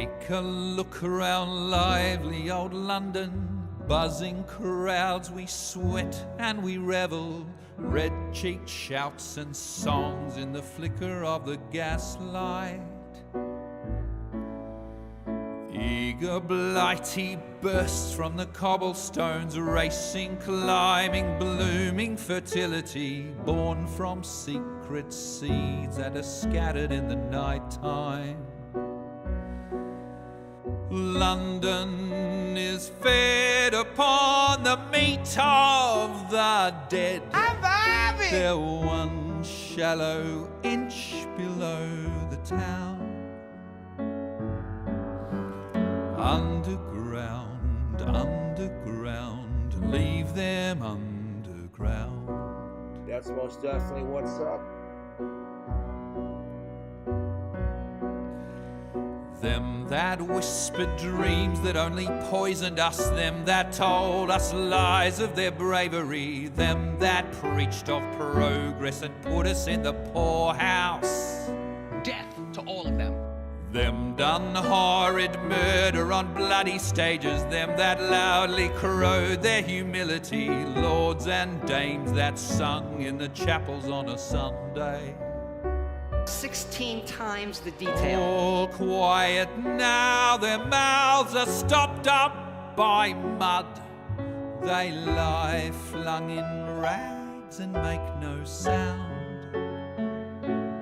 Take a look around lively old London, buzzing crowds, we sweat and we revel, red-cheeked shouts and songs in the flicker of the gaslight. Eager blighty bursts from the cobblestones, racing, climbing, blooming fertility, born from secret seeds that are scattered in the night time. London is fed upon the meat of the dead. They're one shallow inch below the town. Underground, underground, leave them underground. That's most definitely what's up. Them that whispered dreams that only poisoned us, them that told us lies of their bravery, them that preached of progress and put us in the poorhouse. Death to all of them. Them done horrid murder on bloody stages, them that loudly crowed their humility, lords and dames that sung in the chapels on a Sunday. 16 times the detail. All quiet now, their mouths are stopped up by mud. They lie flung in rags and make no sound.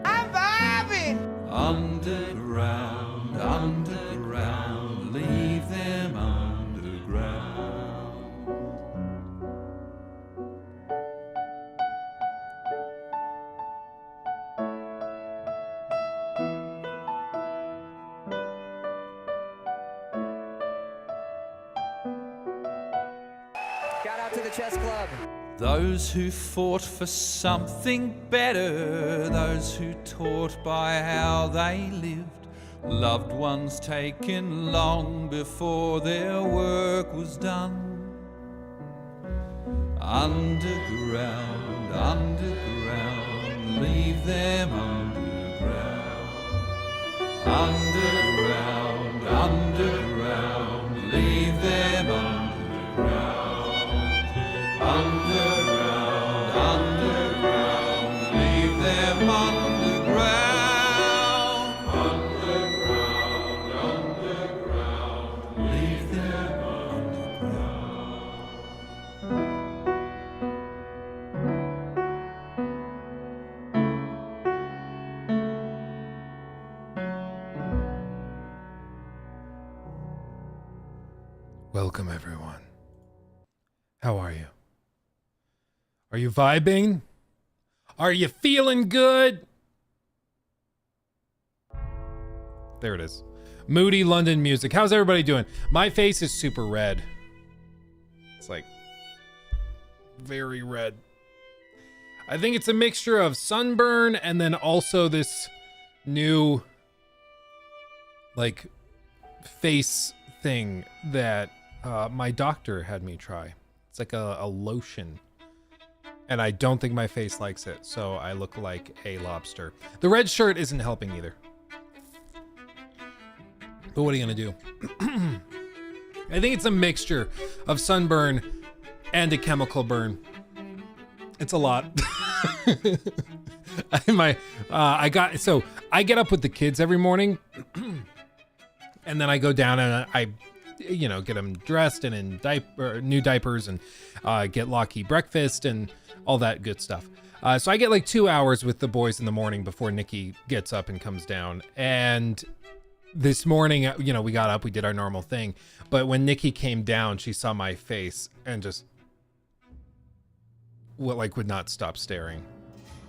I'm vibing! Underground, underground, leave them underground. Shout out to the chess club. Those who fought for something better, those who taught by how they lived, loved ones taken long before their work was done. Underground, underground, leave them underground. Underground, underground, leave them underground. Underground, underground, leave them underground. Underground, underground, leave them underground. Welcome, everyone. How are you? Are you vibing? Are you feeling good? There it is. Moody London music. How's everybody doing? My face is super red. It's like very red. I think it's a mixture of sunburn and then also this new like face thing that my doctor had me try. It's like a lotion. And I don't think my face likes it, so I look like a lobster. The red shirt isn't helping either. But what are you gonna do? I think it's a mixture of sunburn and a chemical burn. It's a lot. I get up with the kids every morning, and then I go down and I get them dressed and in new diapers and get Lockie breakfast and all that good stuff. So I get like 2 hours with the boys in the morning before Nikki gets up and comes down. And this morning, we got up, we did our normal thing. But when Nikki came down, she saw my face and just would not stop staring.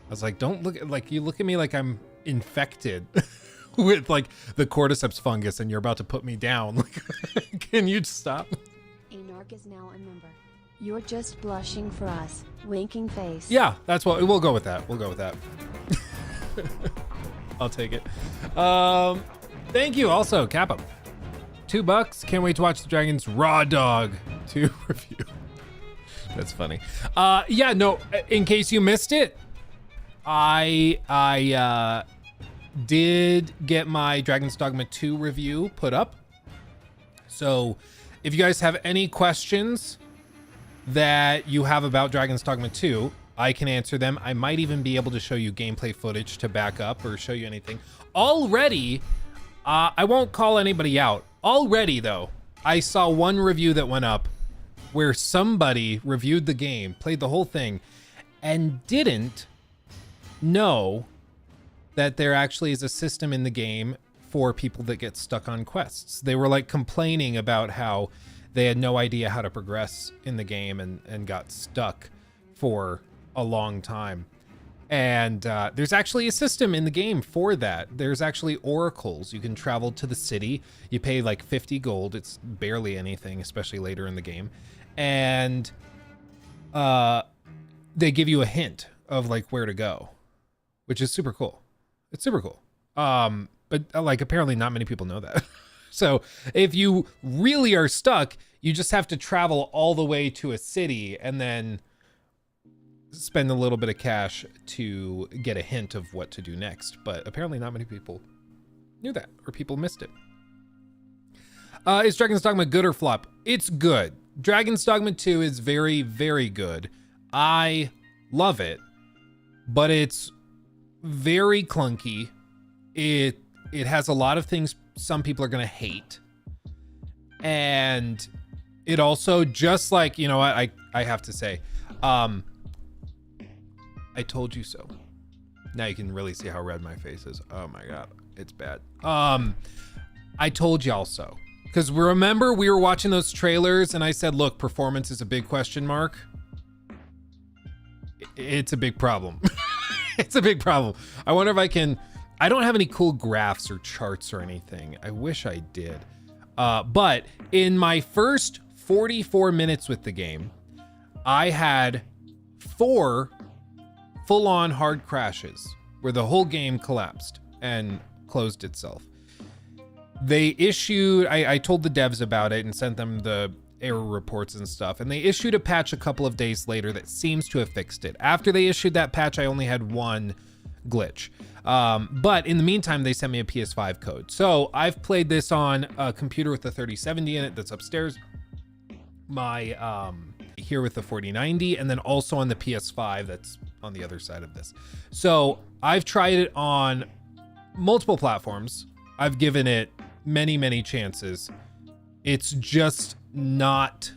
I was like, don't look like you look at me like I'm infected with like the cordyceps fungus and you're about to put me down. Like, can you stop? Anarch is now a member. You're just blushing for us. Winking face. Yeah, that's what we'll go with that. We'll go with that. I'll take it. Thank you also, Kappa. $2. Can't wait to watch the Dragons Raw Dog 2 review. That's funny. Yeah, no, in case you missed it, I did get my Dragon's Dogma 2 review put up. So if you guys have any questions that you have about Dragon's Dogma 2, I can answer them. I might even be able to show you gameplay footage to back up or show you anything. Already, I won't call anybody out. Already, though, I saw one review that went up where somebody reviewed the game, played the whole thing, and didn't know that there actually is a system in the game for people that get stuck on quests. They were like complaining about how they had no idea how to progress in the game and got stuck for a long time. And there's actually a system in the game for that. There's actually oracles. You can travel to the city. You pay like 50 gold. It's barely anything, especially later in the game. And they give you a hint of like where to go, which is super cool. It's super cool. But like apparently not many people know that. So if you really are stuck, you just have to travel all the way to a city and then spend a little bit of cash to get a hint of what to do next. But apparently not many people knew that, or people missed it. Is Dragon's Dogma good or flop? It's good. Dragon's Dogma 2 is very, very good. I love it, but it's very clunky. It has a lot of things some people are going to hate. And it also, just like, you know what, I have to say, I told you so. Now you can really see how red my face is. Oh my God, it's bad. I told y'all so. Because remember, we were watching those trailers and I said, look, performance is a big question mark. It's a big problem. It's a big problem. I wonder if I can... I don't have any cool graphs or charts or anything. I wish I did. But in my first 44 minutes with the game, I had 4 full-on hard crashes where the whole game collapsed and closed itself. They issued, I told the devs about it and sent them the error reports and stuff, and they issued a patch a couple of days later that seems to have fixed it. After they issued that patch, I only had one glitch. But in the meantime, they sent me a PS5 code. So I've played this on a computer with the 3070 in it that's upstairs, my here with the 4090, and then also on the PS5 that's on the other side of this. So I've tried it on multiple platforms. I've given it many chances. It's just not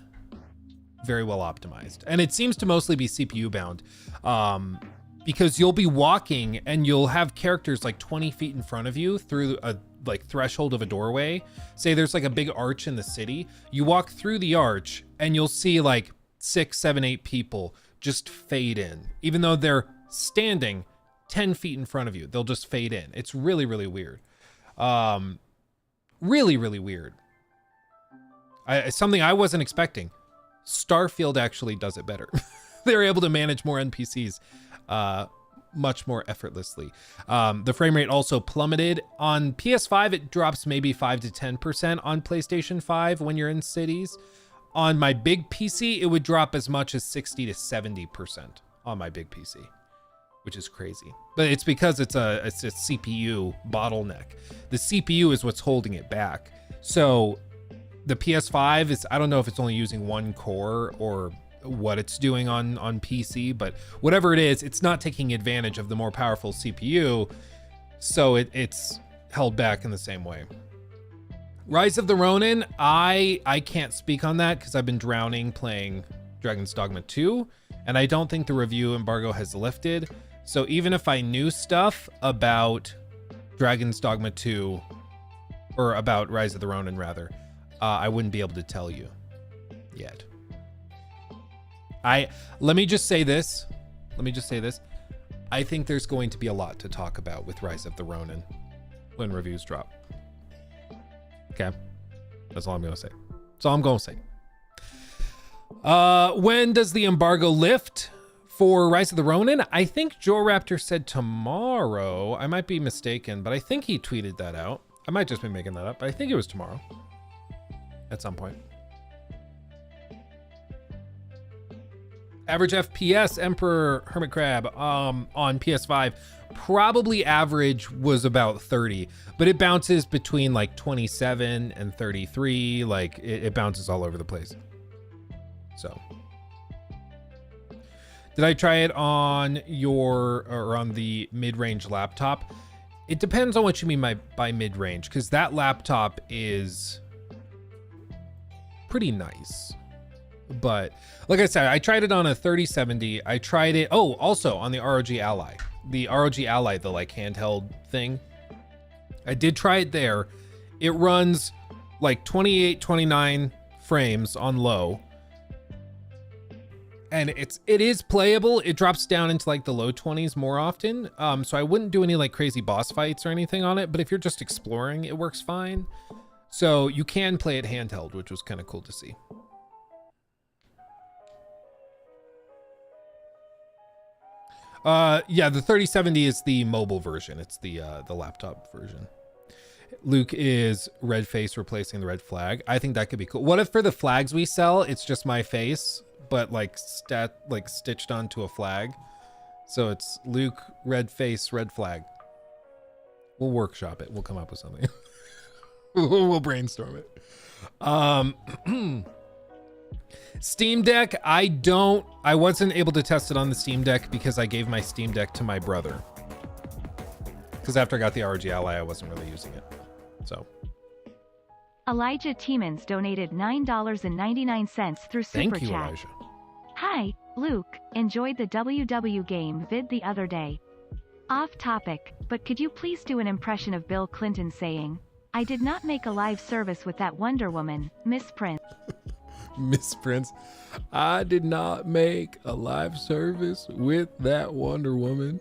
very well optimized, and it seems to mostly be CPU bound, because you'll be walking and you'll have characters like 20 feet in front of you through a like threshold of a doorway. Say there's like a big arch in the city. You walk through the arch and you'll see like 6, 7, 8 people just fade in, even though they're standing 10 feet in front of you. They'll just fade in. It's really weird. Really weird. Something I wasn't expecting. Starfield actually does it better. They're able to manage more NPCs much more effortlessly. The frame rate also plummeted. On PS5, it drops maybe 5 to 10% on PlayStation 5 when you're in cities. On my big PC, it would drop as much as 60 to 70% on my big PC, which is crazy. But it's because it's a CPU bottleneck. The CPU is what's holding it back. So the PS5 is, I don't know if it's only using one core or what it's doing on PC, but whatever it is, it's not taking advantage of the more powerful CPU, so it's held back in the same way. Rise of the Ronin, I can't speak on that because I've been drowning playing Dragon's Dogma 2, and I don't think the review embargo has lifted. So even if I knew stuff about Dragon's Dogma 2, or about Rise of the Ronin rather, I wouldn't be able to tell you yet. Let me just say this. I think there's going to be a lot to talk about with Rise of the Ronin when reviews drop. Okay. That's all I'm going to say. That's all I'm going to say. When does the embargo lift for Rise of the Ronin? I think Joe Raptor said tomorrow. I might be mistaken, but I think he tweeted that out. I might just be making that up, but I think it was tomorrow at some point. Average FPS, Emperor Hermit Crab, on PS5 probably average was about 30, but it bounces between like 27 and 33. Like it bounces all over the place. So did I try it on on the mid-range laptop? It depends on what you mean by mid-range, because that laptop is pretty nice. But like I said, I tried it on a 3070. I tried it, also on the ROG Ally. The ROG Ally, the like handheld thing. I did try it there. It runs like 28, 29 frames on low. And it is playable. It drops down into like the low 20s more often. So I wouldn't do any like crazy boss fights or anything on it. But if you're just exploring, it works fine. So you can play it handheld, which was kind of cool to see. Yeah, the 3070 is the mobile version. It's the laptop version. Luke is red face replacing the red flag. I think that could be cool. What if for the flags we sell, it's just my face, but like stitched onto a flag? So it's Luke, red face, red flag. We'll workshop it. We'll come up with something. We'll brainstorm it. Steam Deck, I wasn't able to test it on the Steam Deck because I gave my Steam Deck to my brother. Because after I got the ROG Ally, I wasn't really using it. So. Elijah Tiemans donated $9.99 through Super Thank you, Chat. Elijah. Hi, Luke. Enjoyed the WW game vid the other day. Off topic, but could you please do an impression of Bill Clinton saying, "I did not make a live service with that Wonder Woman, Miss Prince." Miss Prince, I did not make a live service with that Wonder Woman,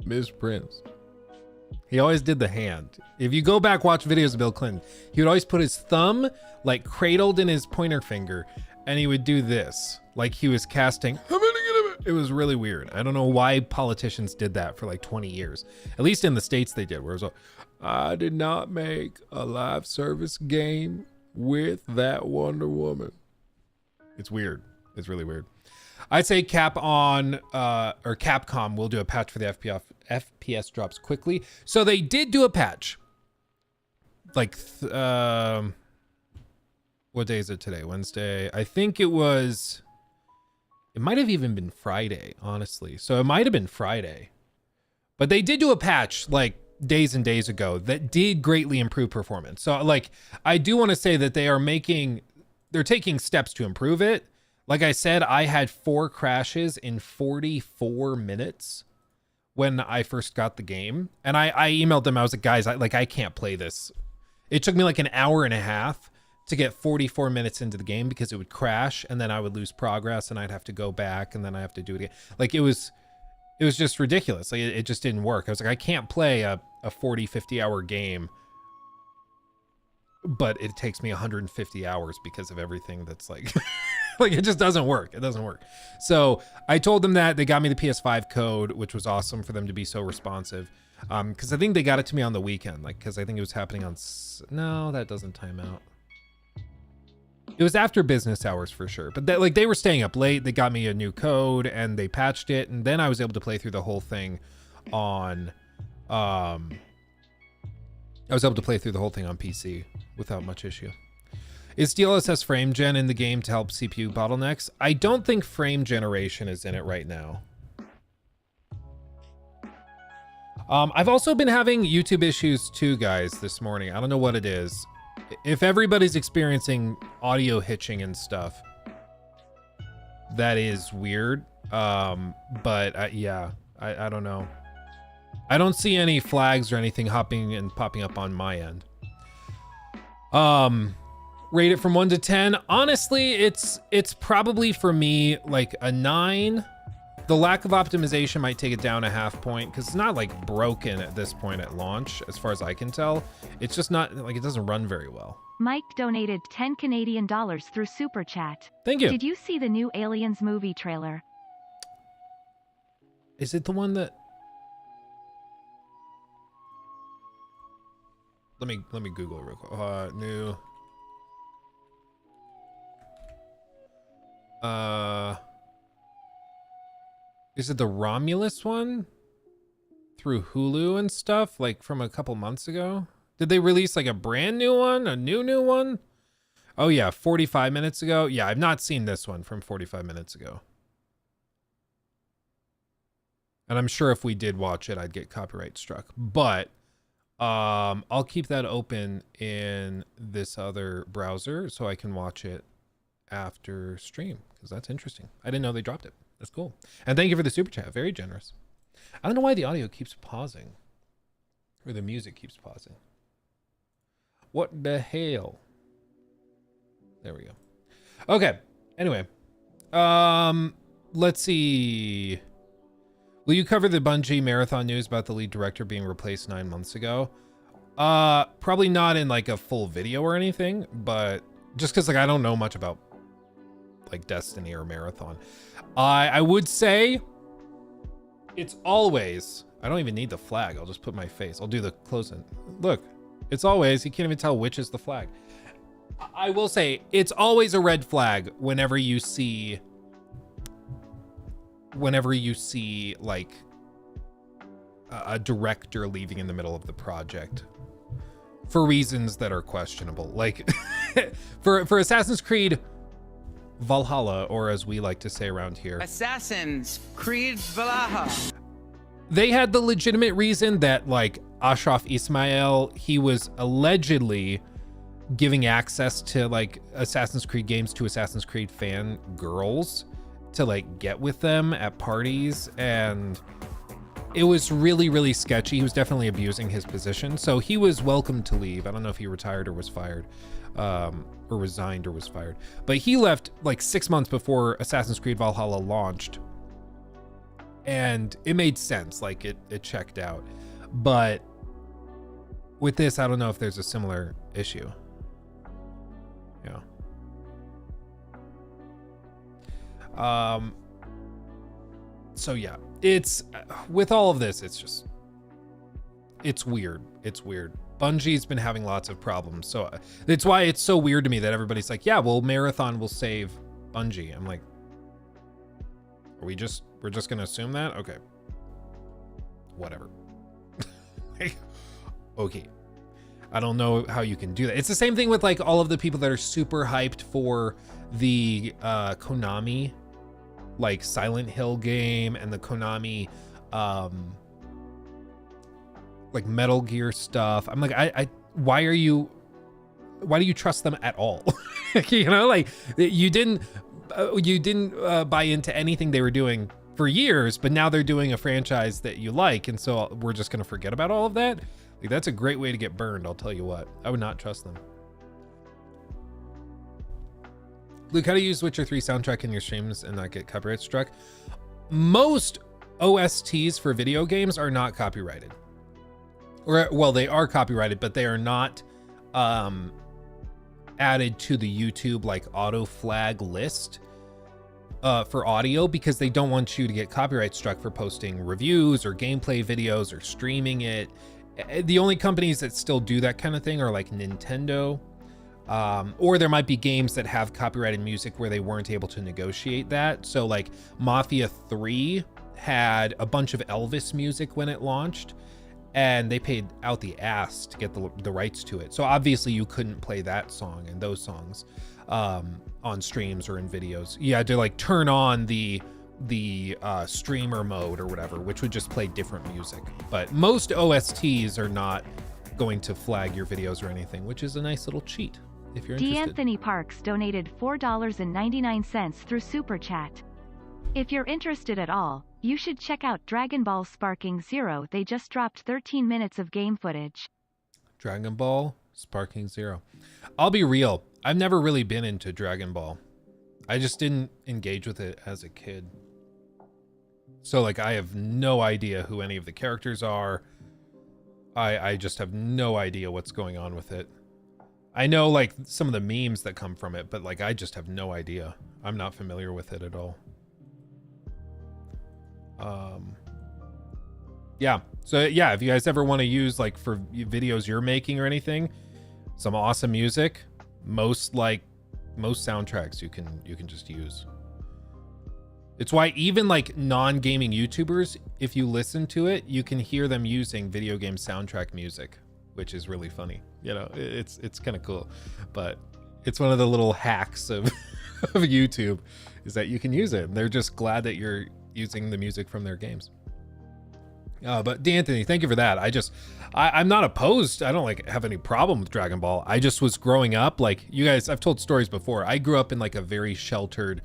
Miss Prince. He always did the hand. If you go back, watch videos of Bill Clinton, he would always put his thumb like cradled in his pointer finger, and he would do this, like he was casting. It was really weird. I don't know why politicians did that for like 20 years. At least in the States they did, where it was like, I did not make a live service game with that Wonder Woman. It's weird. It's really weird. I'd say Capcom will do a patch for the FPS drops quickly. So they did do a patch. Like, what day is it today? Wednesday. I think it might have even been Friday, honestly. So it might have been Friday. But they did do a patch like days and days ago that did greatly improve performance. So like, I do want to say that they're taking steps to improve it. Like I said, I had 4 crashes in 44 minutes when I first got the game. And I emailed them. I was like, guys, I can't play this. It took me like an hour and a half to get 44 minutes into the game because it would crash and then I would lose progress and I'd have to go back and then I have to do it again. Like it was just ridiculous. Like it just didn't work. I was like, I can't play a 40, 50 hour game, but it takes me 150 hours because of everything that's like, like it just doesn't work. It doesn't work. So I told them that. They got me the PS5 code, which was awesome for them to be so responsive. Because I think they got it to me on the weekend, like, because I think it was happening on, no, that doesn't time out. It was after business hours for sure, but they were staying up late. They got me a new code and they patched it. And then I was able to play through the whole thing on, PC without much issue. Is DLSS frame gen in the game to help CPU bottlenecks? I don't think frame generation is in it right now. I've also been having YouTube issues too, guys, this morning. I don't know what it is. If everybody's experiencing audio hitching and stuff, that is weird. Yeah, I don't know. I don't see any flags or anything hopping and popping up on my end. Rate it from 1 to 10. Honestly, it's probably for me like a 9. The lack of optimization might take it down a half point because it's not like broken at this point at launch, as far as I can tell. It's just not like it doesn't run very well. Mike donated 10 Canadian dollars through Super Chat. Thank you. Did you see the new Aliens movie trailer? Is it the one that? Let me Google it real quick. New. Is it the Romulus one? through Hulu and stuff, like from a couple months ago. Did they release like a brand new one? A new one? Oh yeah, 45 minutes ago. Yeah, I've not seen this one from 45 minutes ago. And I'm sure if we did watch it, I'd get copyright struck. But I'll keep that open in this other browser so I can watch it after stream, because that's interesting. I didn't know they dropped it. That's cool. And thank you for the super chat. Very generous. I don't know why the audio keeps pausing, or the music keeps pausing. What the hell? There we go. Okay. Anyway, let's see. Will you cover the Bungie marathon news about the lead director being replaced 9 months ago? Probably not in like a full video or anything, but just because like I don't know much about like Destiny or Marathon. I would say it's always, I don't even need the flag. I'll just put my face. I'll do the close-in. Look, it's always, you can't even tell which is the flag. I will say it's always a red flag whenever you see like a director leaving in the middle of the project for reasons that are questionable. Like for Assassin's Creed Valhalla, or as we like to say around here, Assassin's Creed Valhalla. They had the legitimate reason that like Ashraf Ismail, he was allegedly giving access to like Assassin's Creed games to Assassin's Creed fan girls to like get with them at parties, and it was really, really sketchy. He was definitely abusing his position, so he was welcome to leave. I don't know if he retired or was fired, or resigned or was fired, but he left like 6 months before Assassin's Creed Valhalla launched, and it made sense. Like it checked out. But with this, I don't know if there's a similar issue. Yeah. So yeah, it's with all of this, it's weird. It's weird. Bungie's been having lots of problems, so that's why it's so weird to me that everybody's like, yeah, well, Marathon will save Bungie. I'm like, we're just gonna assume that? Okay, whatever. Okay, I don't know how you can do that. It's the same thing with like all of the people that are super hyped for the Konami like Silent Hill game and the Konami like Metal Gear stuff. I'm like, I why do you trust them at all? You know, like you didn't buy into anything they were doing for years, but now they're doing a franchise that you like, and so we're just gonna forget about all of that. Like, that's a great way to get burned, I'll tell you what. I would not trust them. Luke, how do you use Witcher 3 soundtrack in your streams and not get copyright struck? Most OSTs for video games are not copyrighted. Or, well, they are copyrighted, but they are not added to the YouTube like auto flag list for audio, because they don't want you to get copyright struck for posting reviews or gameplay videos or streaming it. The only companies that still do that kind of thing are like Nintendo, or there might be games that have copyrighted music where they weren't able to negotiate that. So like Mafia 3 had a bunch of Elvis music when it launched, and they paid out the ass to get the rights to it. So obviously you couldn't play that song and those songs on streams or in videos. You had to like turn on the streamer mode or whatever, which would just play different music. But most OSTs are not going to flag your videos or anything, which is a nice little cheat if you're interested. D'Anthony Parks donated $4.99 through Super Chat. If you're interested at all, you should check out Dragon Ball Sparking Zero. They just dropped 13 minutes of game footage. Dragon Ball Sparking Zero. I'll be real, I've never really been into Dragon Ball. I just didn't engage with it as a kid. So like I have no idea who any of the characters are. I just have no idea what's going on with it. I know like some of the memes that come from it, but like I just have no idea. I'm not familiar with it at all. Yeah, so yeah, if you guys ever want to use like for videos you're making or anything, some awesome music, most soundtracks you can just use. It's why even like non-gaming YouTubers, if you listen to it, you can hear them using video game soundtrack music, which is really funny. You know, it's kind of cool, but it's one of the little hacks of of YouTube is that you can use it. They're just glad that you're using the music from their games. But D'Anthony, thank you for that. I'm not opposed. I don't like have any problem with Dragon Ball. I just was growing up like you guys. I've told stories before. I grew up in like a very sheltered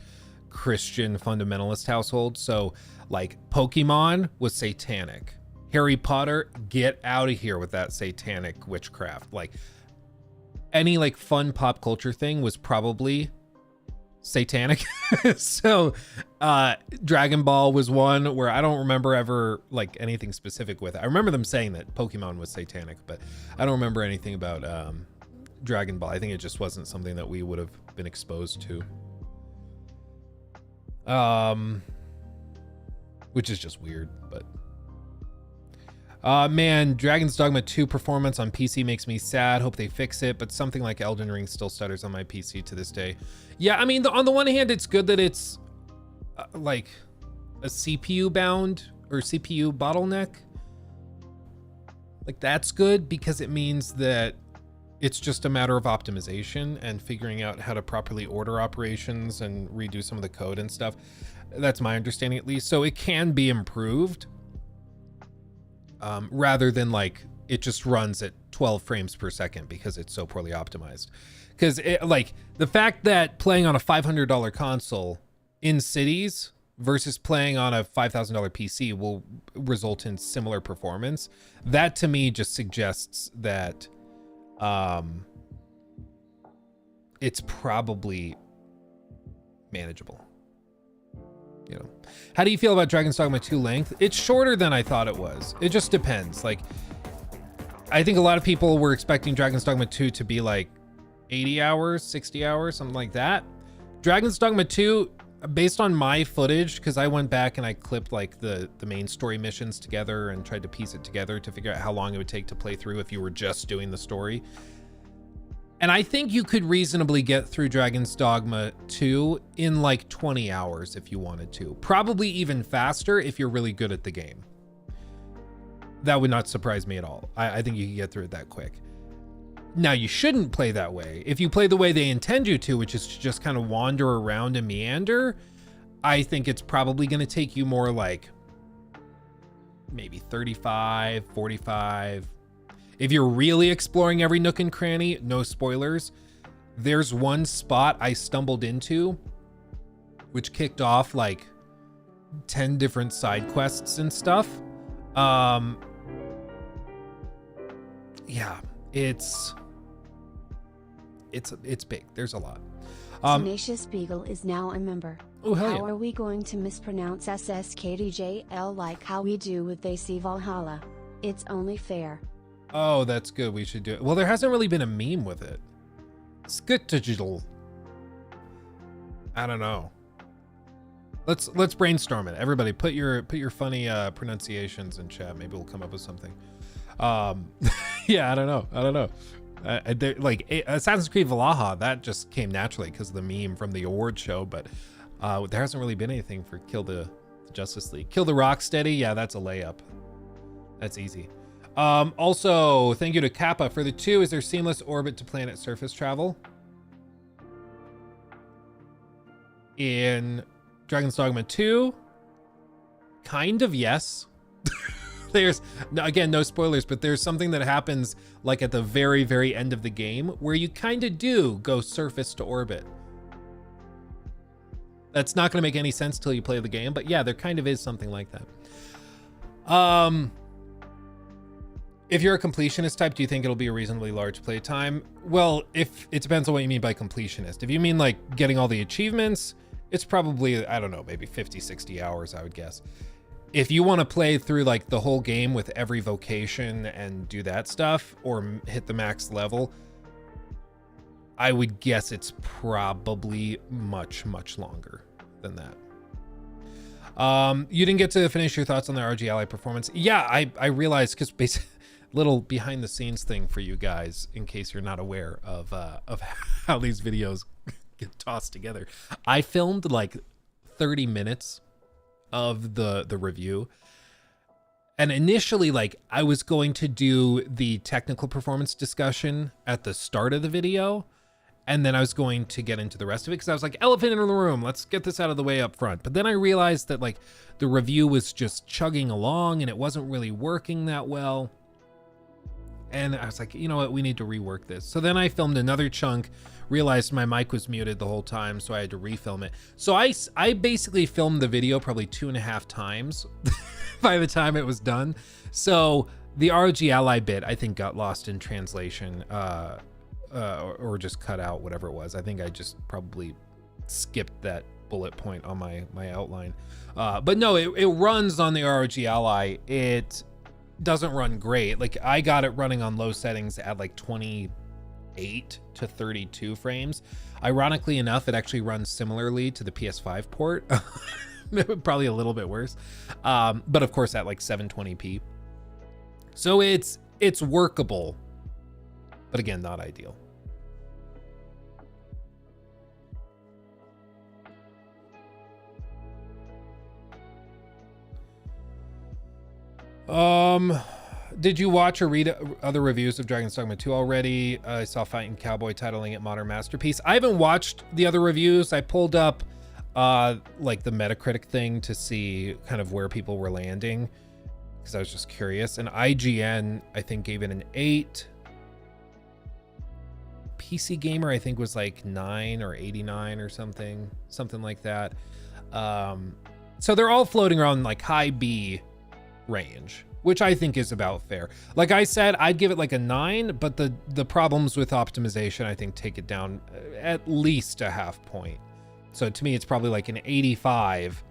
Christian fundamentalist household. So like Pokemon was satanic. Harry Potter, get out of here with that satanic witchcraft. Like any like fun pop culture thing was probably satanic. So Dragon Ball was one where I don't remember ever like anything specific with it. I remember them saying that Pokemon was satanic, but I don't remember anything about Dragon Ball. I think it just wasn't something that we would have been exposed to. Which is just weird, but man, Dragon's Dogma 2 performance on PC makes me sad. Hope they fix it, but something like Elden Ring still stutters on my PC to this day. Yeah, I mean, on the one hand, it's good that it's like a CPU bound or CPU bottleneck. Like that's good because it means that it's just a matter of optimization and figuring out how to properly order operations and redo some of the code and stuff. That's my understanding at least. So it can be improved rather than like it just runs at 12 frames per second because it's so poorly optimized. Because like the fact that playing on a $500 console in cities versus playing on a $5,000 PC will result in similar performance. That to me just suggests that it's probably manageable. You know, how do you feel about Dragon's Dogma 2 length? It's shorter than I thought it was. It just depends. Like, I think a lot of people were expecting Dragon's Dogma 2 to be like 80 hours, 60 hours, something like that. Dragon's Dogma 2, based on my footage, because I went back and I clipped like the main story missions together and tried to piece it together to figure out how long it would take to play through if you were just doing the story. And I think you could reasonably get through Dragon's Dogma 2 in like 20 hours if you wanted to. Probably even faster if you're really good at the game. That would not surprise me at all. I think you can get through it that quick. Now, you shouldn't play that way. If you play the way they intend you to, which is to just kind of wander around and meander, I think it's probably going to take you more like maybe 35, 45. If you're really exploring every nook and cranny, no spoilers, there's one spot I stumbled into which kicked off like 10 different side quests and stuff. Yeah, it's big. There's a lot. Tenacious Beagle is now a member. Oh, hell yeah. How are we going to mispronounce SSKDJL like how we do with AC Valhalla? It's only fair. Oh, that's good. We should do it. Well, there hasn't really been a meme with it. Skitigital. I don't know. Let's brainstorm it. Everybody, put your funny pronunciations in chat. Maybe we'll come up with something. Yeah, I don't know. Like Assassin's Creed Valhalla, that just came naturally because of the meme from the award show. But there hasn't really been anything for Kill the Justice League. Kill the Rocksteady. Yeah, that's a layup. That's easy. Also, thank you to Kappa for the 2. Is there seamless orbit to planet surface travel? In Dragon's Dogma 2? Kind of, yes. There's, again, no spoilers, but there's something that happens like at the very, very end of the game where you kind of do go surface to orbit. That's not going to make any sense till you play the game, but yeah, there kind of is something like that. If you're a completionist type, do you think it'll be a reasonably large play time? Well, if it depends on what you mean by completionist. If you mean like getting all the achievements, it's probably, I don't know, maybe 50, 60 hours, I would guess. If you want to play through like the whole game with every vocation and do that stuff or hit the max level, I would guess it's probably much, much longer than that. You didn't get to finish your thoughts on the RG Ally performance. Yeah, I realized, because basically little behind the scenes thing for you guys in case you're not aware of how these videos get tossed together. I filmed like 30 minutes of the review. And initially, like, I was going to do the technical performance discussion at the start of the video, and then I was going to get into the rest of it because I was like, elephant in the room, let's get this out of the way up front. But then I realized that, like, the review was just chugging along and it wasn't really working that well. And I was like, you know what, we need to rework this. So then I filmed another chunk, realized my mic was muted the whole time, so I had to refilm it. So I basically filmed the video probably 2.5 times by the time it was done. So the ROG Ally bit, I think, got lost in translation, or just cut out, whatever it was. I think I just probably skipped that bullet point on my outline. But no, it runs on the ROG Ally. It doesn't run great. Like, I got it running on low settings at like 28 to 32 frames. Ironically enough, it actually runs similarly to the PS5 port. Probably a little bit worse. But of course at like 720p. So it's workable, but again, not ideal. Did you watch or read other reviews of Dragon's Dogma 2 already? I saw Fighting Cowboy titling it Modern Masterpiece. I haven't watched the other reviews. I pulled up like the Metacritic thing to see kind of where people were landing because I was just curious. And IGN, I think, gave it an 8. PC Gamer, I think, was like 9 or 89 or something like that. So they're all floating around like high B range, which I think is about fair. Like I said, I'd give it like a 9, but the problems with optimization, I think, take it down at least a half point. So to me, it's probably like an 85.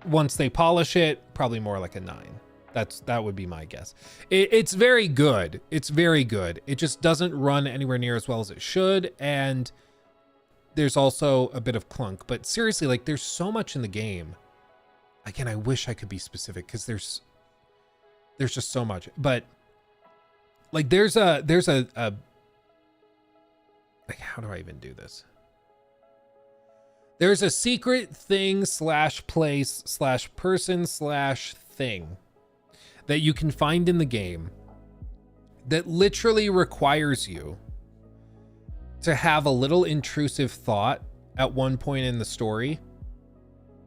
Once they polish it, probably more like a 9. That would be my guess. It's very good. It's very good. It just doesn't run anywhere near as well as it should, and there's also a bit of clunk. But seriously, like, there's so much in the game. Again, I wish I could be specific because there's just so much. But like, there's a like, how do I even do this? There's a secret thing / place / person / thing that you can find in the game that literally requires you to have a little intrusive thought at one point in the story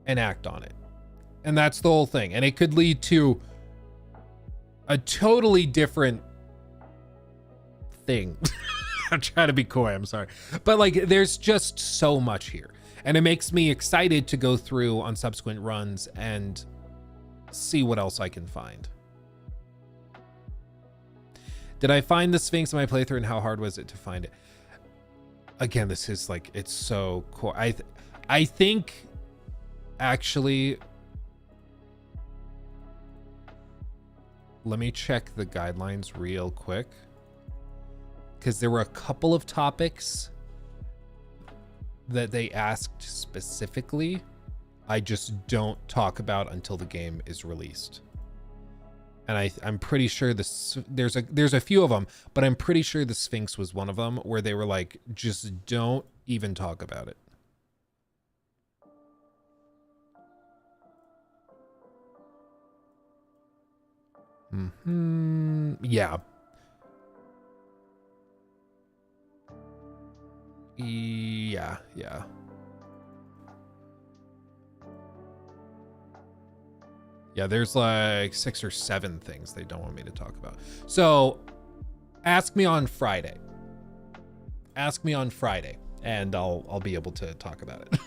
and act on it. And that's the whole thing. And it could lead to a totally different thing. I'm trying to be coy, I'm sorry. But like, there's just so much here. And it makes me excited to go through on subsequent runs and see what else I can find. Did I find the Sphinx in my playthrough, and how hard was it to find it? Again, this is like, it's so cool. I think actually, let me check the guidelines real quick, because there were a couple of topics that they asked specifically I just don't talk about until the game is released. And I'm pretty sure there's a few of them, but I'm pretty sure the Sphinx was one of them where they were like, just don't even talk about it. Yeah. Yeah. Yeah, there's like 6 or 7 things they don't want me to talk about. So ask me on Friday. And I'll be able to talk about it.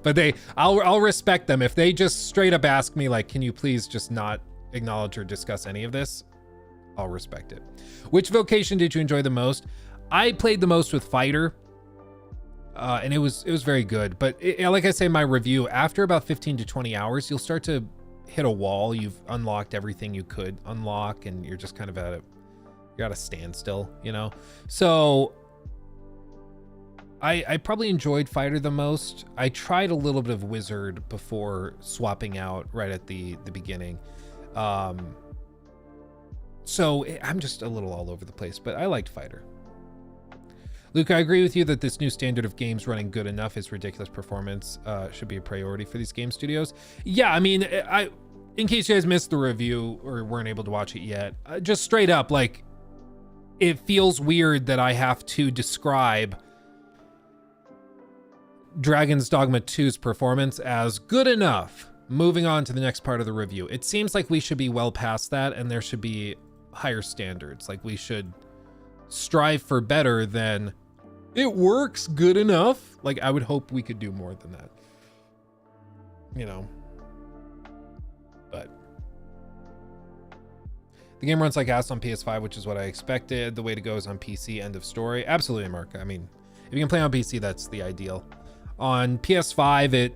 But I'll respect them. If they just straight up ask me, like, can you please just not acknowledge or discuss any of this, I'll respect it. Which vocation did you enjoy the most? I played the most with Fighter. And it was very good. But like I say in my review, after about 15 to 20 hours, you'll start to hit a wall. You've unlocked everything you could unlock, and you're just kind of you're at a standstill, you know? So I probably enjoyed Fighter the most. I tried a little bit of Wizard before swapping out right at the beginning. So I'm just a little all over the place, but I liked Fighter. Luke, I agree with you that this new standard of games running good enough is ridiculous performance should be a priority for these game studios. Yeah, I mean, in case you guys missed the review or weren't able to watch it yet, just straight up, like, it feels weird that I have to describe Dragon's Dogma 2's performance as good enough. Moving on to the next part of the review. It seems like we should be well past that and there should be higher standards. Like, we should strive for better than it works good enough. Like, I would hope we could do more than that, you know. But the game runs like ass on PS5, which is what I expected. The way to go is on PC, end of story. Absolutely, Mark. I mean, if you can play on PC, that's the ideal. On PS5, it,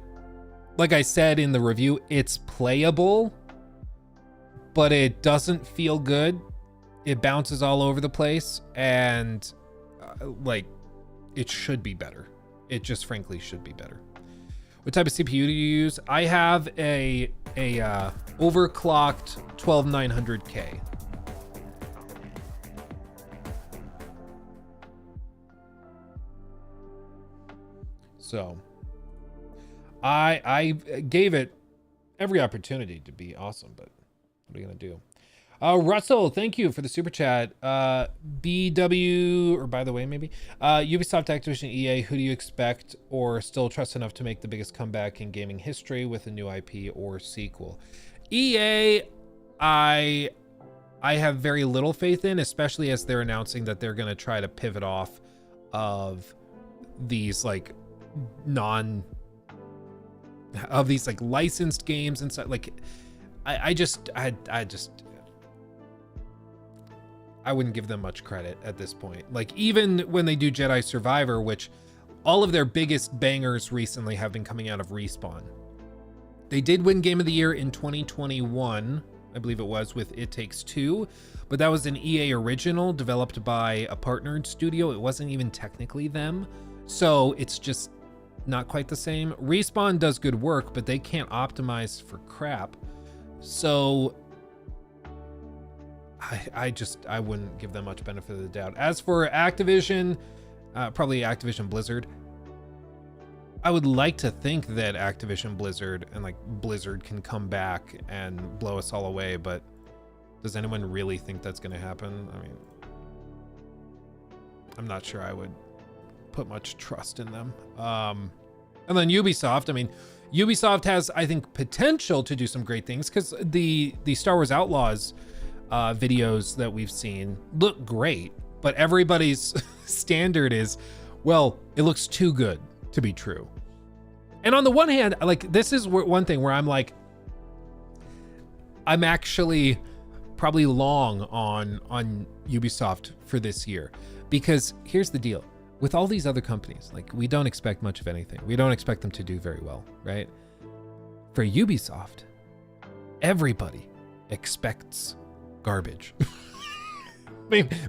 like I said in the review, it's playable, but it doesn't feel good. It bounces all over the place, and like, it should be better. It just frankly should be better. What type of CPU do you use? I have a overclocked 12900K. So I gave it every opportunity to be awesome, but what are you gonna do? Russell, thank you for the super chat. BW, or by the way, maybe Ubisoft, Activision, EA. Who do you expect or still trust enough to make the biggest comeback in gaming history with a new IP or sequel? EA, I have very little faith in, especially as they're announcing that they're gonna try to pivot off of these like these like licensed games and stuff. Like, I wouldn't give them much credit at this point. Like, even when they do Jedi Survivor, which all of their biggest bangers recently have been coming out of Respawn. They did win Game of the Year in 2021, I believe it was, with It Takes Two, but that was an EA original developed by a partnered studio. It wasn't even technically them. So it's just not quite the same. Respawn does good work, but they can't optimize for crap. So I wouldn't give them much benefit of the doubt. As for Activision, probably Activision Blizzard. I would like to think that Activision Blizzard and like Blizzard can come back and blow us all away, but does anyone really think that's going to happen? I mean, I'm not sure I would put much trust in them. And then Ubisoft, I mean, Ubisoft has, I think, potential to do some great things because the Star Wars Outlaws videos that we've seen look great, but everybody's standard is, well, it looks too good to be true. And on the one hand, like, this is one thing where I'm like, I'm actually probably long on Ubisoft for this year, because here's the deal. With all these other companies, like, we don't expect much of anything. We don't expect them to do very well, right? For Ubisoft, everybody expects garbage.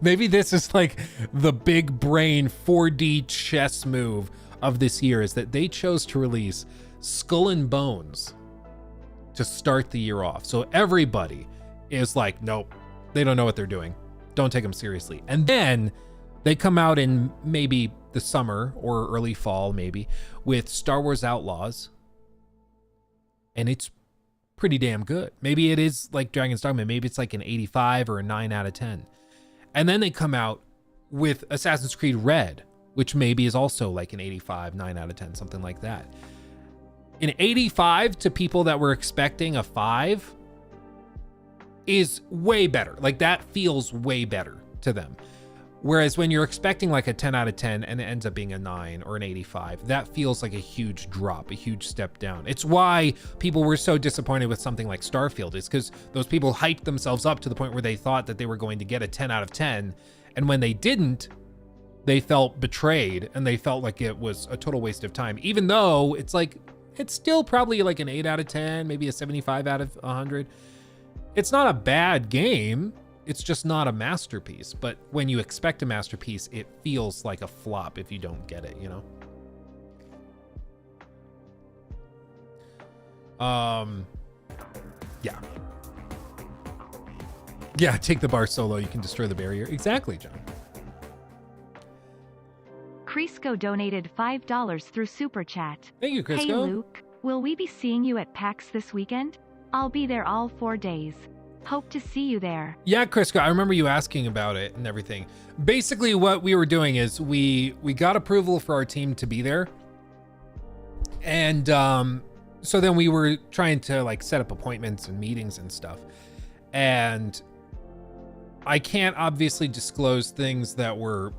Maybe this is like the big brain 4D chess move of this year, is that they chose to release Skull and Bones to start the year off. So everybody is like, nope, they don't know what they're doing. Don't take them seriously. And then they come out in maybe the summer or early fall, maybe, with Star Wars Outlaws, and it's pretty damn good. Maybe it is like Dragon's Dogma. Maybe it's like an 85 or a 9 out of 10. And then they come out with Assassin's Creed Red, which maybe is also like an 85, 9 out of 10, something like that. An 85 to people that were expecting a 5 is way better. Like, that feels way better to them. Whereas when you're expecting like a 10 out of 10 and it ends up being a 9 or an 85, that feels like a huge drop, a huge step down. It's why people were so disappointed with something like Starfield, is because those people hyped themselves up to the point where they thought that they were going to get a 10 out of 10. And when they didn't, they felt betrayed and they felt like it was a total waste of time, even though it's like, it's still probably like an 8 out of 10, maybe a 75 out of 100. It's not a bad game. It's just not a masterpiece. But when you expect a masterpiece, it feels like a flop if you don't get it, you know? Yeah. Yeah, take the bar solo. You can destroy the barrier. Exactly, John. Crisco donated $5 through Super Chat. Thank you, Crisco. Hey Luke, will we be seeing you at PAX this weekend? I'll be there all 4 days. Hope to see you there. Yeah, Crisco, I remember you asking about it and everything. Basically, what we were doing is we got approval for our team to be there. And so then we were trying to like set up appointments and meetings and stuff. And I can't obviously disclose things that were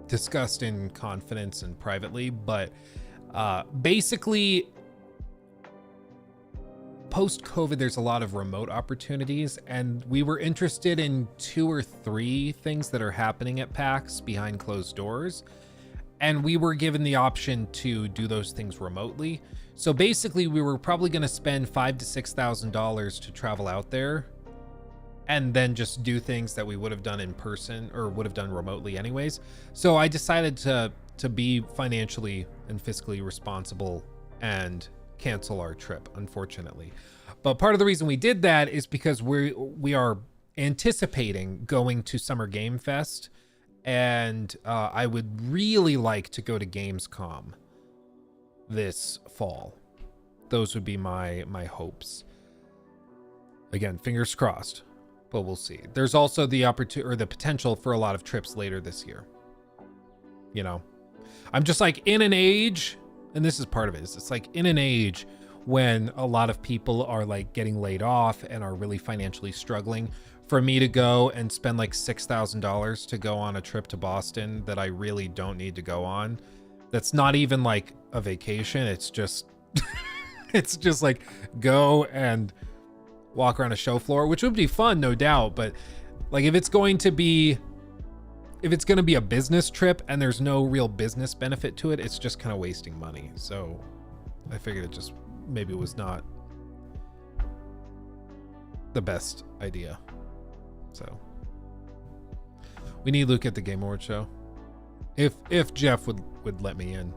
discussed in confidence and privately, but basically post-COVID, there's a lot of remote opportunities, and we were interested in 2 or 3 things that are happening at PAX behind closed doors. And we were given the option to do those things remotely. So basically we were probably going to spend $5,000 to $6,000 to travel out there and then just do things that we would have done in person or would have done remotely anyways. So I decided to be financially and fiscally responsible and cancel our trip, unfortunately. But part of the reason we did that is because we are anticipating going to Summer Game Fest, and I would really like to go to Gamescom this fall. Those would be my hopes. Again, fingers crossed, but we'll see. There's also the opportunity or the potential for a lot of trips later this year. You know, I'm just like in an age, and this is part of it, is it's like in an age when a lot of people are like getting laid off and are really financially struggling, for me to go and spend like $6,000 to go on a trip to Boston that I really don't need to go on. That's not even like a vacation. It's just, it's just like go and walk around a show floor, which would be fun, no doubt. But like if it's going to be a business trip and there's no real business benefit to it, it's just kind of wasting money. So I figured it just maybe was not the best idea. So we need Luke at the Game Awards show. If Jeff would let me in.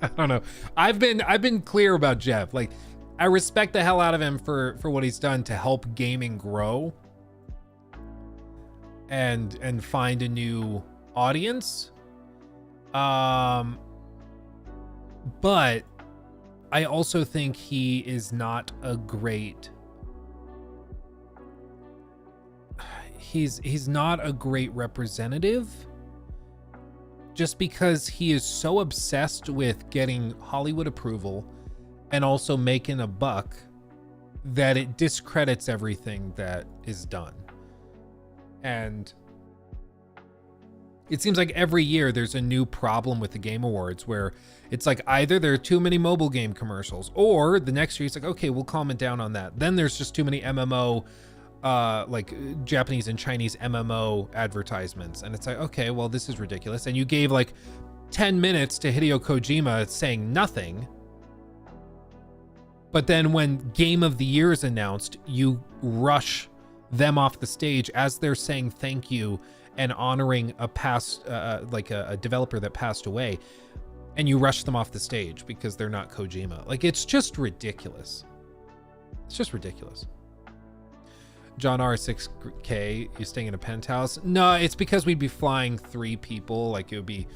I don't know. I've been clear about Jeff. Like I respect the hell out of him for what he's done to help gaming grow and find a new audience. But I also think he is not a great he's not a great representative, just because he is so obsessed with getting Hollywood approval and also making a buck that it discredits everything that is done. And it seems like every year there's a new problem with the Game Awards where it's like either there are too many mobile game commercials, or the next year it's like, okay, we'll calm it down on that. Then there's just too many MMO, like Japanese and Chinese MMO advertisements. And it's like, okay, well, this is ridiculous. And you gave like 10 minutes to Hideo Kojima saying nothing. But then when Game of the Year is announced, you rush them off the stage as they're saying thank you and honoring a past, like a developer that passed away. And you rush them off the stage because they're not Kojima. Like, it's just ridiculous. It's just ridiculous. John R, 6K, you staying in a penthouse? No, it's because we'd be flying 3 people. Like, it would be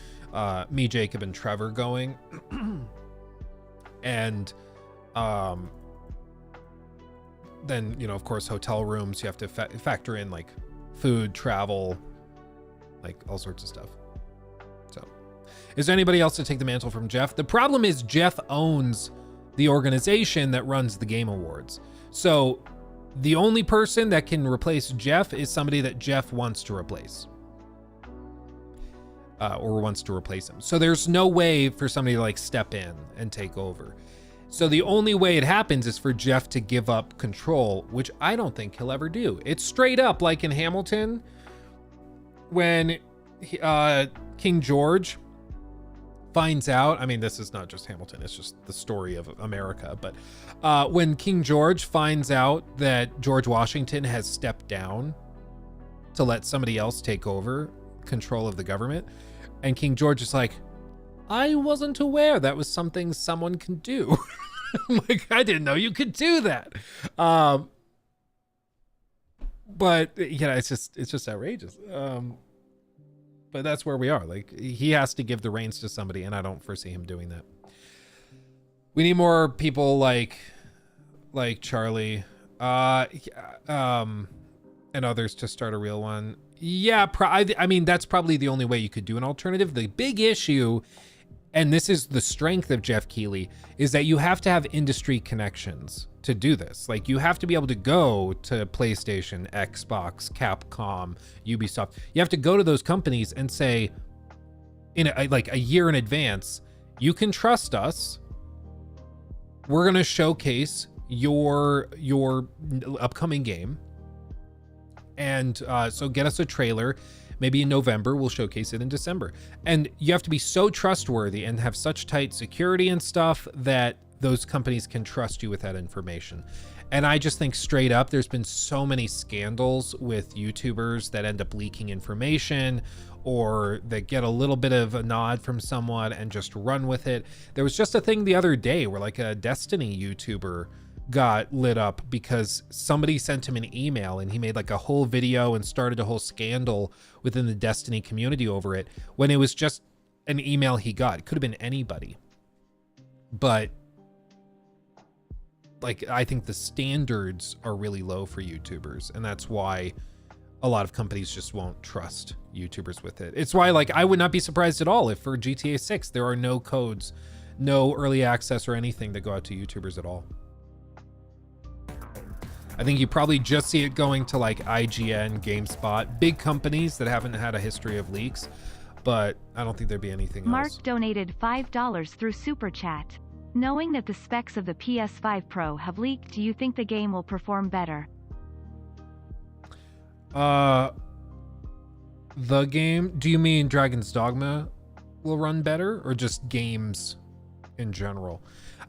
me, Jacob, and Trevor going. And then, you know, of course, hotel rooms. You have to factor in, like, food, travel, like, all sorts of stuff. So, is there anybody else to take the mantle from Jeff? The problem is Jeff owns the organization that runs the Game Awards. So the only person that can replace Jeff is somebody that Jeff wants to replace. Or wants to replace him. So there's no way for somebody to like step in and take over. So the only way it happens is for Jeff to give up control, which I don't think he'll ever do. It's straight up like in Hamilton when King George finds out, I mean, this is not just Hamilton, it's just the story of America, but when King George finds out that George Washington has stepped down to let somebody else take over control of the government, and King George is like, I wasn't aware that was something someone can do. I'm like, I didn't know you could do that. But yeah, it's just outrageous. but that's where we are. Like, he has to give the reins to somebody, and I don't foresee him doing that. We need more people like Charlie, and others to start a real one. Yeah, I mean, that's probably the only way you could do an alternative. The big issue, and this is the strength of Jeff Keighley, is that you have to have industry connections to do this. Like, you have to be able to go to PlayStation, Xbox, Capcom, Ubisoft. You have to go to those companies and say, like a year in advance, you can trust us. We're going to showcase your upcoming game. And so get us a trailer. Maybe in November, we'll showcase it in December. And you have to be so trustworthy and have such tight security and stuff that those companies can trust you with that information. And I just think straight up, there's been so many scandals with YouTubers that end up leaking information, or that get a little bit of a nod from someone and just run with it. There was just a thing the other day where like a Destiny YouTuber got lit up because somebody sent him an email and he made like a whole video and started a whole scandal within the Destiny community over it, when it was just an email he got. It could have been anybody. But like, I think the standards are really low for YouTubers, and that's why a lot of companies just won't trust YouTubers with it. It's why, like, I would not be surprised at all if for GTA 6 there are no codes, no early access or anything that go out to YouTubers at all. I think you probably just see it going to like IGN, GameSpot, big companies that haven't had a history of leaks, but I don't think there'd be anything Mark else. Donated $5 through Super Chat. Knowing that the specs of the PS5 Pro have leaked, do you think the game will perform better? The game? Do you mean Dragon's Dogma will run better, or just games in general?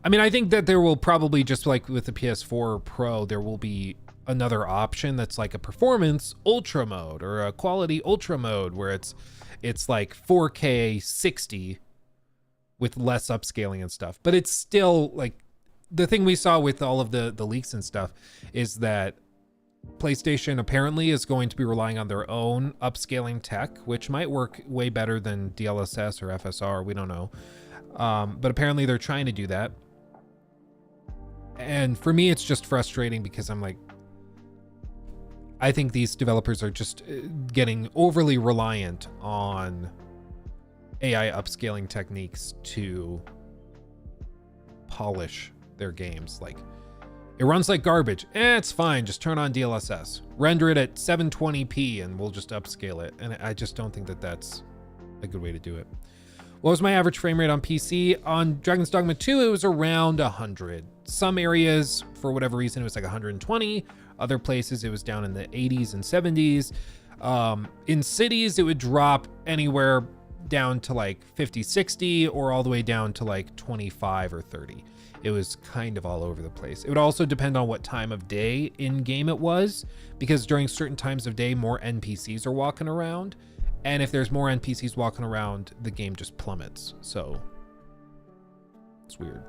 I mean, I think that there will probably, just like with the PS4 Pro, there will be another option that's like a performance ultra mode or a quality ultra mode where it's like 4K 60 with less upscaling and stuff. But it's still like, the thing we saw with all of the leaks and stuff is that PlayStation apparently is going to be relying on their own upscaling tech, which might work way better than DLSS or FSR. We don't know. But apparently they're trying to do that. And for me, it's just frustrating because I'm like, I think these developers are just getting overly reliant on AI upscaling techniques to polish their games. Like, it runs like garbage. It's fine. Just turn on DLSS. Render it at 720p and we'll just upscale it. And I just don't think that that's a good way to do it. What was my average frame rate on PC? On Dragon's Dogma 2, it was around 100. Some areas, for whatever reason, it was like 120. Other places, it was down in the 80s and 70s. In cities, it would drop anywhere down to like 50, 60, or all the way down to like 25 or 30. It was kind of all over the place. It would also depend on what time of day in game it was, because during certain times of day, more NPCs are walking around. And if there's more NPCs walking around, the game just plummets. So it's weird.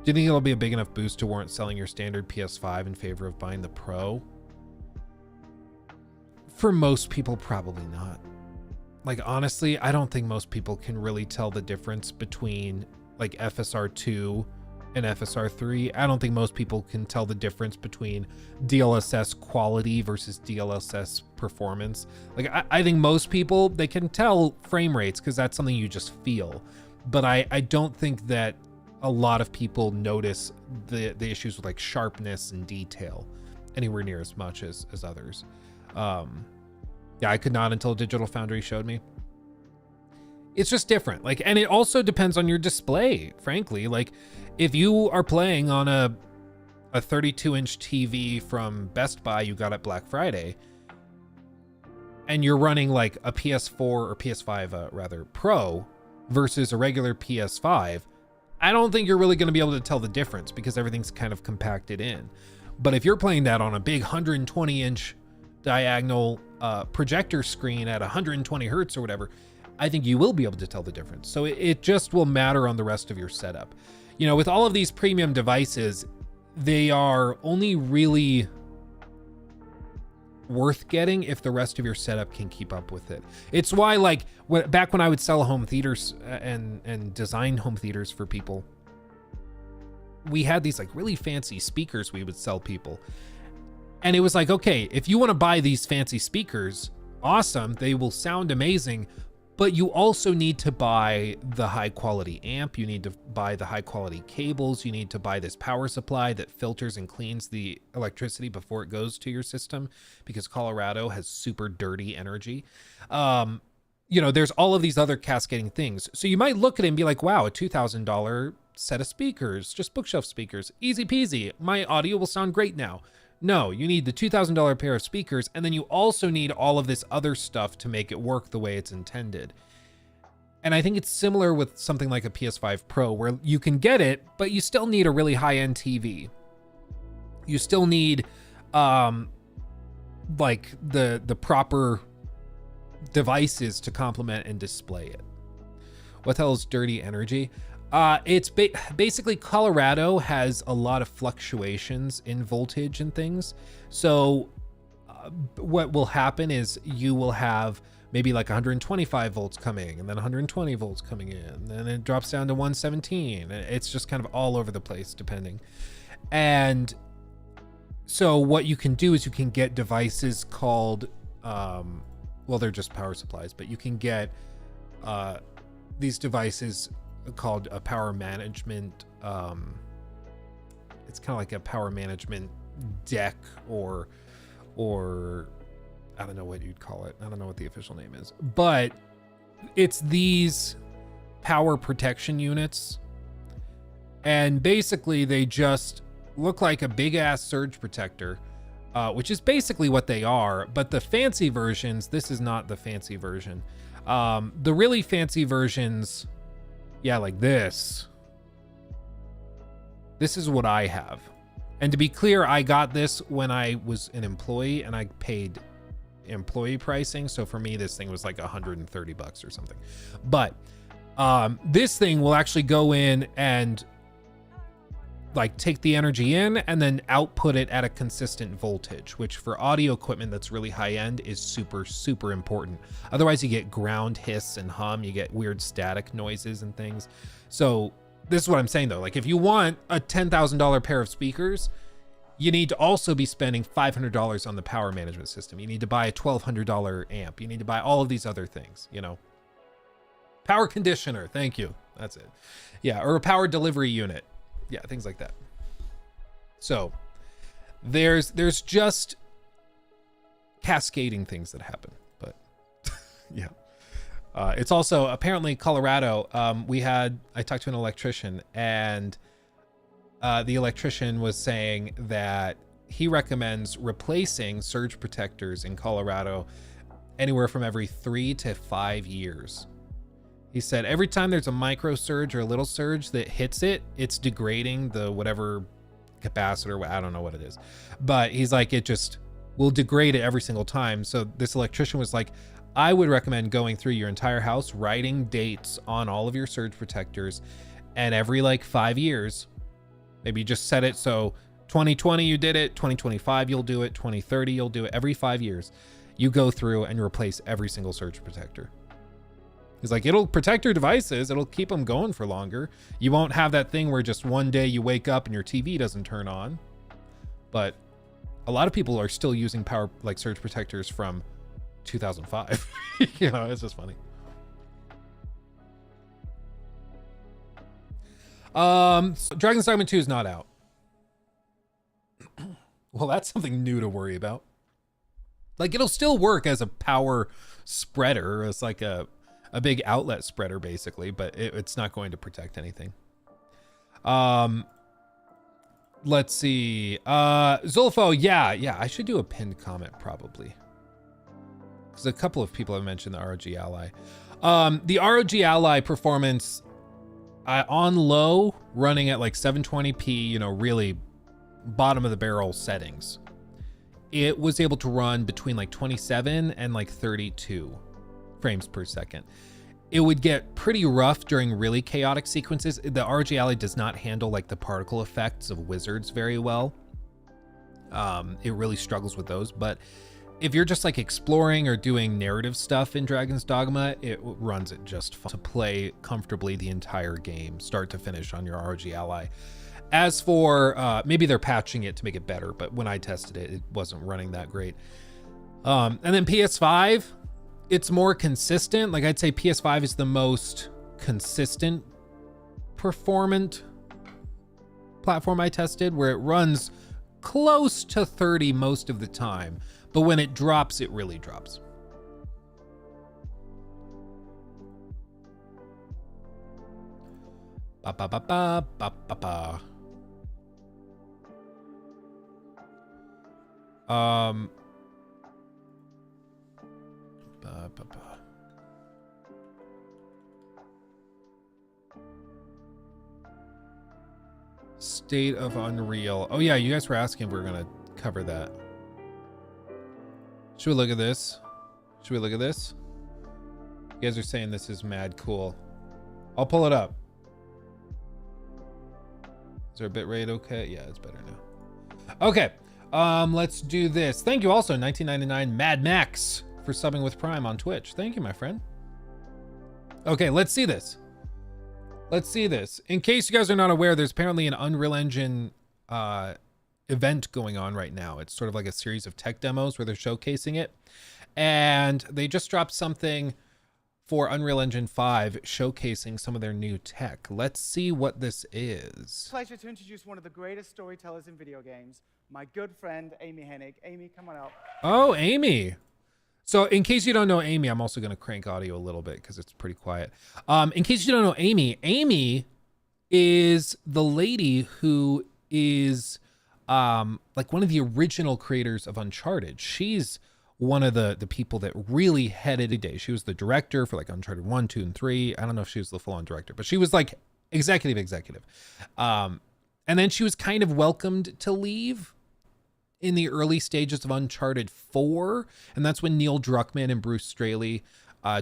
Do you think it'll be a big enough boost to warrant selling your standard PS5 in favor of buying the Pro? For most people, probably not. Like, honestly, I don't think most people can really tell the difference between like FSR2 and FSR3. I don't think most people can tell the difference between DLSS quality versus DLSS performance. Like, I think most people, they can tell frame rates because that's something you just feel. But I don't think that a lot of people notice the issues with like sharpness and detail anywhere near as much as others. Yeah, I could not until Digital Foundry showed me. It's just different. Like, and it also depends on your display, frankly. Like, if you are playing on a 32-inch TV from Best Buy you got at Black Friday, and you're running like a PS4 or PS5 rather Pro versus a regular PS5, I don't think you're really going to be able to tell the difference because everything's kind of compacted in. But if you're playing that on a big 120-inch diagonal projector screen at 120 hertz or whatever, I think you will be able to tell the difference. So it just will matter on the rest of your setup. You know, with all of these premium devices, they are only really worth getting if the rest of your setup can keep up with it. It's why, like, back when I would sell home theaters and design home theaters for people, we had these like really fancy speakers we would sell people. And it was like, okay, if you want to buy these fancy speakers, awesome, they will sound amazing, but you also need to buy the high quality amp, you need to buy the high quality cables, you need to buy this power supply that filters and cleans the electricity before it goes to your system, because Colorado has super dirty energy. You know, there's all of these other cascading things. So you might look at it and be like, wow, a $2,000 set of speakers, just bookshelf speakers, easy peasy, my audio will sound great now. No, you need the $2,000 pair of speakers, and then you also need all of this other stuff to make it work the way it's intended. And I think it's similar with something like a PS5 Pro, where you can get it, but you still need a really high-end TV. You still need, like, the proper devices to complement and display it. What the hell is dirty energy? It's basically Colorado has a lot of fluctuations in voltage and things. So what will happen is you will have maybe like 125 volts coming, and then 120 volts coming in, and then it drops down to 117. It's just kind of all over the place depending. And so what you can do is you can get devices called, well, they're just power supplies, but you can get these devices called a power management, it's kind of like a power management deck, or I don't know what you'd call it. I don't know what the official name is, but it's these power protection units, and basically they just look like a big ass surge protector, which is basically what they are. But the fancy versions, this is not the fancy version. The really fancy versions, yeah, like this. This is what I have. And to be clear, I got this when I was an employee and I paid employee pricing. So for me, this thing was like $130 or something. But this thing will actually go in and like take the energy in and then output it at a consistent voltage, which for audio equipment that's really high end is super, super important. Otherwise you get ground hiss and hum, you get weird static noises and things. So this is what I'm saying though. Like if you want a $10,000 pair of speakers, you need to also be spending $500 on the power management system. You need to buy a $1,200 amp. You need to buy all of these other things, you know. Power conditioner, thank you. That's it. Yeah, or a power delivery unit. Yeah, things like that. So there's just cascading things that happen, but yeah. It's also apparently Colorado. I talked to an electrician, and the electrician was saying that he recommends replacing surge protectors in Colorado anywhere from every 3 to 5 years. He said every time there's a micro surge or a little surge that hits it, it's degrading the whatever capacitor, I don't know what it is. But he's like, it just will degrade it every single time. So this electrician was like, I would recommend going through your entire house, writing dates on all of your surge protectors, and every like 5 years, maybe just set it so 2020 you did it, 2025 you'll do it, 2030 you'll do it. Every 5 years, you go through and replace every single surge protector. He's like, it'll protect your devices. It'll keep them going for longer. You won't have that thing where just one day you wake up and your TV doesn't turn on. But a lot of people are still using power, like surge protectors from 2005. You know, it's just funny. Dragon's Dogma 2 is not out. Well, that's something new to worry about. Like, it'll still work as a power spreader. It's like a big outlet spreader basically, but it's not going to protect anything. Let's see. Zulfo, yeah, I should do a pinned comment probably, because a couple of people have mentioned the ROG Ally. The ROG Ally performance on low, running at like 720p, you know, really bottom of the barrel settings, it was able to run between like 27 and like 32 frames per second. It would get pretty rough during really chaotic sequences. The ROG Ally does not handle like the particle effects of Wizards very well. It really struggles with those, but if you're just like exploring or doing narrative stuff in Dragon's Dogma, it runs it just fine to play comfortably the entire game, start to finish on your ROG Ally. As for, maybe they're patching it to make it better, but when I tested it, it wasn't running that great. And then PS5, it's more consistent. Like I'd say PS5 is the most consistent performant platform I tested, where it runs close to 30 most of the time, but when it drops, it really drops. Ba ba ba ba ba ba ba. Ba, ba, ba. State of Unreal. Oh yeah, you guys were asking if we were gonna cover that. Should we look at this? Should we look at this? You guys are saying this is mad cool. I'll pull it up. Is our bitrate okay? Yeah, it's better now. Okay, let's do this. Thank you also, 1999 Mad Max, for subbing with Prime on Twitch. Thank you, my friend. Okay, let's see this. Let's see this. In case you guys are not aware, there's apparently an Unreal Engine event going on right now. It's sort of like a series of tech demos where they're showcasing it. And they just dropped something for Unreal Engine 5 showcasing some of their new tech. Let's see what this is. Pleasure to introduce one of the greatest storytellers in video games, my good friend Amy Hennig. Amy, come on out. Oh, Amy. So in case you don't know Amy, I'm also going to crank audio a little bit because it's pretty quiet. In case you don't know Amy, Amy is the lady who is like one of the original creators of Uncharted. She's one of the people that really headed the day. She was the director for like Uncharted 1, 2, and 3. I don't know if she was the full-on director, but she was like executive. And then she was kind of welcomed to leave in the early stages of Uncharted 4. And that's when Neil Druckmann and Bruce Straley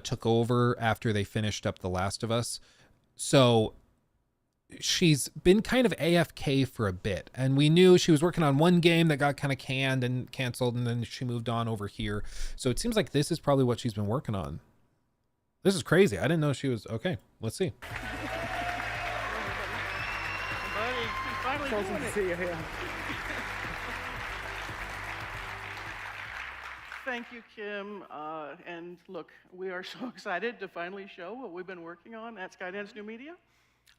took over after they finished up The Last of Us. So she's been kind of AFK for a bit, and we knew she was working on one game that got kind of canned and canceled, and then she moved on over here. So it seems like this is probably what she's been working on. This is crazy. I didn't know she was okay. Let's see. Awesome to see you here. Thank you, Kim. And look, we are so excited to finally show what we've been working on at Skydance New Media.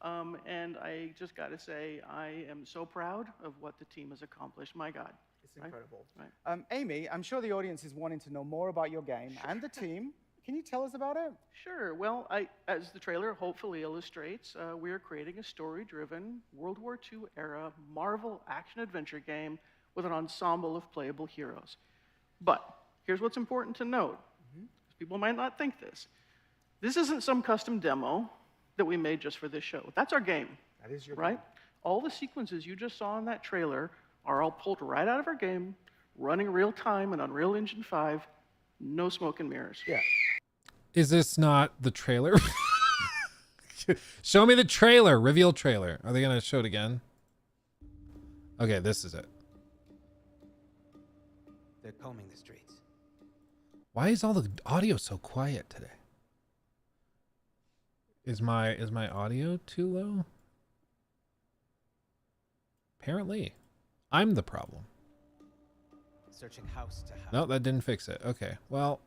And I just got to say, I am so proud of what the team has accomplished. My God. It's incredible. Right. Amy, I'm sure the audience is wanting to know more about your game and the team. Can you tell us about it? Sure. Well, as the trailer hopefully illustrates, we are creating a story-driven World War II era Marvel action-adventure game with an ensemble of playable heroes. But here's what's important to note. People might not think this. This isn't some custom demo that we made just for this show. That's our game. That is your right? game. All the sequences you just saw in that trailer are all pulled right out of our game, running real time in Unreal Engine 5, no smoke and mirrors. Yeah. Is this not the trailer? Show me the trailer. Reveal trailer. Are they going to show it again? Okay, this is it. They're combing the streets. Why is all the audio so quiet today? Is my audio too low? Apparently. I'm the problem. Searching house to house. No, that didn't fix it. Okay. Well.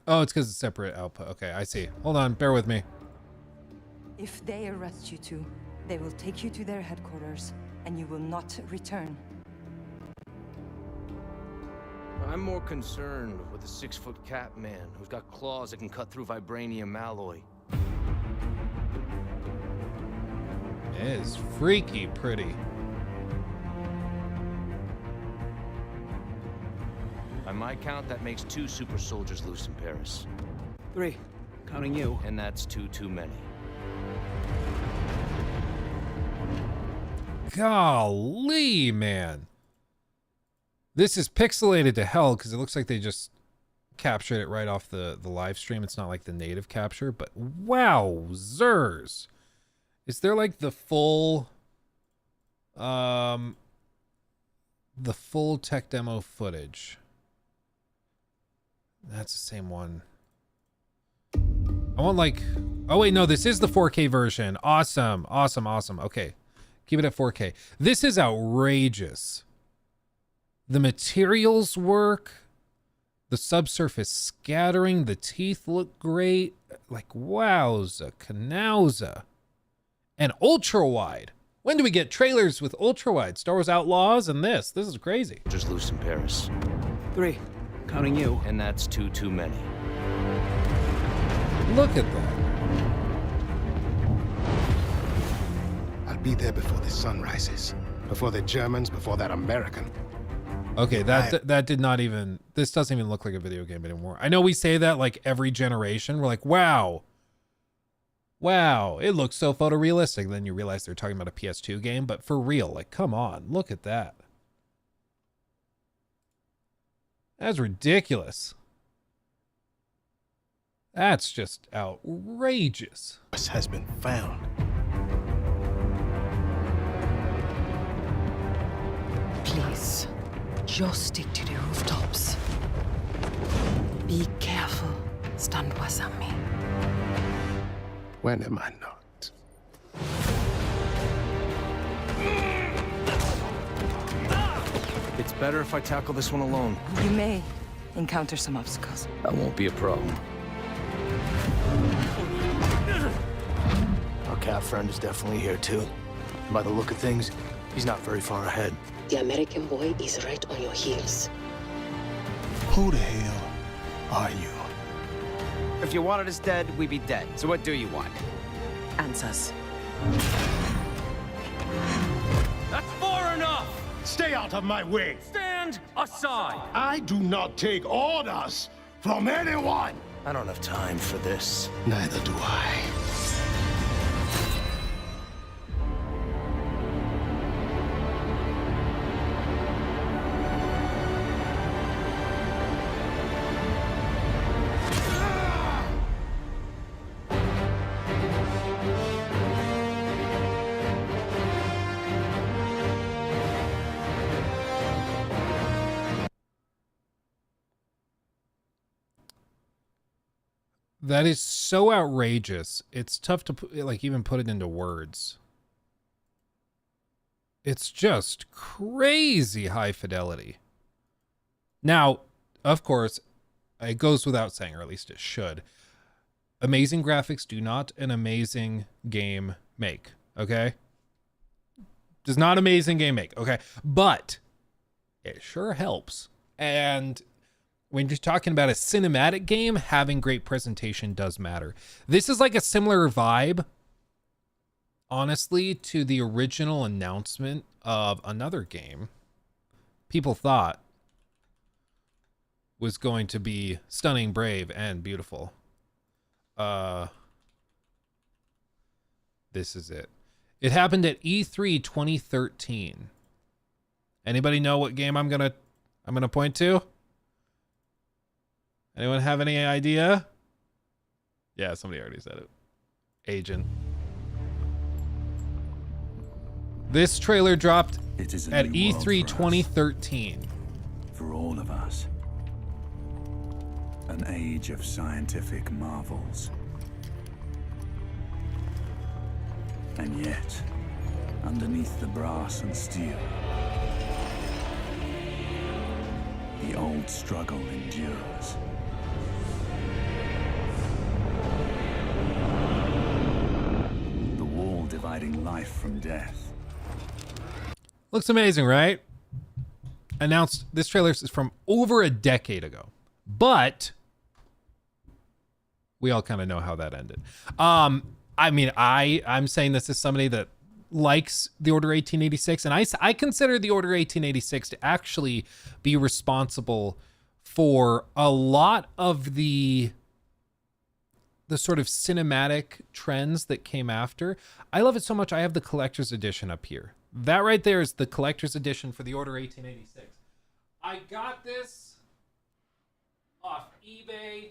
Oh, it's because it's separate output. Okay, I see. Hold on, bear with me. If they arrest you two, they will take you to their headquarters, and you will not return. I'm more concerned with the 6-foot cat man who's got claws that can cut through vibranium alloy. It is freaky pretty. By my count, that makes 2 super soldiers loose in Paris. 3, counting you. And that's 2 too many. Golly, man. This is pixelated to hell because it looks like they just captured it right off the live stream. It's not like the native capture, but wowzers. Is there like the full tech demo footage? That's the same one. I want like... Oh, wait, no, this is the 4K version. Awesome, awesome, awesome. Okay, keep it at 4K. This is outrageous. The materials work. The subsurface scattering. The teeth look great. Like, wowza, canowza. And ultra-wide. When do we get trailers with ultra-wide? Star Wars Outlaws and this. This is crazy. Just loose in Paris. 3, counting you. And that's two too many. Look at that. I'll be there before the sun rises. Before the Germans, before that American. Okay, that did not even... This doesn't even look like a video game anymore. I know we say that like every generation. We're like, wow. Wow, it looks so photorealistic. Then you realize they're talking about a PS2 game. But for real, like, come on. Look at that. That's ridiculous. That's just outrageous. This has been found. Please, just stick to the rooftops. Be careful, stand wasami. When am I not? It's better if I tackle this one alone. You may encounter some obstacles. That won't be a problem. Our cat friend is definitely here too. And by the look of things, he's not very far ahead. The American boy is right on your heels. Who the hell are you? If you wanted us dead, we'd be dead. So what do you want? Answers. That's far enough! Stay out of my way! Stand aside! I do not take orders from anyone! I don't have time for this. Neither do I. That is so outrageous. It's tough to like even put it into words. It's just crazy high fidelity. Now, of course, it goes without saying, or at least it should. Amazing graphics do not an amazing game make, okay? Does not amazing game make, okay? But it sure helps. And when you're talking about a cinematic game, having great presentation does matter. This is like a similar vibe, honestly, to the original announcement of another game people thought was going to be stunning, brave, and beautiful. This is it. It happened at E3 2013. Anybody know what game I'm gonna point to? Anyone have any idea? Yeah, somebody already said it. Agent. This trailer dropped at E3 2013. For all of us. An age of scientific marvels. And yet, underneath the brass and steel, the old struggle endures. The wall dividing life from death. Looks amazing, right? Announced, this trailer is from over a decade ago, but we all kind of know how that ended. I mean, I'm saying this as somebody that likes the Order 1886, and I consider the Order 1886 to actually be responsible for a lot of the sort of cinematic trends that came after. I love it so much. I have the collector's edition up here. That right there is the collector's edition for the Order 1886. I got this off eBay.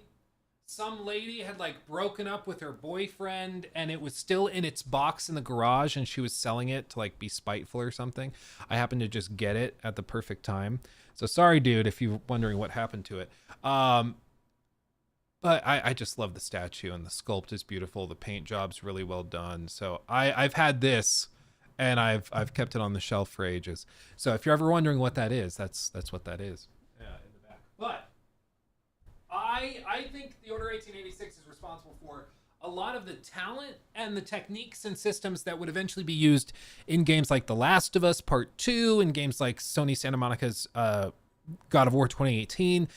Some lady had like broken up with her boyfriend and it was still in its box in the garage and she was selling it to like be spiteful or something. I happened to just get it at the perfect time. So sorry, dude, if you're wondering what happened to it. I just love the statue, and the sculpt is beautiful. The paint job's really well done. So I've had this, and I've kept it on the shelf for ages. So if you're ever wondering what that is, that's what that is. Yeah, in the back. But I think the Order 1886 is responsible for a lot of the talent and the techniques and systems that would eventually be used in games like The Last of Us Part 2, and games like Sony Santa Monica's God of War 2018.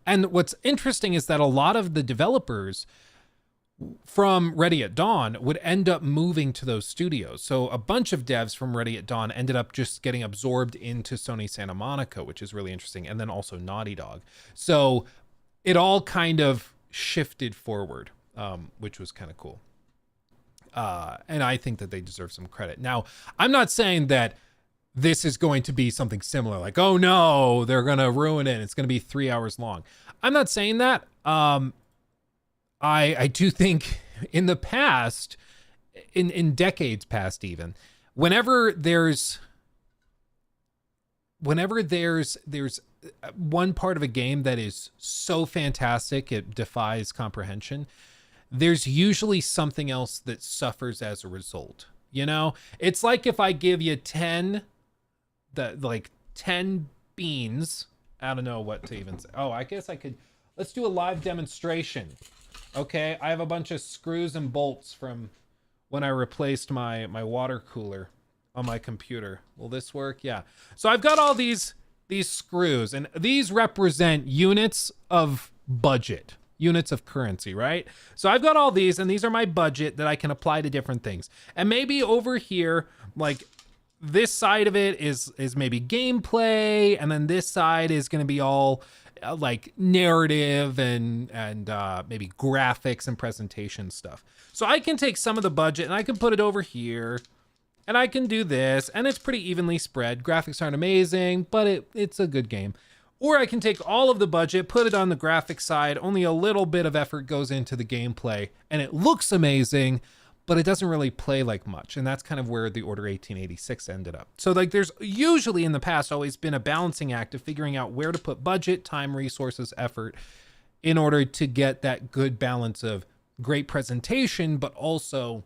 And what's interesting is that a lot of the developers from Ready at Dawn would end up moving to those studios. So a bunch of devs from Ready at Dawn ended up just getting absorbed into Sony Santa Monica, which is really interesting. And then also Naughty Dog. So it all kind of shifted forward, which was kind of cool. And I think that they deserve some credit. Now, I'm not saying that this is going to be something similar, like, oh no, they're going to ruin it. It's going to be 3 hours long. I'm not saying that. I do think in the past, in decades past even, whenever there's one part of a game that is so fantastic it defies comprehension, there's usually something else that suffers as a result. You know, it's like if I give you 10 beans. I don't know what to even say. Oh, I guess I could, let's do a live demonstration. Okay, I have a bunch of screws and bolts from when I replaced my water cooler on my computer. Will this work? Yeah. So I've got all these screws, and these represent units of budget, units of currency, right? So I've got all these, and these are my budget that I can apply to different things. And maybe over here, like this side of it is maybe gameplay, and then this side is going to be all like narrative and maybe graphics and presentation stuff. So I can take some of the budget and I can put it over here, and I can do this, and it's pretty evenly spread. Graphics aren't amazing, but it's a good game. Or I can take all of the budget, put it on the graphics side, only a little bit of effort goes into the gameplay, and it looks amazing, but it doesn't really play like much. And that's kind of where the Order 1886 ended up. So like there's usually in the past always been a balancing act of figuring out where to put budget, time, resources, effort in order to get that good balance of great presentation, but also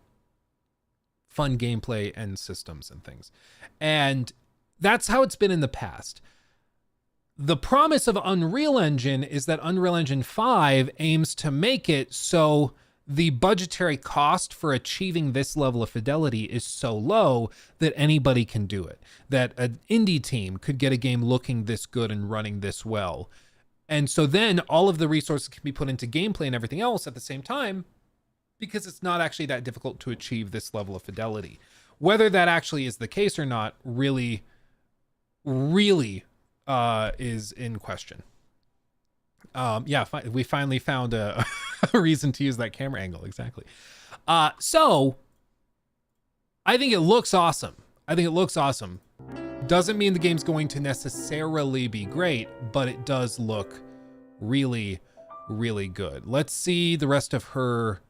fun gameplay and systems and things. And that's how it's been in the past. The promise of Unreal Engine is that Unreal Engine 5 aims to make it so the budgetary cost for achieving this level of fidelity is so low that anybody can do it. That an indie team could get a game looking this good and running this well. And so then all of the resources can be put into gameplay and everything else at the same time, because it's not actually that difficult to achieve this level of fidelity. Whether that actually is the case or not really is in question. We finally found a reason to use that camera angle. Exactly. So I think it looks awesome. Doesn't mean the game's going to necessarily be great, but it does look really, really good. Let's see the rest of her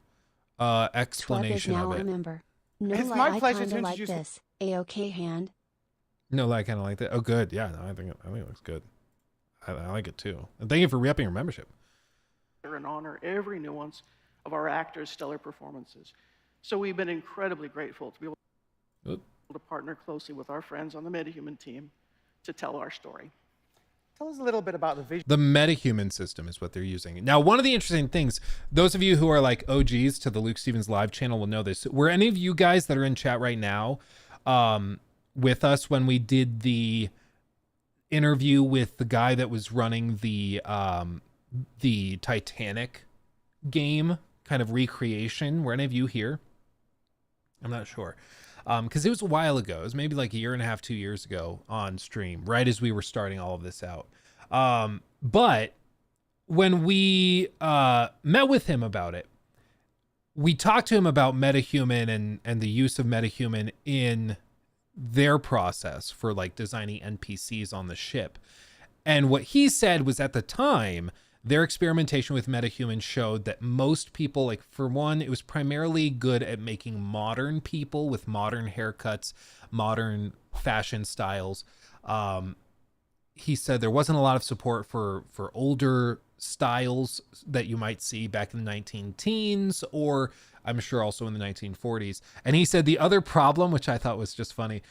explanation now of it. A member. No, It's lie, my I pleasure kinda to like introduce- this. A-okay hand. No, I kind of like that. Oh, good. Yeah, no, I think it looks good. I like it too. And thank you for re-upping your membership. And honor every nuance of our actors' stellar performances. So we've been incredibly grateful to be able to partner closely with our friends on the MetaHuman team to tell our story. Tell us a little bit about the vision. The MetaHuman system is what they're using. Now, one of the interesting things, those of you who are like OGs to the Luke Stevens live channel will know this. Were any of you guys that are in chat right now with us when we did the interview with the guy that was running the Titanic game kind of recreation? Were any of you here? I'm not sure. Because it was a while ago. It was maybe like a year and a half, 2 years ago on stream, right as we were starting all of this out. But when we met with him about it, we talked to him about MetaHuman and the use of MetaHuman in their process for like designing NPCs on the ship. And what he said was, at the time, their experimentation with MetaHuman showed that most people, like, for one, it was primarily good at making modern people with modern haircuts, modern fashion styles. he said there wasn't a lot of support for older styles that you might see back in the 19-teens, or I'm sure also in the 1940s. And he said the other problem, which I thought was just funny,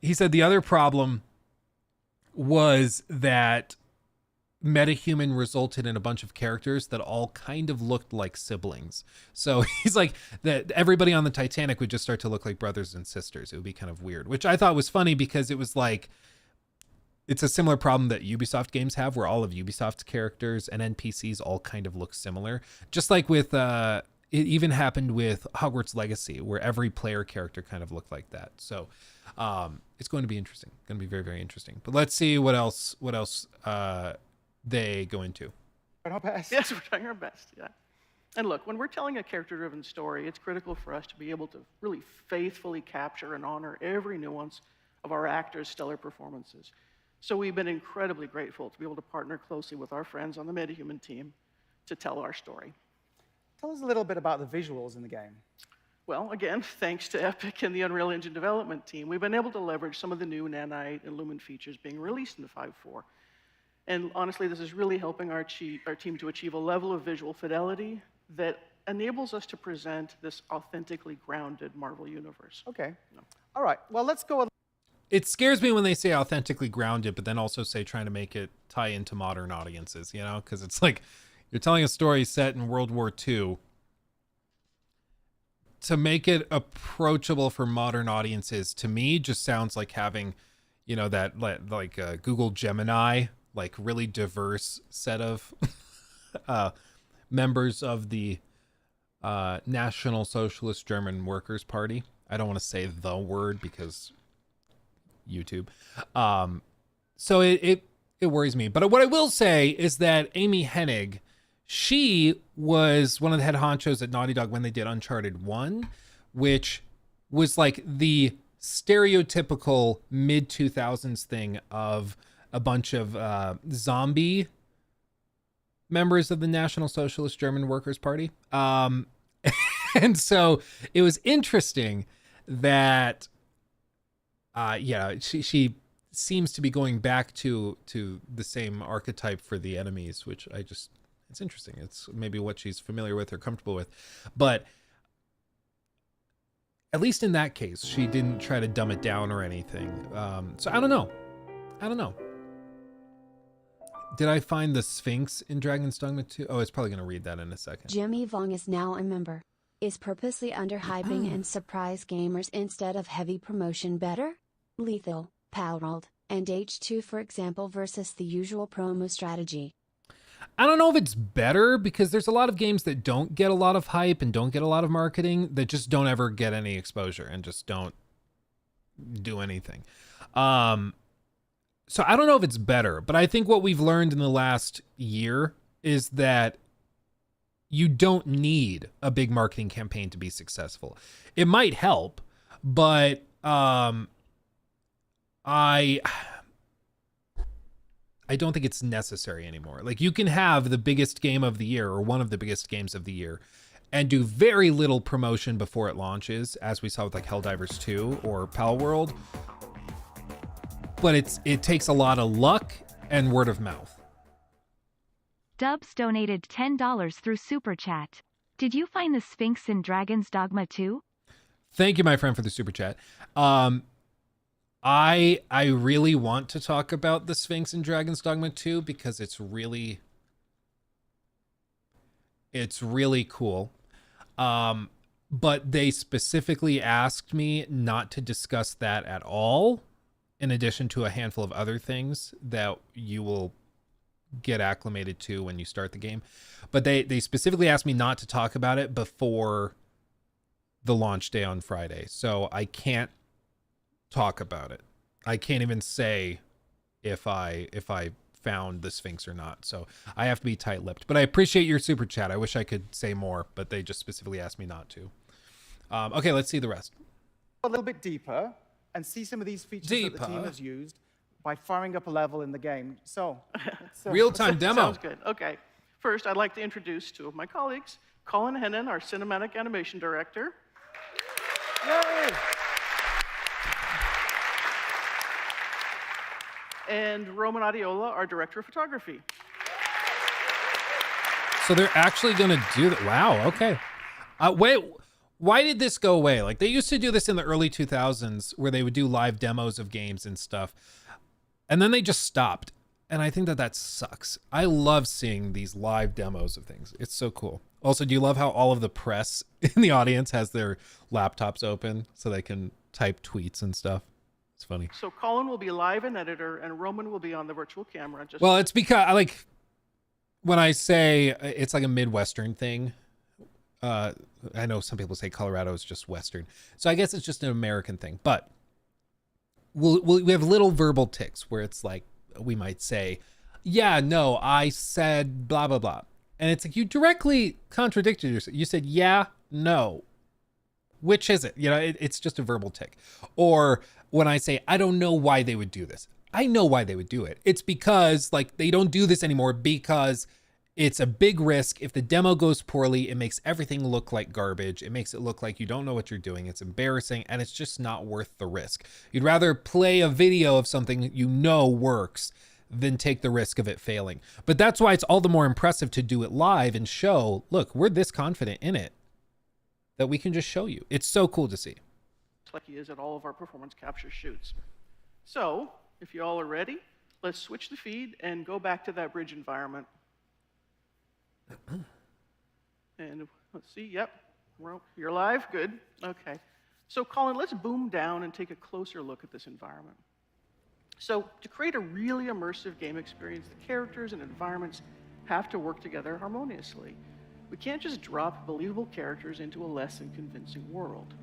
he said the other problem was that Metahuman resulted in a bunch of characters that all kind of looked like siblings. So he's like that everybody on the Titanic would just start to look like brothers and sisters. It would be kind of weird, which I thought was funny because it was like, it's a similar problem that Ubisoft games have where all of Ubisoft's characters and NPCs all kind of look similar. Just like with, it even happened with Hogwarts Legacy where every player character kind of looked like that. So it's going to be interesting. Going to be very, very interesting. But let's see what else they go into. Our best. Yes, we're trying our best, yeah. And look, when we're telling a character-driven story, it's critical for us to be able to really faithfully capture and honor every nuance of our actors' stellar performances. So we've been incredibly grateful to be able to partner closely with our friends on the Metahuman team to tell our story. Tell us a little bit about the visuals in the game. Well, again, thanks to Epic and the Unreal Engine development team, we've been able to leverage some of the new Nanite and Lumen features being released in the 5.4. And honestly, this is really helping our team to achieve a level of visual fidelity that enables us to present this authentically grounded Marvel universe. Okay. All right. Well, let's go. It scares me when they say authentically grounded, but then also say trying to make it tie into modern audiences, you know? Because it's like you're telling a story set in World War II. To make it approachable for modern audiences, to me, just sounds like having, you know, that like Google Gemini, like really diverse set of members of the National Socialist German Workers' Party. I don't want to say the word because YouTube. So it worries me. But what I will say is that Amy Hennig, she was one of the head honchos at Naughty Dog when they did Uncharted 1, which was like the stereotypical mid-2000s thing of a bunch of zombie members of the National Socialist German Workers' Party. And so it was interesting that, she seems to be going back to the same archetype for the enemies, which it's interesting. It's maybe what she's familiar with or comfortable with. But at least in that case, she didn't try to dumb it down or anything. So I don't know. Did I find the Sphinx in Dragon's Dogma 2? Oh, it's probably going to read that in a second. Jimmy Vong is now a member. Is purposely underhyping and surprise gamers instead of heavy promotion better? Lethal, Palworld, and H2 for example versus the usual promo strategy. I don't know if it's better because there's a lot of games that don't get a lot of hype and don't get a lot of marketing that just don't ever get any exposure and just don't do anything. So I don't know if it's better, but I think what we've learned in the last year is that you don't need a big marketing campaign to be successful. It might help, but I don't think it's necessary anymore. Like you can have the biggest game of the year or one of the biggest games of the year and do very little promotion before it launches, as we saw with like Helldivers 2 or Palworld. But it takes a lot of luck and word of mouth. Dubs donated $10 through Super Chat. Did you find the Sphinx in Dragon's Dogma 2? Thank you, my friend, for the Super Chat. I really want to talk about the Sphinx in Dragon's Dogma 2 because it's really cool. But they specifically asked me not to discuss that at all, in addition to a handful of other things that you will get acclimated to when you start the game. But they specifically asked me not to talk about it before the launch day on Friday. So I can't talk about it. I can't even say if I found the Sphinx or not. So I have to be tight-lipped. But I appreciate your Super Chat. I wish I could say more, but they just specifically asked me not to. Okay, let's see the rest. A little bit deeper and see some of these features that the team has used by firing up a level in the game. So real-time demo. Sounds good. Okay. First, I'd like to introduce two of my colleagues. Colin Hennon, our cinematic animation director. Yay! and Roman Adiola, our director of photography. So they're actually going to do that. Wow. Okay. Wait, why did this go away? Like, they used to do this in the early 2000s where they would do live demos of games and stuff. And then they just stopped. And I think that sucks. I love seeing these live demos of things. It's so cool. Also, do you love how all of the press in the audience has their laptops open so they can type tweets and stuff? It's funny. So Colin will be live and editor, and Roman will be on the virtual camera. Well, it's because I like when I say it's like a Midwestern thing. I know some people say Colorado is just Western, so I guess it's just an American thing. But we have little verbal tics where it's like we might say, "Yeah, no, I said blah blah blah," and it's like you directly contradicted yourself. You said, "Yeah, no." Which is it? You know, it's just a verbal tic. Or when I say, I don't know why they would do this. I know why they would do it. It's because like they don't do this anymore because it's a big risk. If the demo goes poorly, it makes everything look like garbage. It makes it look like you don't know what you're doing. It's embarrassing and it's just not worth the risk. You'd rather play a video of something you know works than take the risk of it failing. But that's why it's all the more impressive to do it live and show, look, we're this confident in it that we can just show you. It's so cool to see. Like he is at all of our performance capture shoots. So, if you all are ready, let's switch the feed and go back to that bridge environment. And let's see, yep, you're live, good, okay. So Colin, let's boom down and take a closer look at this environment. So to create a really immersive game experience, the characters and environments have to work together harmoniously. We can't just drop believable characters into a less than convincing world.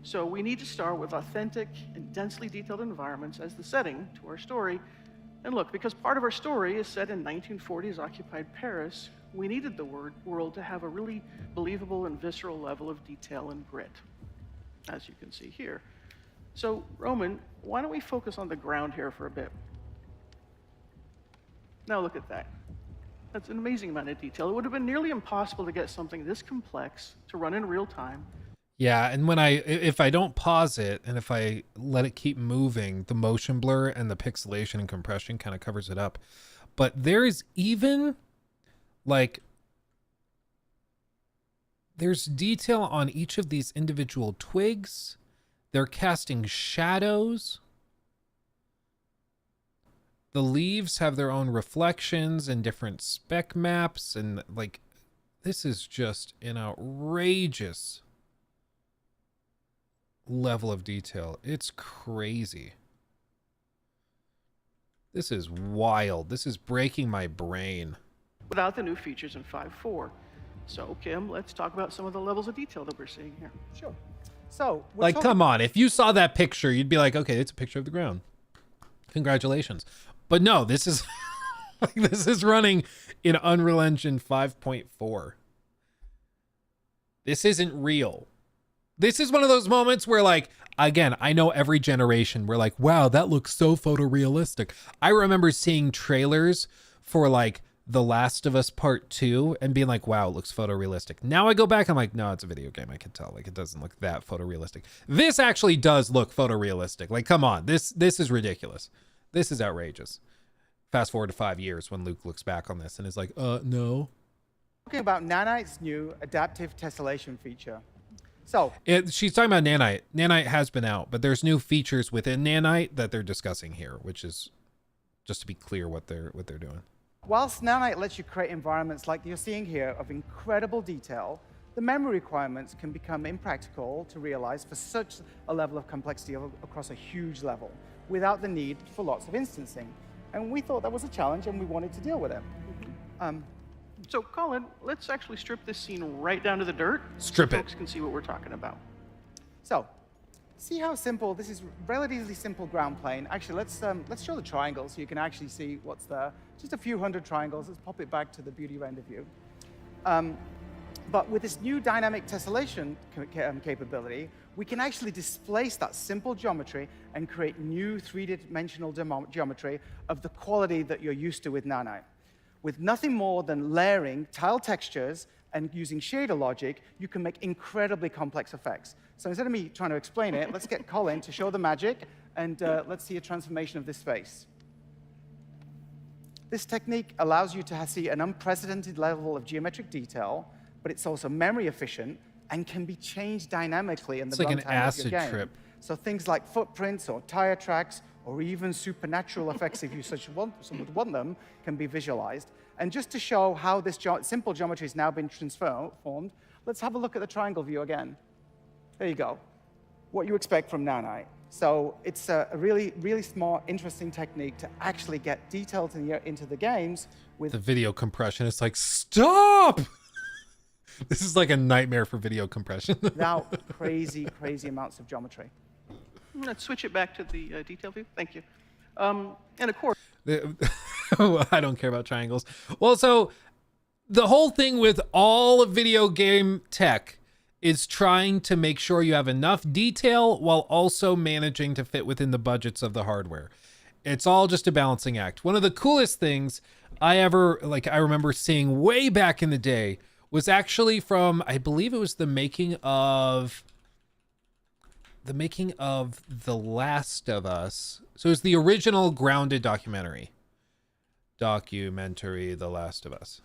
So we need to start with authentic and densely detailed environments as the setting to our story. And look, because part of our story is set in 1940s occupied Paris, we needed the world to have a really believable and visceral level of detail and grit, as you can see here. So Roman, why don't we focus on the ground here for a bit? Now look at that. That's an amazing amount of detail. It would have been nearly impossible to get something this complex to run in real time. Yeah, and if I don't pause it and if I let it keep moving, the motion blur and the pixelation and compression kind of covers it up. But there's even like there's detail on each of these individual twigs. They're casting shadows. The leaves have their own reflections and different spec maps, and like this is just an outrageous level of detail. It's crazy. This is wild. This is breaking my brain. Without the new features in 5.4. So Kim, let's talk about some of the levels of detail that we're seeing here. Sure. So like, come on, if you saw that picture, you'd be like, okay, it's a picture of the ground. Congratulations. But no, this is like this is running in Unreal Engine 5.4. This isn't real. This is one of those moments where, like, again, I know every generation we're like, wow, that looks so photorealistic. I remember seeing trailers for like The Last of Us Part 2 and being like, wow, it looks photorealistic. Now I go back, I'm like, no, it's a video game. I can tell. Like, it doesn't look that photorealistic. This actually does look photorealistic. Like, come on, this is ridiculous. This is outrageous. Fast forward to 5 years when Luke looks back on this and is like, no. Talking about Nanite's new adaptive tessellation feature. So she's talking about Nanite. Nanite has been out, but there's new features within Nanite that they're discussing here, which is just to be clear what they're doing. Whilst Nanite lets you create environments like you're seeing here of incredible detail, the memory requirements can become impractical to realize for such a level of complexity across a huge level, without the need for lots of instancing. And we thought that was a challenge and we wanted to deal with it. So Colin, let's actually strip this scene right down to the dirt. Strip so it. Folks can see what we're talking about. So, see how simple, this is relatively simple ground plane. Actually, let's show the triangle so you can actually see what's there. Just a few hundred triangles. Let's pop it back to the beauty render view. But with this new dynamic tessellation capability, we can actually displace that simple geometry and create new three-dimensional geometry of the quality that you're used to with Nanite. With nothing more than layering tile textures and using shader logic, you can make incredibly complex effects. So instead of me trying to explain it, let's get Colin to show the magic, and let's see a transformation of this face. This technique allows you to see an unprecedented level of geometric detail, but it's also memory efficient and can be changed dynamically in the It's like an runtime of your acid game. trip. So things like footprints or tire tracks or even supernatural effects, if you would want them, can be visualized. And just to show how this simple geometry has now been transformed, let's have a look at the triangle view again. There you go. What you expect from Nanite. So it's a really, really smart, interesting technique to actually get details into the games with the video compression. It's like, stop! This is like a nightmare for video compression. without crazy, crazy amounts of geometry. Let's switch it back to the detail view. Thank you. And of course, I don't care about triangles. Well, so the whole thing with all of video game tech is trying to make sure you have enough detail while also managing to fit within the budgets of the hardware. It's all just a balancing act. One of the coolest things I remember seeing way back in the day was actually from, I believe it was the making of The Last of Us. So it was the original grounded documentary, The Last of Us.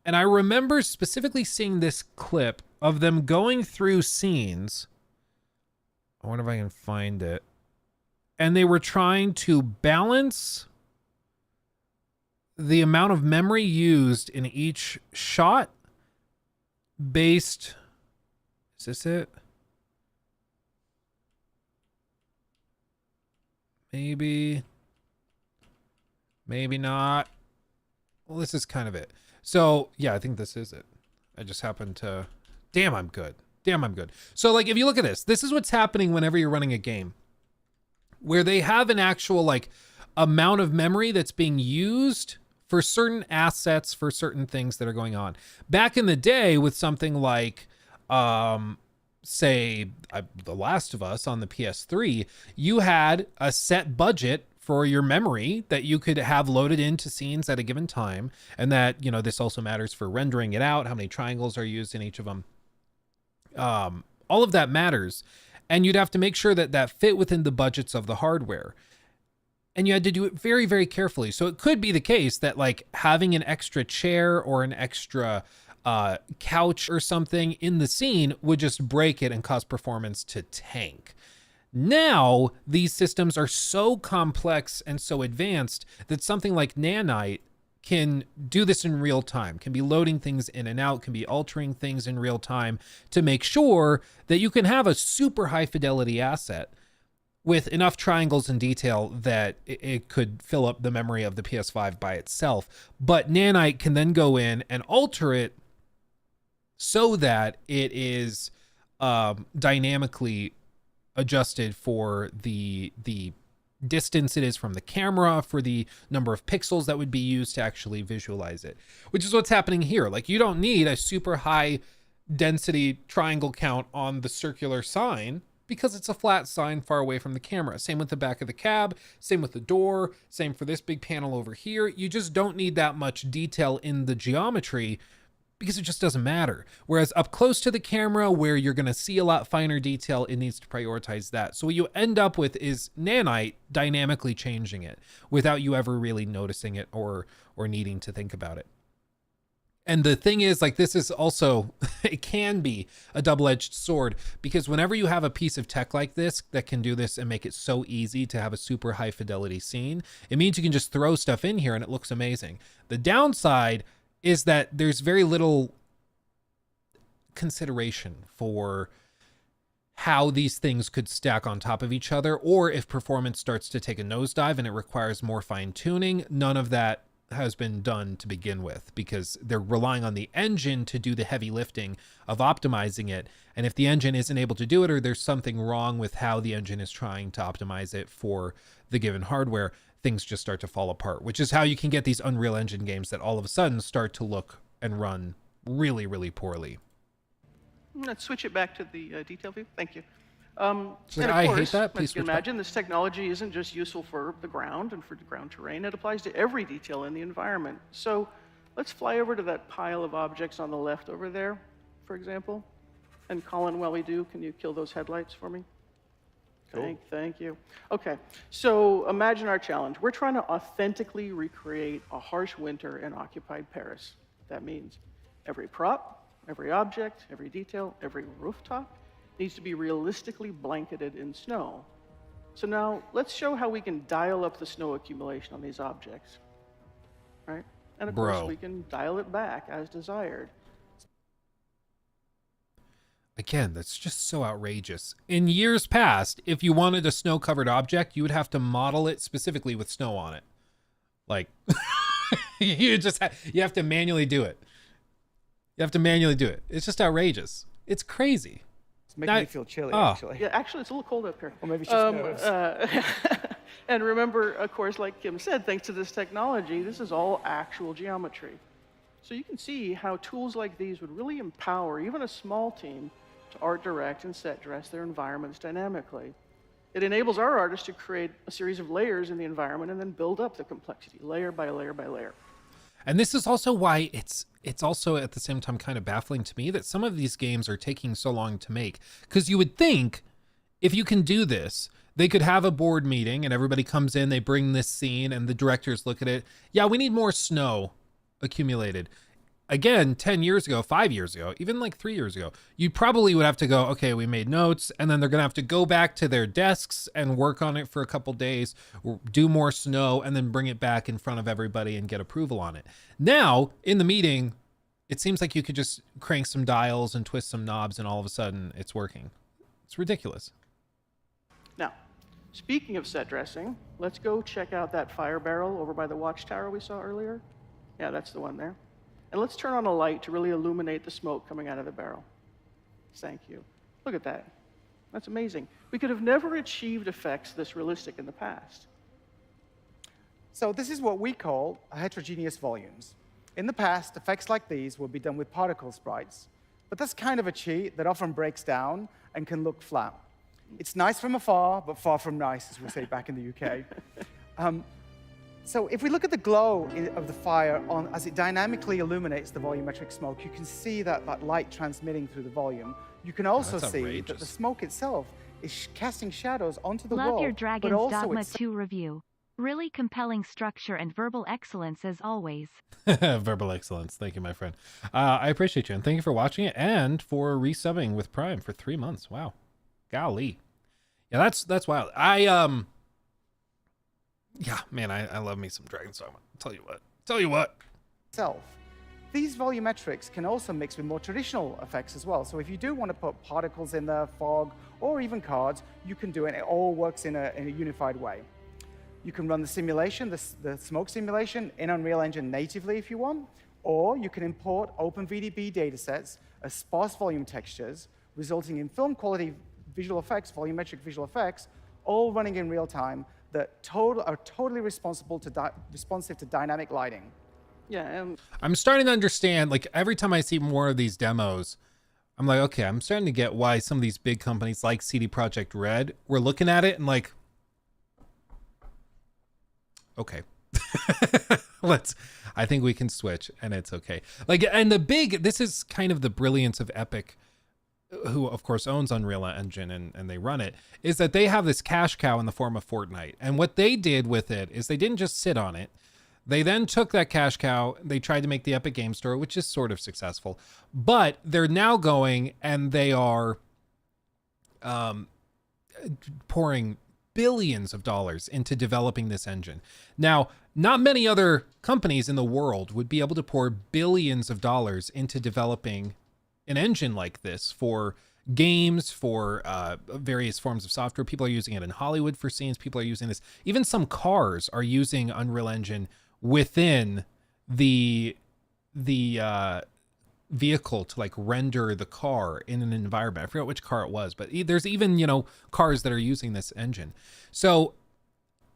And I remember specifically seeing this clip of them going through scenes. I wonder if I can find it. And they were trying to balance the amount of memory used in each shot based... Is this it? Maybe not. Well, this is kind of it. So, yeah, I think this is it. I just happened to... Damn, I'm good. So, like, if you look at this, this is what's happening whenever you're running a game where they have an actual, like, amount of memory that's being used for certain assets, for certain things that are going on. Back in the day with something like, say, The Last of Us on the PS3, you had a set budget for your memory that you could have loaded into scenes at a given time. And that, you know, this also matters for rendering it out, how many triangles are used in each of them. All of that matters. And you'd have to make sure that that fit within the budgets of the hardware. And you had to do it very, very carefully. So it could be the case that, like, having an extra chair or an extra couch or something in the scene would just break it and cause performance to tank. Now, these systems are so complex and so advanced that something like Nanite can do this in real time, can be loading things in and out, can be altering things in real time to make sure that you can have a super high fidelity asset with enough triangles and detail that it could fill up the memory of the PS5 by itself. But Nanite can then go in and alter it so that it is dynamically adjusted for the distance it is from the camera, for the number of pixels that would be used to actually visualize it, which is what's happening here. Like, you don't need a super high density triangle count on the circular sign because it's a flat sign far away from the camera. Same with the back of the cab, same with the door, same for this big panel over here. You just don't need that much detail in the geometry because it just doesn't matter. Whereas up close to the camera, where you're going to see a lot finer detail, it needs to prioritize that. So what you end up with is Nanite dynamically changing it without you ever really noticing it or needing to think about it. And the thing is, like, this is also, it can be a double-edged sword, because whenever you have a piece of tech like this that can do this and make it so easy to have a super high fidelity scene, it means you can just throw stuff in here and it looks amazing. The downside is that there's very little consideration for how these things could stack on top of each other, or if performance starts to take a nosedive and it requires more fine tuning. None of that has been done to begin with, because they're relying on the engine to do the heavy lifting of optimizing it. And if the engine isn't able to do it, or there's something wrong with how the engine is trying to optimize it for the given hardware, things just start to fall apart, which is how you can get these Unreal Engine games that all of a sudden start to look and run really, really poorly. Let's switch it back to the detail view. Thank you. Like, and of I course, hate that. Please as you can switch back. imagine, this technology isn't just useful for the ground and for the ground terrain. It applies to every detail in the environment. So let's fly over to that pile of objects on the left over there, for example. And Colin, while we do, can you kill those headlights for me? Thank you. Okay, so imagine our challenge. We're trying to authentically recreate a harsh winter in occupied Paris. That means every prop, every object, every detail, every rooftop needs to be realistically blanketed in snow. So now let's show how we can dial up the snow accumulation on these objects, right? And of course, we can dial it back as desired. Again, that's just so outrageous. In years past, if you wanted a snow-covered object, you would have to model it specifically with snow on it. Like, you have to manually do it. You have to manually do it. It's just outrageous. It's crazy. It's making me feel chilly, actually. Yeah, actually, it's a little cold up here. Or maybe it's just nerves. And remember, of course, like Kim said, thanks to this technology, this is all actual geometry. So you can see how tools like these would really empower even a small team to art direct and set dress their environments dynamically. It enables our artists to create a series of layers in the environment and then build up the complexity layer by layer by layer. And this is also why it's also at the same time kind of baffling to me that some of these games are taking so long to make. Because you would think if you can do this, they could have a board meeting and everybody comes in, they bring this scene and the directors look at it. Yeah, we need more snow accumulated. Again, 10 years ago, 5 years ago, even like 3 years ago, you probably would have to go, okay, we made notes, and then they're going to have to go back to their desks and work on it for a couple days, do more snow, and then bring it back in front of everybody and get approval on it. Now, in the meeting, it seems like you could just crank some dials and twist some knobs, and all of a sudden, it's working. It's ridiculous. Now, speaking of set dressing, let's go check out that fire barrel over by the watchtower we saw earlier. Yeah, that's the one there. And let's turn on a light to really illuminate the smoke coming out of the barrel. Thank you. Look at that. That's amazing. We could have never achieved effects this realistic in the past. So this is what we call heterogeneous volumes. In the past, effects like these would be done with particle sprites. But that's kind of a cheat that often breaks down and can look flat. It's nice from afar, but far from nice, as we say back in the UK. So if we look at the glow of the fire as it dynamically illuminates the volumetric smoke, you can see that light transmitting through the volume. You can also see that the smoke itself is casting shadows onto the wall. Love your Dragon's Dogma 2 review. Really compelling structure and verbal excellence as always. Verbal excellence. Thank you, my friend. I appreciate you, and thank you for watching it and for resubbing with Prime for 3 months. Wow. Golly. Yeah, that's wild. Yeah, man, I love me some Dragon's Dogma. Tell you what. These volumetrics can also mix with more traditional effects as well. So if you do want to put particles in there, fog, or even cards, you can do it. It all works in a unified way. You can run the simulation, the smoke simulation, in Unreal Engine natively if you want, or you can import OpenVDB datasets as sparse volume textures, resulting in film quality visual effects, volumetric visual effects, all running in real time that are totally responsive to dynamic lighting. Yeah, and I'm starting to understand, like, every time I see more of these demos, I'm like, okay, I'm starting to get why some of these big companies like CD Projekt Red were looking at it and like, okay, I think we can switch and it's okay. Like, and this is kind of the brilliance of Epic, who of course owns Unreal Engine and they run it, is that they have this cash cow in the form of Fortnite. And what they did with it is they didn't just sit on it. They then took that cash cow, they tried to make the Epic Game Store, which is sort of successful, but they're now going and they are pouring billions of dollars into developing this engine. Now, not many other companies in the world would be able to pour billions of dollars into developing an engine like this for games, for various forms of software. People are using it in Hollywood for scenes. People are using this. Even some cars are using Unreal Engine within the vehicle to like render the car in an environment. I forgot which car it was, but there's even, cars that are using this engine. So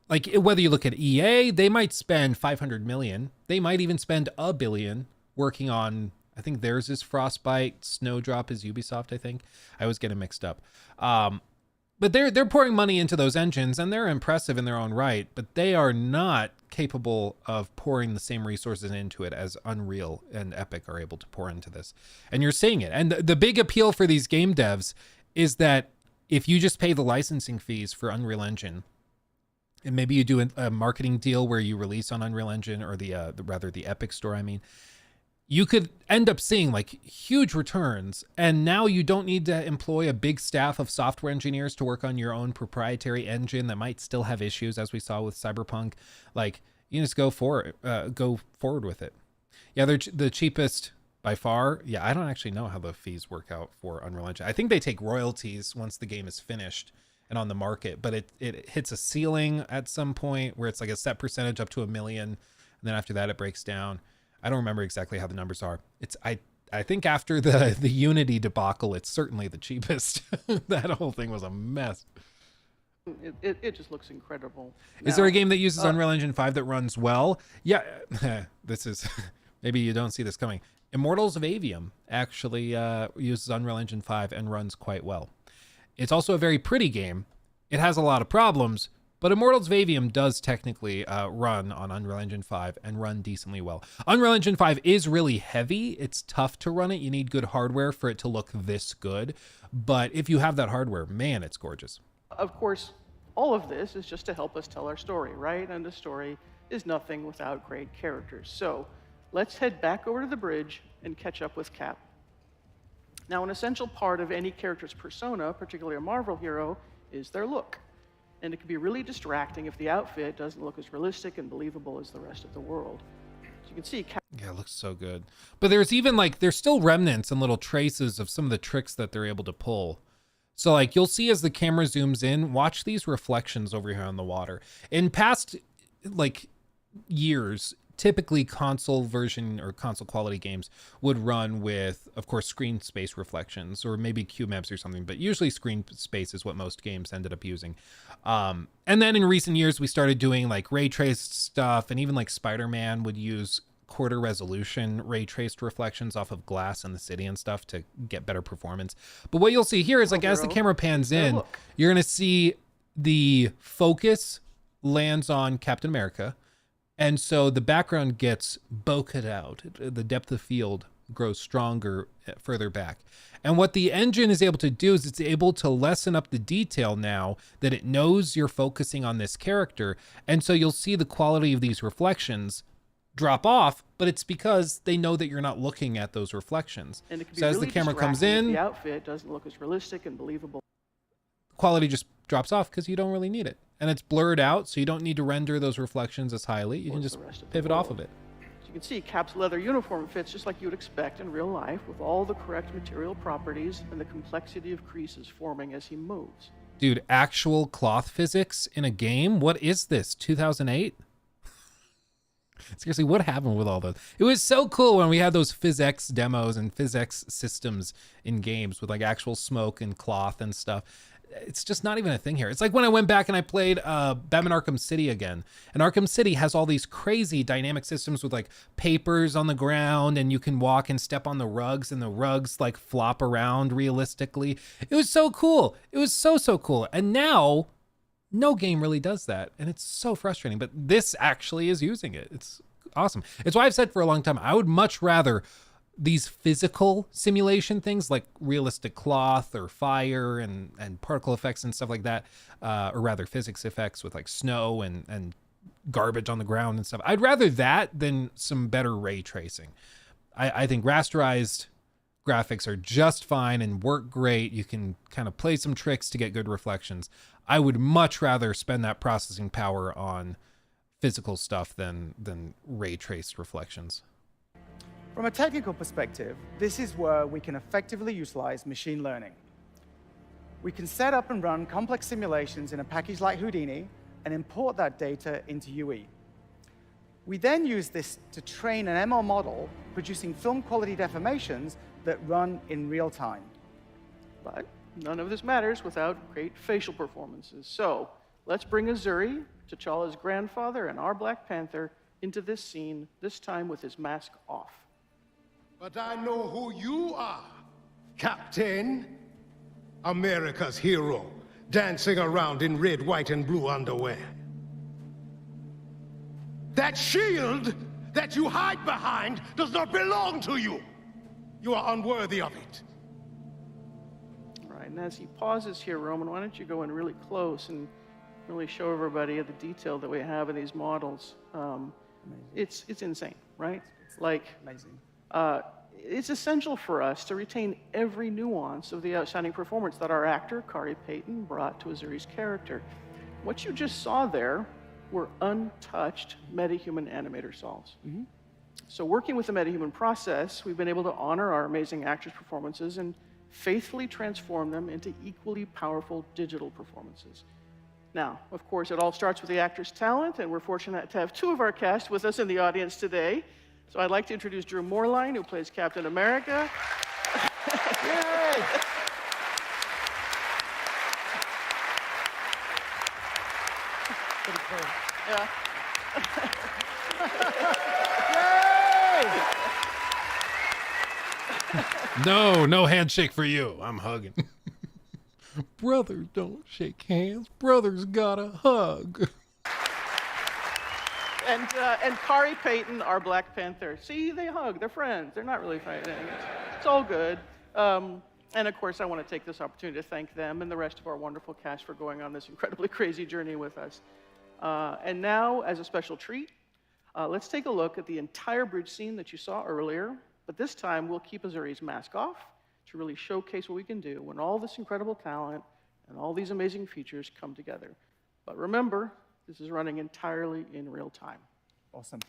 like whether you look at EA, they might spend 500 million. They might even spend $1 billion working on, I think theirs is Frostbite, Snowdrop is Ubisoft, I think. I always get it mixed up. But they're pouring money into those engines and they're impressive in their own right, but they are not capable of pouring the same resources into it as Unreal and Epic are able to pour into this. And you're seeing it. And the big appeal for these game devs is that if you just pay the licensing fees for Unreal Engine, and maybe you do a marketing deal where you release on Unreal Engine, or the Epic Store, I mean, you could end up seeing like huge returns. And now you don't need to employ a big staff of software engineers to work on your own proprietary engine that might still have issues, as we saw with Cyberpunk. Like, you just go forward with it. Yeah, they're the cheapest by far. Yeah, I don't actually know how the fees work out for Unreal Engine. I think they take royalties once the game is finished and on the market, but it hits a ceiling at some point where it's like a set percentage up to $1 million, and then after that it breaks down. I don't remember exactly how the numbers are. I think after the Unity debacle, it's certainly the cheapest. That whole thing was a mess. It just looks incredible. Is there a game that uses Unreal Engine 5 that runs well? Yeah, this is maybe you don't see this coming. Immortals of Avium actually uses Unreal Engine 5 and runs quite well. It's also a very pretty game. It has a lot of problems, but Immortals of Avium does technically run on Unreal Engine 5 and run decently well. Unreal Engine 5 is really heavy. It's tough to run it. You need good hardware for it to look this good. But if you have that hardware, man, it's gorgeous. Of course, all of this is just to help us tell our story, right? And the story is nothing without great characters. So let's head back over to the bridge and catch up with Cap. Now, an essential part of any character's persona, particularly a Marvel hero, is their look. And it can be really distracting if the outfit doesn't look as realistic and believable as the rest of the world. So you can see Cap. Yeah, it looks so good. But there's even there's still remnants and little traces of some of the tricks that they're able to pull. So like you'll see as the camera zooms in, watch these reflections over here on the water. In past years, typically console version or console quality games would run with, of course, screen space reflections or maybe QMAPs or something, but usually screen space is what most games ended up using. And then in recent years, we started doing like ray traced stuff, and even like Spider-Man would use quarter resolution ray traced reflections off of glass in the city and stuff to get better performance. But what you'll see here is like as the camera pans in, you're going to see the focus lands on Captain America. And so the background gets bokeh out. The depth of field grows stronger further back. And what the engine is able to do is it's able to lessen up the detail now that it knows you're focusing on this character. And so you'll see the quality of these reflections drop off, but it's because they know that you're not looking at those reflections. And it can be so as really the camera comes distracting if in, the outfit doesn't look as realistic and believable. quality just drops off because you don't really need it. And it's blurred out, so you don't need to render those reflections as highly. You can just pivot off of it. So you can see Cap's leather uniform fits just like you would expect in real life, with all the correct material properties and the complexity of creases forming as he moves. Dude, actual cloth physics in a game? What is this, 2008? Seriously, what happened with all those? It was so cool when we had those PhysX demos and PhysX systems in games with like actual smoke and cloth and stuff. It's just not even a thing here. It's like when I went back and I played Batman Arkham City again. And Arkham City has all these crazy dynamic systems with like papers on the ground, and you can walk and step on the rugs, and the rugs like flop around realistically. It was so cool. It was so cool. And now no game really does that, and it's so frustrating. But this actually is using it. It's awesome. It's why I've said for a long time, I would much rather these physical simulation things like realistic cloth or fire and particle effects and stuff like that, or rather physics effects with like snow and garbage on the ground and stuff. I'd rather that than some better ray tracing. I think rasterized graphics are just fine and work great. You can kind of play some tricks to get good reflections. I would much rather spend that processing power on physical stuff than ray traced reflections. From a technical perspective, this is where we can effectively utilize machine learning. We can set up and run complex simulations in a package like Houdini and import that data into UE. We then use this to train an ML model, producing film quality deformations that run in real time. But none of this matters without great facial performances. So let's bring Azuri, T'Challa's grandfather and our Black Panther, into this scene, this time with his mask off. But I know who you are, Captain. America's hero, dancing around in red, white, and blue underwear. That shield that you hide behind does not belong to you. You are unworthy of it. All right, And as he pauses here, Roman, why don't you go in really close and really show everybody the detail that we have in these models. It's insane, right? Like, amazing. It's essential for us to retain every nuance of the outstanding performance that our actor, Kari Payton, brought to Azuri's character. What you just saw there were untouched metahuman animator solves. So working with the metahuman process, we've been able to honor our amazing actors' performances and faithfully transform them into equally powerful digital performances. Now, of course, it all starts with the actor's talent, and we're fortunate to have two of our cast with us in the audience today. So I'd like to introduce Drew Moorline, who plays Captain America. Yay! Yeah. No handshake for you. I'm hugging. Brothers don't shake hands. Brothers gotta hug. And Kari Payton, our Black Panther. See, they hug. They're friends. They're not really fighting. It's all good. And of course, I want to take this opportunity to thank them and the rest of our wonderful cast for going on this incredibly crazy journey with us. And now, as a special treat, let's take a look at the entire bridge scene that you saw earlier. But this time, we'll keep Azuri's mask off to really showcase what we can do when all this incredible talent and all these amazing features come together. But remember, this is running entirely in real time. Awesome.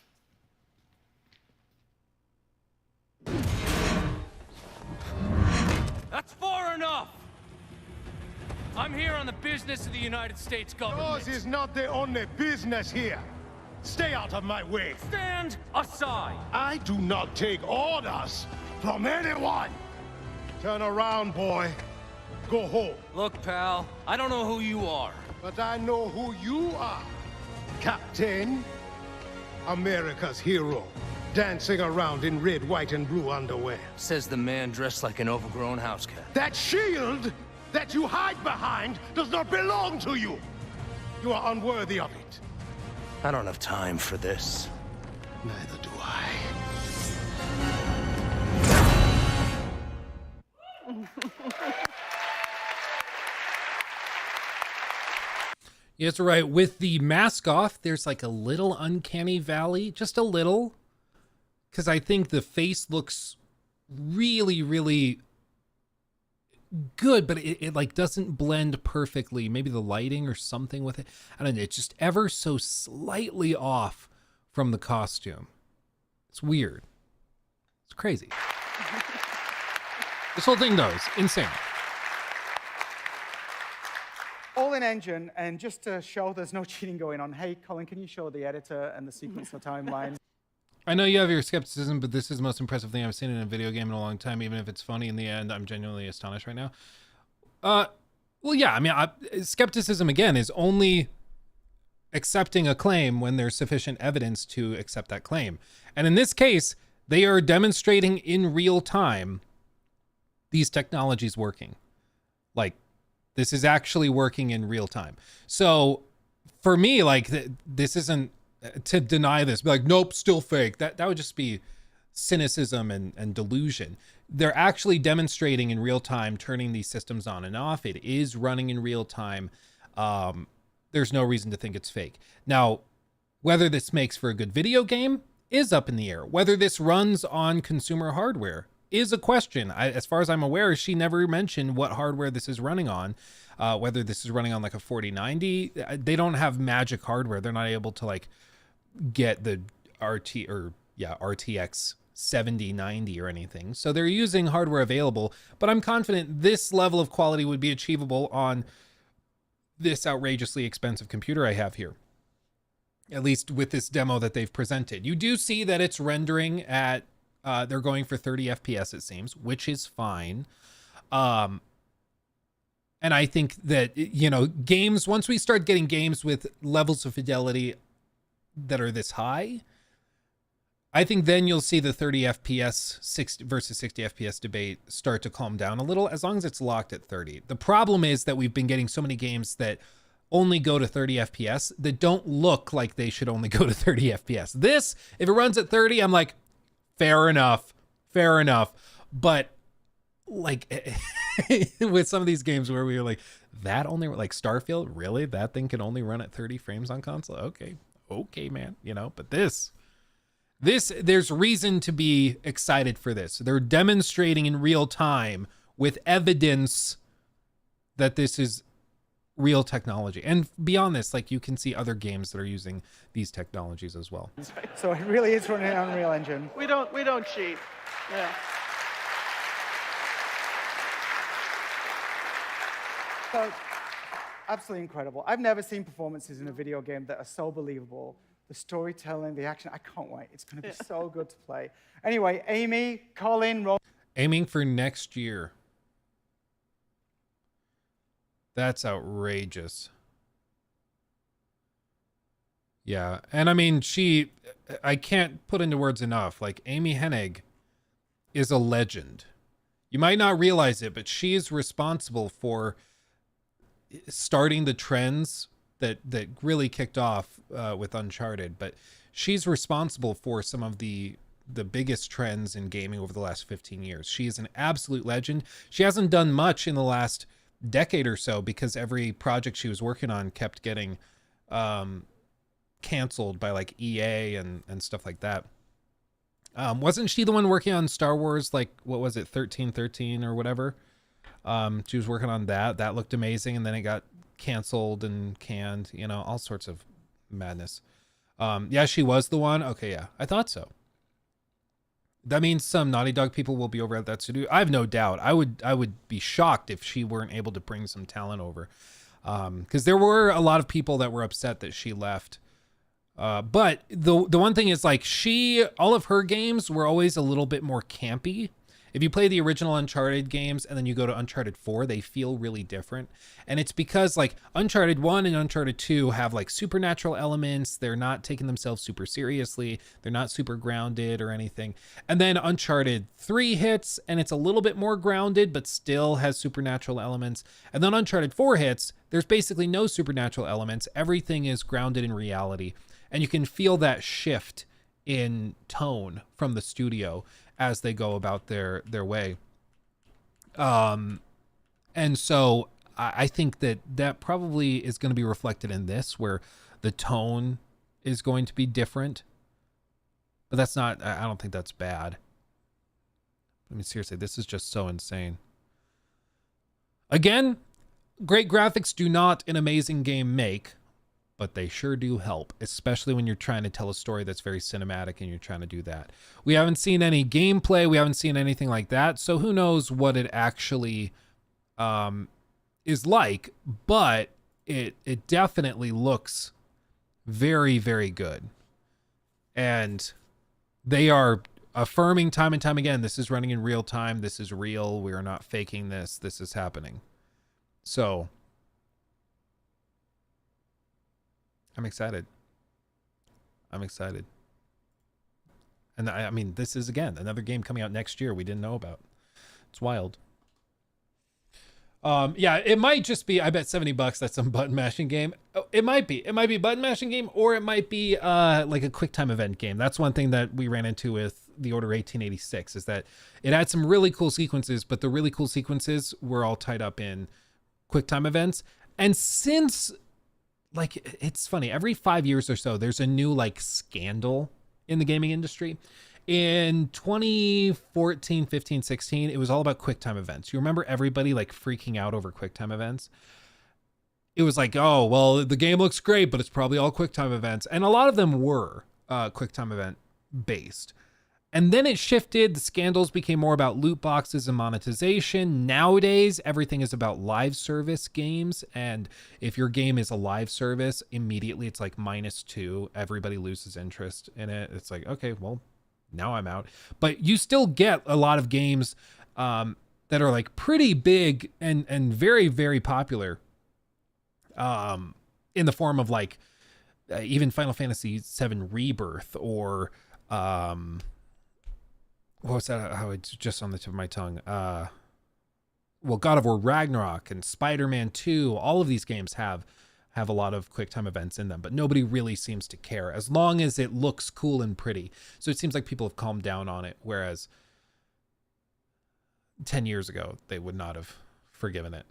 That's far enough! I'm here on the business of the United States government. Yours is not the only business here. Stay out of my way. Stand aside! I do not take orders from anyone. Turn around, boy. Go home. Look, pal, I don't know who you are. But I know who you are. Captain, America's hero, dancing around in red, white, and blue underwear. Says the man dressed like an overgrown house cat. That shield that you hide behind does not belong to you. You are unworthy of it. I don't have time for this. Neither do I. Yes, right. With the mask off, there's like a little uncanny valley, just a little. Because I think the face looks really, really good, but it like doesn't blend perfectly. Maybe the lighting or something with it. I don't know. It's just ever so slightly off from the costume. It's weird. It's crazy. This whole thing, though, is insane. All in engine, and just to show there's no cheating going on. Hey, Colin, can you show the editor and the sequencer timeline? I know you have your skepticism, but this is the most impressive thing I've seen in a video game in a long time. Even if it's funny in the end, I'm genuinely astonished right now. Well, yeah, I mean, skepticism, again, is only accepting a claim when there's sufficient evidence to accept that claim. And in this case, they are demonstrating in real time these technologies working. Like, this is actually working in real time. So for me, like, this isn't to deny this, be like, nope, still fake. That would just be cynicism and delusion. They're actually demonstrating in real time, turning these systems on and off. It is running in real time. There's no reason to think it's fake. Now, whether this makes for a good video game is up in the air. Whether this runs on consumer hardware is a question. As far as I'm aware, she never mentioned what hardware this is running on. Whether this is running on like a 4090, they don't have magic hardware. They're not able to like get the RTX 7090 or anything. So they're using hardware available, but I'm confident this level of quality would be achievable on this outrageously expensive computer I have here. At least with this demo that they've presented. You do see that it's rendering at they're going for 30 FPS, it seems, which is fine. And I think that, you know, games, once we start getting games with levels of fidelity that are this high, I think then you'll see the 30 FPS 60 versus 60 FPS debate start to calm down a little, as long as it's locked at 30. The problem is that we've been getting so many games that only go to 30 FPS that don't look like they should only go to 30 FPS. This, if it runs at 30, I'm like, fair enough. But like, with some of these games where we were like, that only, like Starfield, really? That thing can only run at 30 frames on console? Okay, man, you know, but this, there's reason to be excited for this. They're demonstrating in real time with evidence that this is real technology. And beyond this, like, you can see other games that are using these technologies as well. So it really is running on Unreal Engine. We don't cheat. Yeah. So, absolutely incredible. I've never seen performances in a video game that are so believable. The storytelling, the action, I can't wait. It's going to be so good to play. Anyway, Amy, Colin, Aiming for next year. That's outrageous. Yeah, and I mean, I can't put into words enough. Like, Amy Hennig is a legend. You might not realize it, but she is responsible for starting the trends that really kicked off with Uncharted. But she's responsible for some of the biggest trends in gaming over the last 15 years. She is an absolute legend. She hasn't done much in the last decade or so because every project she was working on kept getting canceled by like EA and stuff like that. Wasn't she the one working on Star Wars, like, what was it, 1313 or whatever? She was working on that looked amazing, and then it got canceled and canned, you know, all sorts of madness. Yeah, she was the one. Okay, yeah, I thought so. That means some Naughty Dog people will be over at that studio. I have no doubt. I would be shocked if she weren't able to bring some talent over, because there were a lot of people that were upset that she left. But the one thing is, like, all of her games were always a little bit more campy. If you play the original Uncharted games and then you go to Uncharted 4, they feel really different. And it's because, like, Uncharted 1 and Uncharted 2 have, like, supernatural elements. They're not taking themselves super seriously. They're not super grounded or anything. And then Uncharted 3 hits, and it's a little bit more grounded, but still has supernatural elements. And then Uncharted 4 hits, there's basically no supernatural elements. Everything is grounded in reality. And you can feel that shift in tone from the studio as they go about their way. And so I think that probably is going to be reflected in this, where the tone is going to be different. But that's not, I don't think that's bad. I mean, seriously, this is just so insane. Again, great graphics do not an amazing game make, but they sure do help, especially when you're trying to tell a story that's very cinematic and you're trying to do that. We haven't seen any gameplay. We haven't seen anything like that. So who knows what it actually is like, but it definitely looks very, very good. And they are affirming time and time again, this is running in real time. This is real. We are not faking this. This is happening. So I'm excited. And I mean, this is, again, another game coming out next year we didn't know about. It's wild. Yeah, it might just be, I bet $70 that's some button mashing game. Oh, it might be a button mashing game, or it might be like a quick time event game. That's one thing that we ran into with The Order 1886, is that it had some really cool sequences, but the really cool sequences were all tied up in quick time events. And since, like, it's funny, every 5 years or so, there's a new, like, scandal in the gaming industry. In 2014, 15, 16, it was all about QuickTime events. You remember everybody, like, freaking out over QuickTime events? It was like, oh, well, the game looks great, but it's probably all QuickTime events. And a lot of them were QuickTime event based. And then it shifted. The scandals became more about loot boxes and monetization. Nowadays, everything is about live service games. And if your game is a live service, immediately it's like -2. Everybody loses interest in it. It's like, okay, well, now I'm out. But you still get a lot of games that are like pretty big and very, very popular in the form of like even Final Fantasy VII Rebirth, or what was that? How it's just on the tip of my tongue. Well, God of War Ragnarok and Spider-Man 2, all of these games have a lot of QuickTime events in them, but nobody really seems to care as long as it looks cool and pretty. So it seems like people have calmed down on it, whereas 10 years ago, they would not have forgiven it.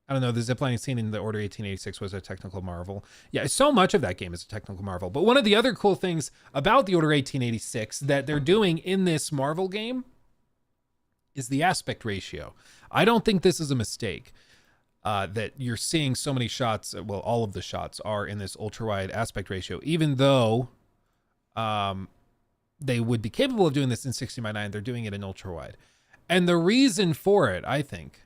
I don't know, the ziplining scene in the Order 1886 was a technical marvel. Yeah, so much of that game is a technical marvel. But one of the other cool things about the Order 1886 that they're doing in this Marvel game is the aspect ratio. I don't think this is a mistake. That you're seeing so many shots, well, all of the shots are in this ultra-wide aspect ratio, even though they would be capable of doing this in 60:9, they're doing it in ultra-wide. And the reason for it, I think,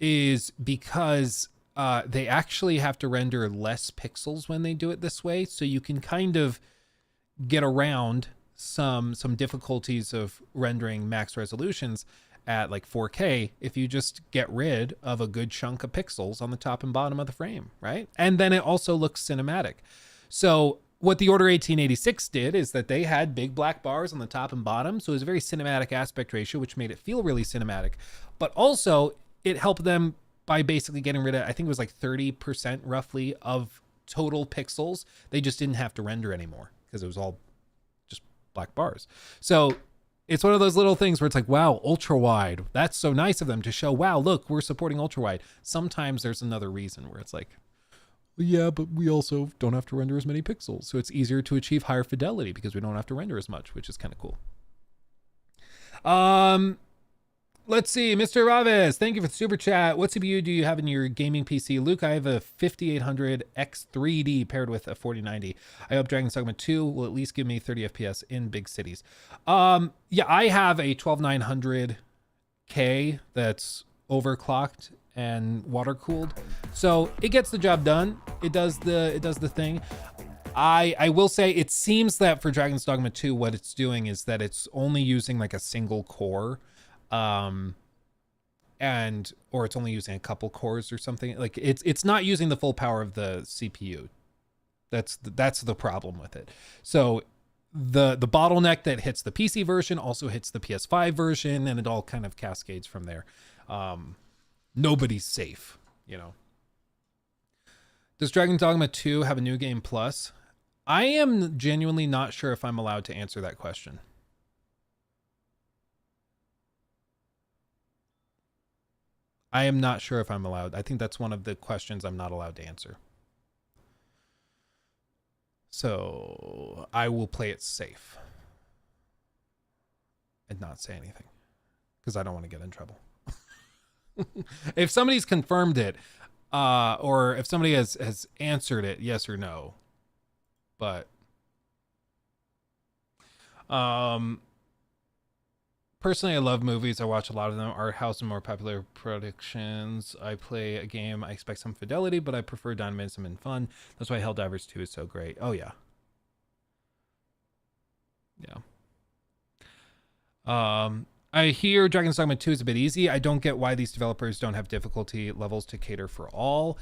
is because they actually have to render less pixels when they do it this way, so you can kind of get around some difficulties of rendering max resolutions at like 4K if you just get rid of a good chunk of pixels on the top and bottom of the frame, right? And then it also looks cinematic. So what the Order 1886 did is that they had big black bars on the top and bottom, so it was a very cinematic aspect ratio, which made it feel really cinematic. But also, it helped them by basically getting rid of, I think it was like 30% roughly of total pixels. They just didn't have to render anymore because it was all just black bars. So it's one of those little things where it's like, wow, ultra wide. That's so nice of them to show, wow, look, we're supporting ultra wide. Sometimes there's another reason where it's like, well, yeah, but we also don't have to render as many pixels. So it's easier to achieve higher fidelity because we don't have to render as much, which is kind of cool. Let's see, Mr. Raves, thank you for the super chat. What CPU do you have in your gaming PC? Luke, I have a 5800 X3D paired with a 4090. I hope Dragon's Dogma 2 will at least give me 30 FPS in big cities. Yeah, I have a 12900K that's overclocked and water cooled, so it gets the job done. It does the thing. I will say it seems that for Dragon's Dogma 2, what it's doing is that it's only using like a single core. Or it's only using a couple cores or something. Like it's not using the full power of the CPU. That's the problem with it. So the bottleneck that hits the PC version also hits the PS5 version, and it all kind of cascades from there. Nobody's safe, you know. Does Dragon's Dogma 2 have a new game plus? I am genuinely not sure if I'm allowed to answer that question. I am not sure if I'm allowed. I think that's one of the questions I'm not allowed to answer. So I will play it safe and not say anything because I don't want to get in trouble. If somebody's confirmed it, or if somebody has answered it, yes or no, but personally, I love movies. I watch a lot of them. Art house and more popular productions. I play a game. I expect some fidelity, but I prefer dynamism and fun. That's why Helldivers 2 is so great. Oh, yeah. Yeah. I hear Dragon's Dogma 2 is a bit easy. I don't get why these developers don't have difficulty levels to cater for all.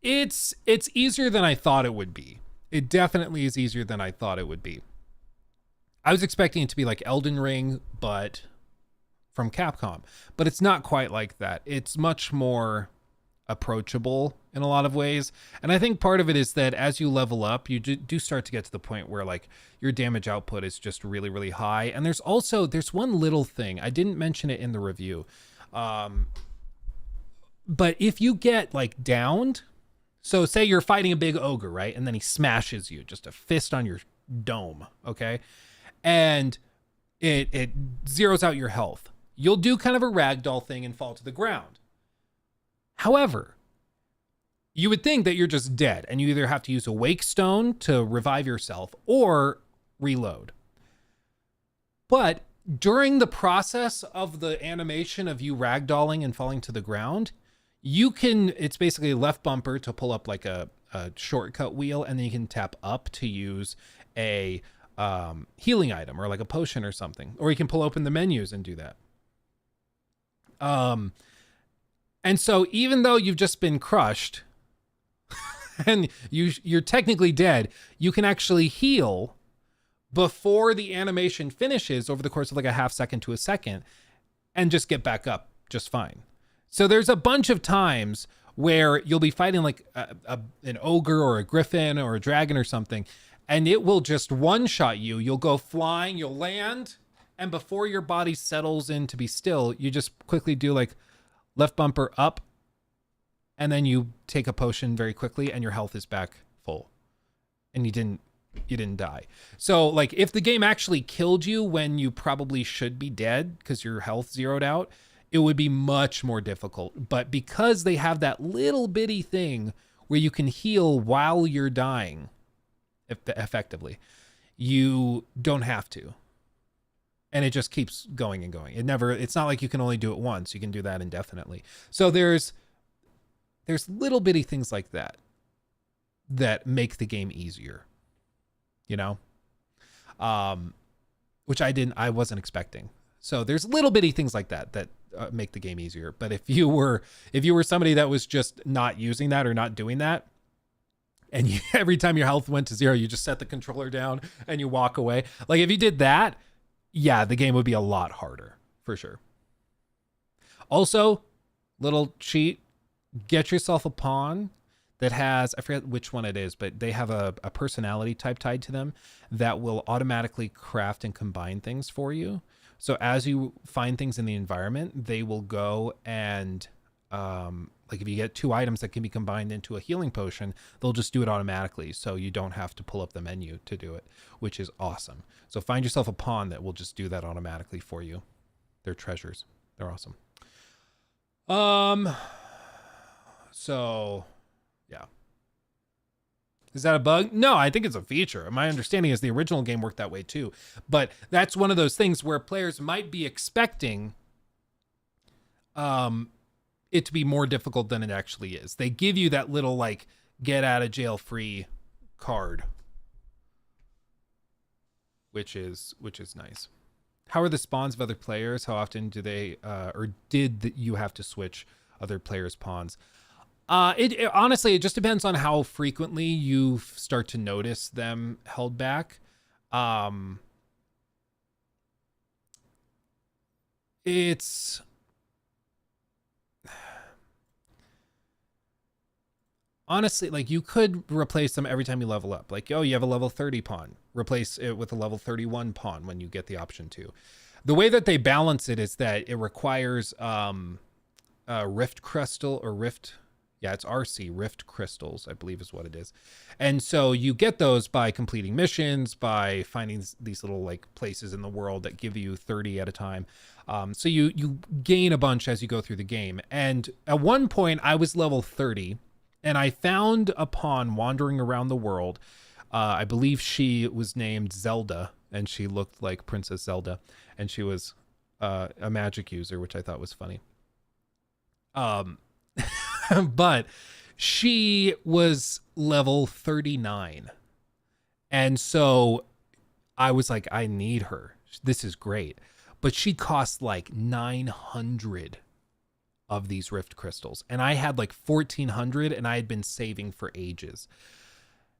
It's easier than I thought it would be. It definitely is easier than I thought it would be. I was expecting it to be like Elden Ring, but from Capcom. But it's not quite like that. It's much more approachable in a lot of ways. And I think part of it is that as you level up, you do start to get to the point where like your damage output is just really, really high. And there's one little thing. I didn't mention it in the review. But if you get like downed, so say you're fighting a big ogre, right? And then he smashes you, just a fist on your dome, okay? And it zeroes out your health. You'll do kind of a ragdoll thing and fall to the ground. However, you would think that you're just dead and you either have to use a wake stone to revive yourself or reload. But during the process of the animation of you ragdolling and falling to the ground, it's basically left bumper to pull up like a shortcut wheel, and then you can tap up to use a healing item or like a potion or something, or you can pull open the menus and do that. And so even though you've just been crushed and you're technically dead, you can actually heal before the animation finishes over the course of like a half second to a second and just get back up just fine. So there's a bunch of times where you'll be fighting like an ogre or a griffin or a dragon or something, and it will just one-shot you. You'll go flying, you'll land, And before your body settles in to be still, you just quickly do like left bumper up, and then you take a potion very quickly and your health is back full. And you didn't die. So like if the game actually killed you when you probably should be dead because your health zeroed out, it would be much more difficult. But because they have that little bitty thing where you can heal while you're dying effectively, you don't have to. And it just keeps going and going. It's not like you can only do it once. You can do that indefinitely. So there's little bitty things like that make the game easier, you know, which I wasn't expecting. So there's little bitty things like that make the game easier. But if you were somebody that was just not using that or not doing that, and every time your health went to 0, you just set the controller down and you walk away. Like if you did that, yeah, the game would be a lot harder for sure. Also, little cheat, get yourself a pawn that has, I forget which one it is, but they have a personality type tied to them that will automatically craft and combine things for you. So as you find things in the environment, they will go and, like if you get 2 items that can be combined into a healing potion, they'll just do it automatically. So you don't have to pull up the menu to do it, which is awesome. So find yourself a pawn that will just do that automatically for you. They're treasures. They're awesome. So yeah. Is that a bug? No, I think it's a feature. My understanding is the original game worked that way too. But that's one of those things where players might be expecting it to be more difficult than it actually is. They give you that little like get out of jail free card, which is nice. How are the spawns of other players? How often do they did you have to switch other players' pawns? It honestly, it just depends on how frequently you start to notice them held back. It's honestly, like you could replace them every time you level up. Like, oh, you have a level 30 pawn. Replace it with a level 31 pawn when you get the option to. The way that they balance it is that it requires Rift Crystal or Rift. Yeah, it's RC, Rift Crystals, I believe is what it is. And so you get those by completing missions, by finding these little like places in the world that give you 30 at a time. So you gain a bunch as you go through the game. And at one point I was level 30 and I found a pawn wandering around the world. I believe she was named Zelda and she looked like Princess Zelda. And she was a magic user, which I thought was funny. But she was level 39. And so I was like, I need her. This is great. But she cost like 900 of these Rift Crystals. And I had like 1,400 and I had been saving for ages.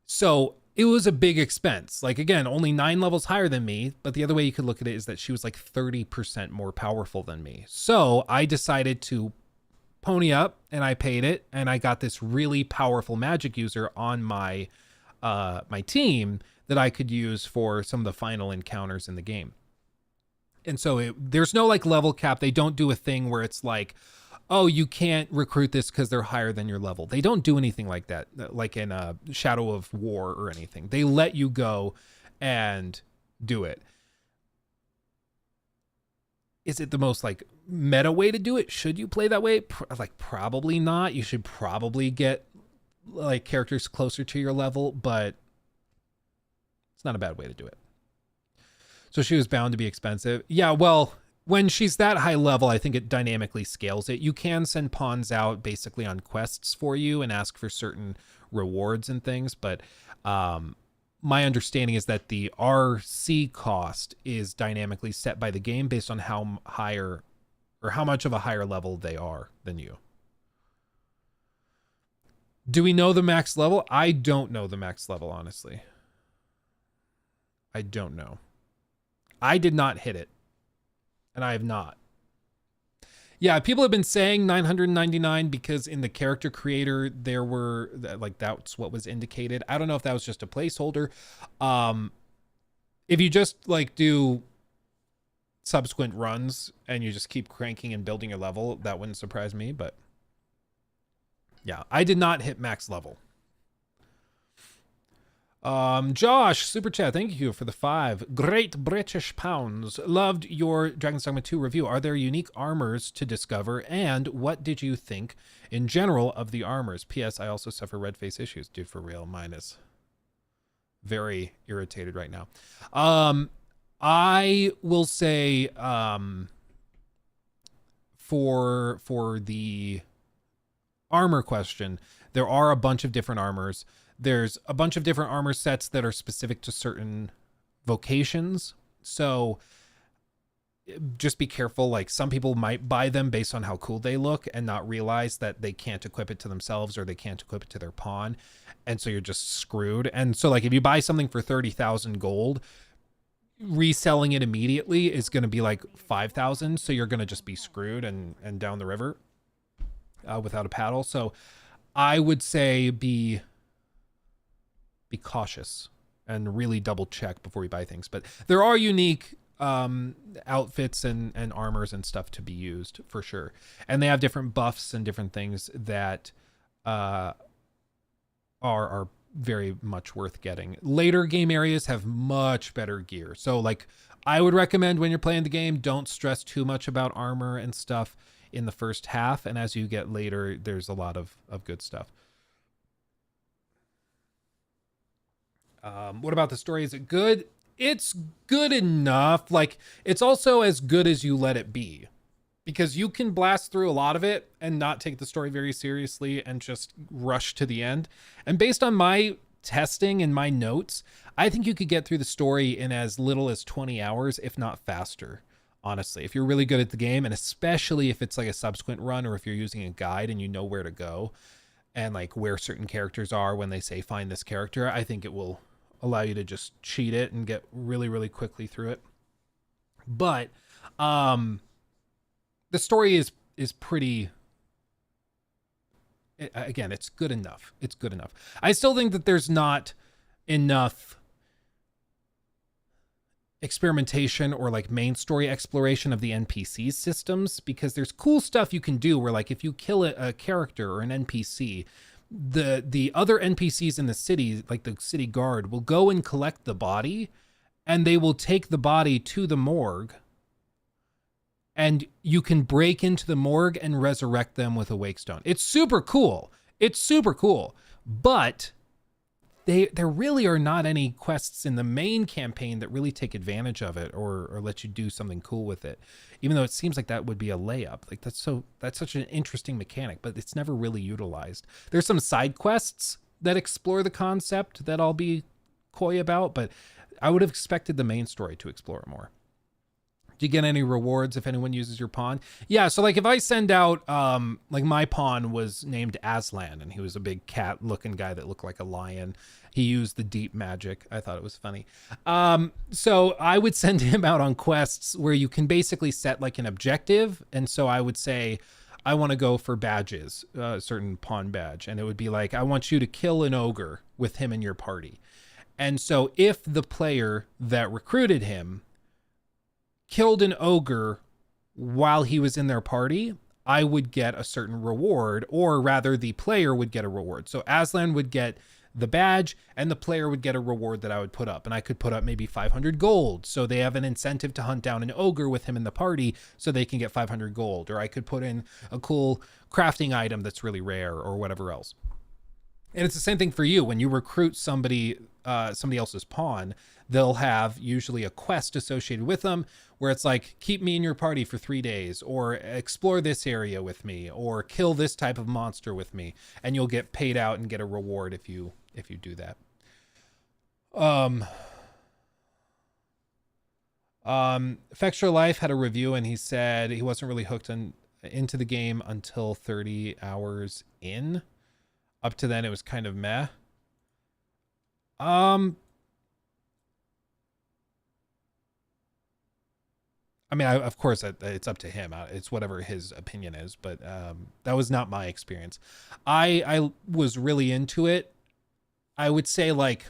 So it was a big expense. Like, again, only 9 levels higher than me. But the other way you could look at it is that she was like 30% more powerful than me. So I decided to pony up and I paid it, and I got this really powerful magic user on my my team that I could use for some of the final encounters in the game. And so there's no like level cap. They don't do a thing where it's like, oh, you can't recruit this because they're higher than your level. They don't do anything like that, like in Shadow of War or anything. They let you go and do it. Is it the most like meta way to do it? Should you play that way? Like probably not. You should probably get like characters closer to your level, but it's not a bad way to do it. So she was bound to be expensive. Yeah, well, when she's that high level, I think it dynamically scales it. You can send pawns out basically on quests for you and ask for certain rewards and things, but my understanding is that the RC cost is dynamically set by the game based on how higher or how much of a higher level they are than you. Do we know the max level? I don't know the max level, honestly. I don't know. I did not hit it, and I have not. Yeah, people have been saying 999 because in the character creator, there were, like, that's what was indicated. I don't know if that was just a placeholder. If you just, like, do subsequent runs and you just keep cranking and building your level, that wouldn't surprise me. But yeah, I did not hit max level. Josh, super chat, thank you for the 5 great British pounds. Loved your Dragon's Dogma 2 review. Are there unique armors to discover, and what did you think in general of the armors? P.S. I also suffer red face issues. Dude, for real, mine is very irritated right now. I will say for the armor question, there are a bunch of different armors. There's a bunch of different armor sets that are specific to certain vocations. So just be careful. Like, some people might buy them based on how cool they look and not realize that they can't equip it to themselves or they can't equip it to their pawn. And so you're just screwed. And so, like, if you buy something for 30,000 gold, reselling it immediately is going to be like 5,000. So you're going to just be screwed and down the river without a paddle. So I would say be cautious and really double check before you buy things. But there are unique outfits and armors and stuff to be used for sure. And they have different buffs and different things that are very much worth getting. Later game areas have much better gear. So like, I would recommend when you're playing the game, don't stress too much about armor and stuff in the first half. And as you get later, there's a lot of good stuff. What about the story? Is it good? It's good enough. Like, it's also as good as you let it be, because you can blast through a lot of it and not take the story very seriously and just rush to the end. And based on my testing and my notes, I think you could get through the story in as little as 20 hours, if not faster, honestly, if you're really good at the game. And especially if it's like a subsequent run, or if you're using a guide and you know where to go and like where certain characters are when they say find this character, I think it will allow you to just cheat it and get really, really quickly through it. But the story is pretty, again, it's good enough. It's good enough. I still think that there's not enough experimentation or like main story exploration of the NPC systems, because there's cool stuff you can do where, like, if you kill a character or an NPC, the other NPCs in the city, like the city guard, will go and collect the body, and they will take the body to the morgue, and you can break into the morgue and resurrect them with a wake stone. It's super cool. It's super cool. But there really are not any quests in the main campaign that really take advantage of it or let you do something cool with it, even though it seems like that would be a layup. Like, that's such an interesting mechanic, but it's never really utilized. There's some side quests that explore the concept that I'll be coy about, but I would have expected the main story to explore it more. Do you get any rewards if anyone uses your pawn? Yeah, so like if I send out, like my pawn was named Aslan, and he was a big cat looking guy that looked like a lion. He used the deep magic. I thought it was funny. So I would send him out on quests where you can basically set like an objective. And so I would say, I want to go for badges, a certain pawn badge. And it would be like, I want you to kill an ogre with him in your party. And so if the player that recruited him killed an ogre while he was in their party, I would get a certain reward, or rather the player would get a reward. So Aslan would get the badge and the player would get a reward that I would put up, and I could put up maybe 500 gold. So they have an incentive to hunt down an ogre with him in the party so they can get 500 gold. Or I could put in a cool crafting item that's really rare or whatever else. And it's the same thing for you. When you recruit somebody else's pawn, they'll have usually a quest associated with them where it's like, keep me in your party for 3 days, or explore this area with me, or kill this type of monster with me. And you'll get paid out and get a reward if you do that. Fextra Life had a review, and he said he wasn't really hooked into the game until 30 hours in. Up to then, it was kind of meh. I mean, of course, it's up to him. It's whatever his opinion is, but that was not my experience. I was really into it. I would say, like,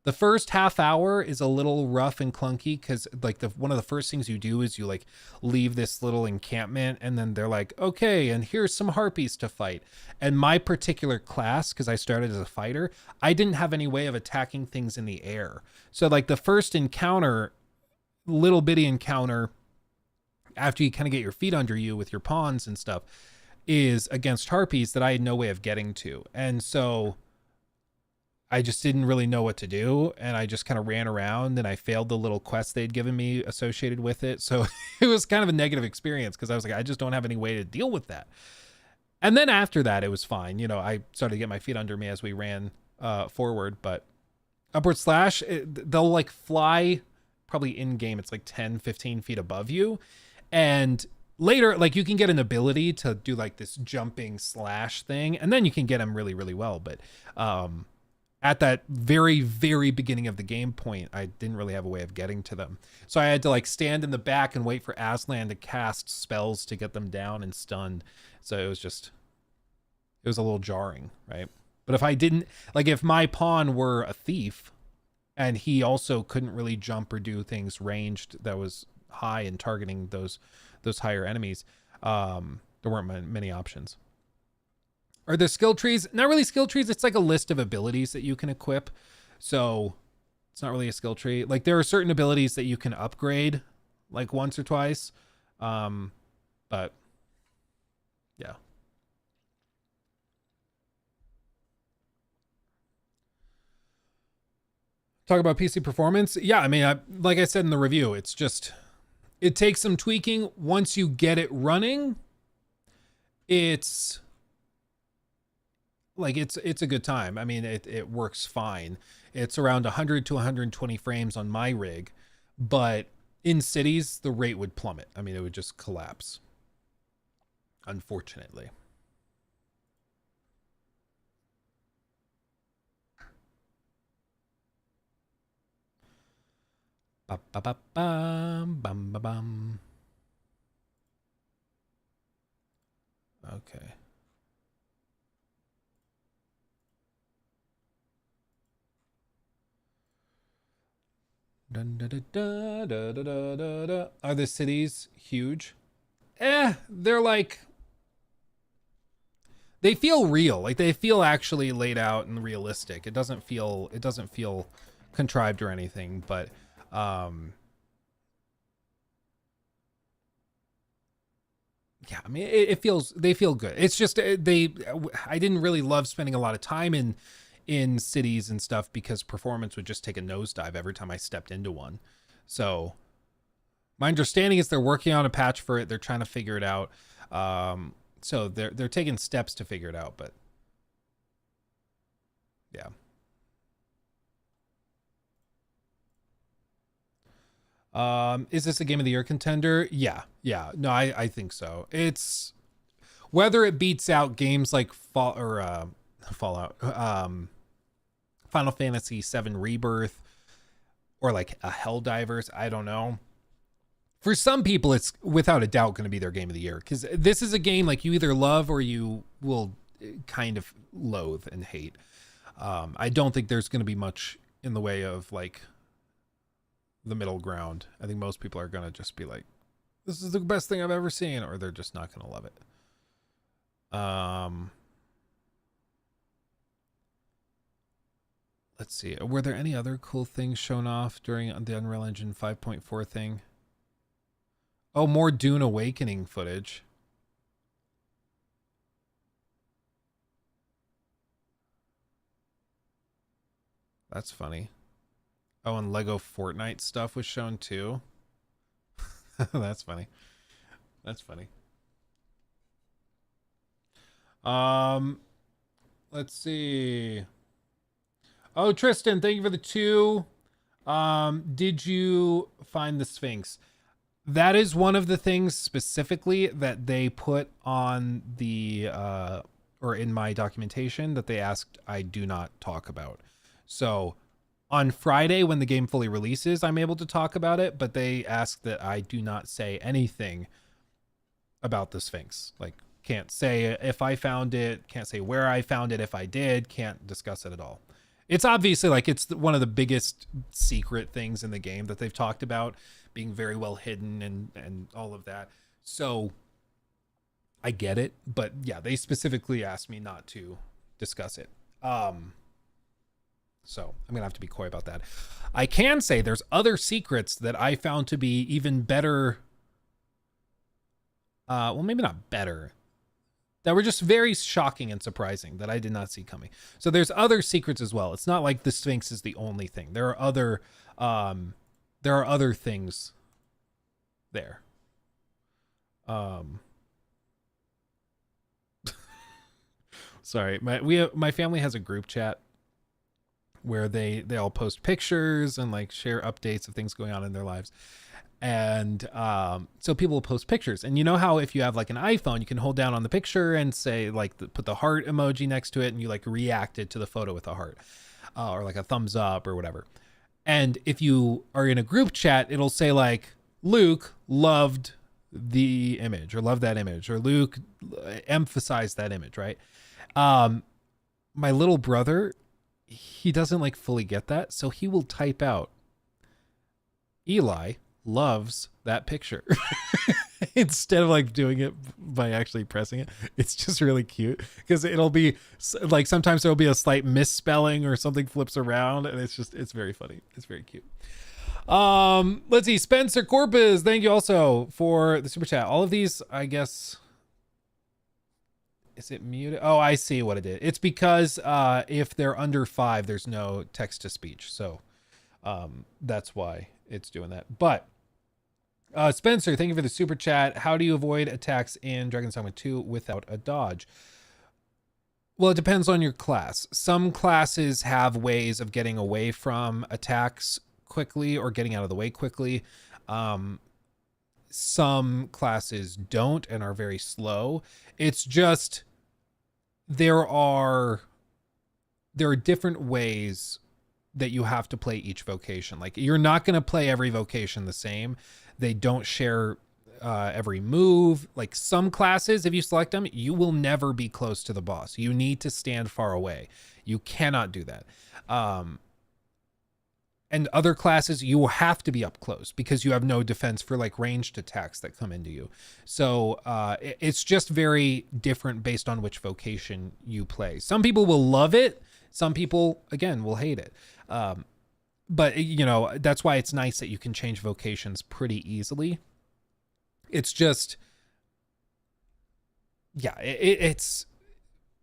The first half hour is a little rough and clunky because like one of the first things you do is you like leave this little encampment and then they're like, okay, and here's some harpies to fight. And my particular class, because I started as a fighter, I didn't have any way of attacking things in the air. So like the first encounter, little bitty encounter, after you kind of get your feet under you with your pawns and stuff, is against harpies that I had no way of getting to. And so I just didn't really know what to do, and I just kind of ran around, and I failed the little quest they'd given me associated with it. So it was kind of a negative experience because I was like, I just don't have any way to deal with that. And then after that, it was fine. You know, I started to get my feet under me as we ran forward, but upward slash, they'll like fly probably in game. It's like 10, 15 feet above you. And later, like you can get an ability to do like this jumping slash thing, and then you can get them really, really well. But, at that very, very beginning of the game point, I didn't really have a way of getting to them. So I had to like stand in the back and wait for Aslan to cast spells to get them down and stunned. So it was a little jarring, right? But if I didn't, like if my pawn were a thief and he also couldn't really jump or do things ranged that was high and targeting those higher enemies, there weren't many options. Are there skill trees? Not really skill trees. It's like a list of abilities that you can equip. So it's not really a skill tree. Like there are certain abilities that you can upgrade like once or twice. But yeah. Talk about PC performance. Yeah, I mean, like I said in the review, it takes some tweaking. Once you get it running, it's a good time. I mean, it works fine. It's around 100 to 120 frames on my rig, but in cities, the rate would plummet. I mean, it would just collapse, unfortunately. Ba-ba-ba-bum, bum-ba-bum. Okay. Dun, da, da, da, da, da, da, da. Are the cities huge? They're like, they feel real. Like they feel actually laid out and realistic. It doesn't feel contrived or anything, but yeah, I mean, they feel good. It's just, I didn't really love spending a lot of time in cities and stuff because performance would just take a nosedive every time I stepped into one. So my understanding is they're working on a patch for it. They're trying to figure it out. So they're taking steps to figure it out, but yeah. Is this a Game of the Year contender? Yeah. No, I think so. It's whether it beats out games like Fallout, Final Fantasy VII Rebirth, or like a Helldivers, I don't know. For some people, it's without a doubt going to be their Game of the Year, because this is a game like you either love or you will kind of loathe and hate. I don't think there's going to be much in the way of like the middle ground. I think most people are going to just be like, this is the best thing I've ever seen, or they're just not going to love it. Let's see. Were there any other cool things shown off during the Unreal Engine 5.4 thing? Oh, more Dune Awakening footage. That's funny. Oh, and Lego Fortnite stuff was shown too. That's funny. That's funny. Let's see. Oh, Tristan, thank you for the 2. Did you find the Sphinx? That is one of the things specifically that they put on the, or in my documentation that they asked I do not talk about. So on Friday, when the game fully releases, I'm able to talk about it, but they asked that I do not say anything about the Sphinx. Like, can't say if I found it, can't say where I found it if I did, can't discuss it at all. It's obviously like it's one of the biggest secret things in the game that they've talked about being very well hidden and all of that. So I get it, but yeah, they specifically asked me not to discuss it. So I'm gonna have to be coy about that. I can say there's other secrets that I found to be even better. Well, maybe not better, that were just very shocking and surprising that I did not see coming. So there's other secrets as well. It's not like the Sphinx is the only thing. There are other things there. Sorry, my family has a group chat where they all post pictures and like share updates of things going on in their lives. And so people will post pictures, and you know how if you have like an iPhone, you can hold down on the picture and say like put the heart emoji next to it, and you like reacted to the photo with a heart or like a thumbs up or whatever. And if you are in a group chat, it'll say like Luke loved the image or loved that image, or Luke emphasized that image, right? My little brother, he doesn't like fully get that, so he will type out Eli loves that picture instead of like doing it by actually pressing it. It's just really cute because it'll be like sometimes there'll be a slight misspelling or something flips around, and it's very funny. It's very cute. Let's see. Spencer Corpus, thank you also for the super chat. All of these, I guess, is it muted? Oh, I see what it is. It's because if they're under 5, there's no text to speech, so that's why it's doing that. But Spencer, thank you for the super chat. How do you avoid attacks in Dragon's Dogma 2 without a dodge? Well, it depends on your class. Some classes have ways of getting away from attacks quickly or getting out of the way quickly. Some classes don't and are very slow. It's just there are different ways that you have to play each vocation. Like you're not going to play every vocation the same. They don't share every move. Like some classes, if you select them, you will never be close to the boss. You need to stand far away. You cannot do that. And other classes, you will have to be up close because you have no defense for like ranged attacks that come into you. So it's just very different based on which vocation you play. Some people will love it. Some people, again, will hate it. But, you know, that's why it's nice that you can change vocations pretty easily. It's just, yeah, it's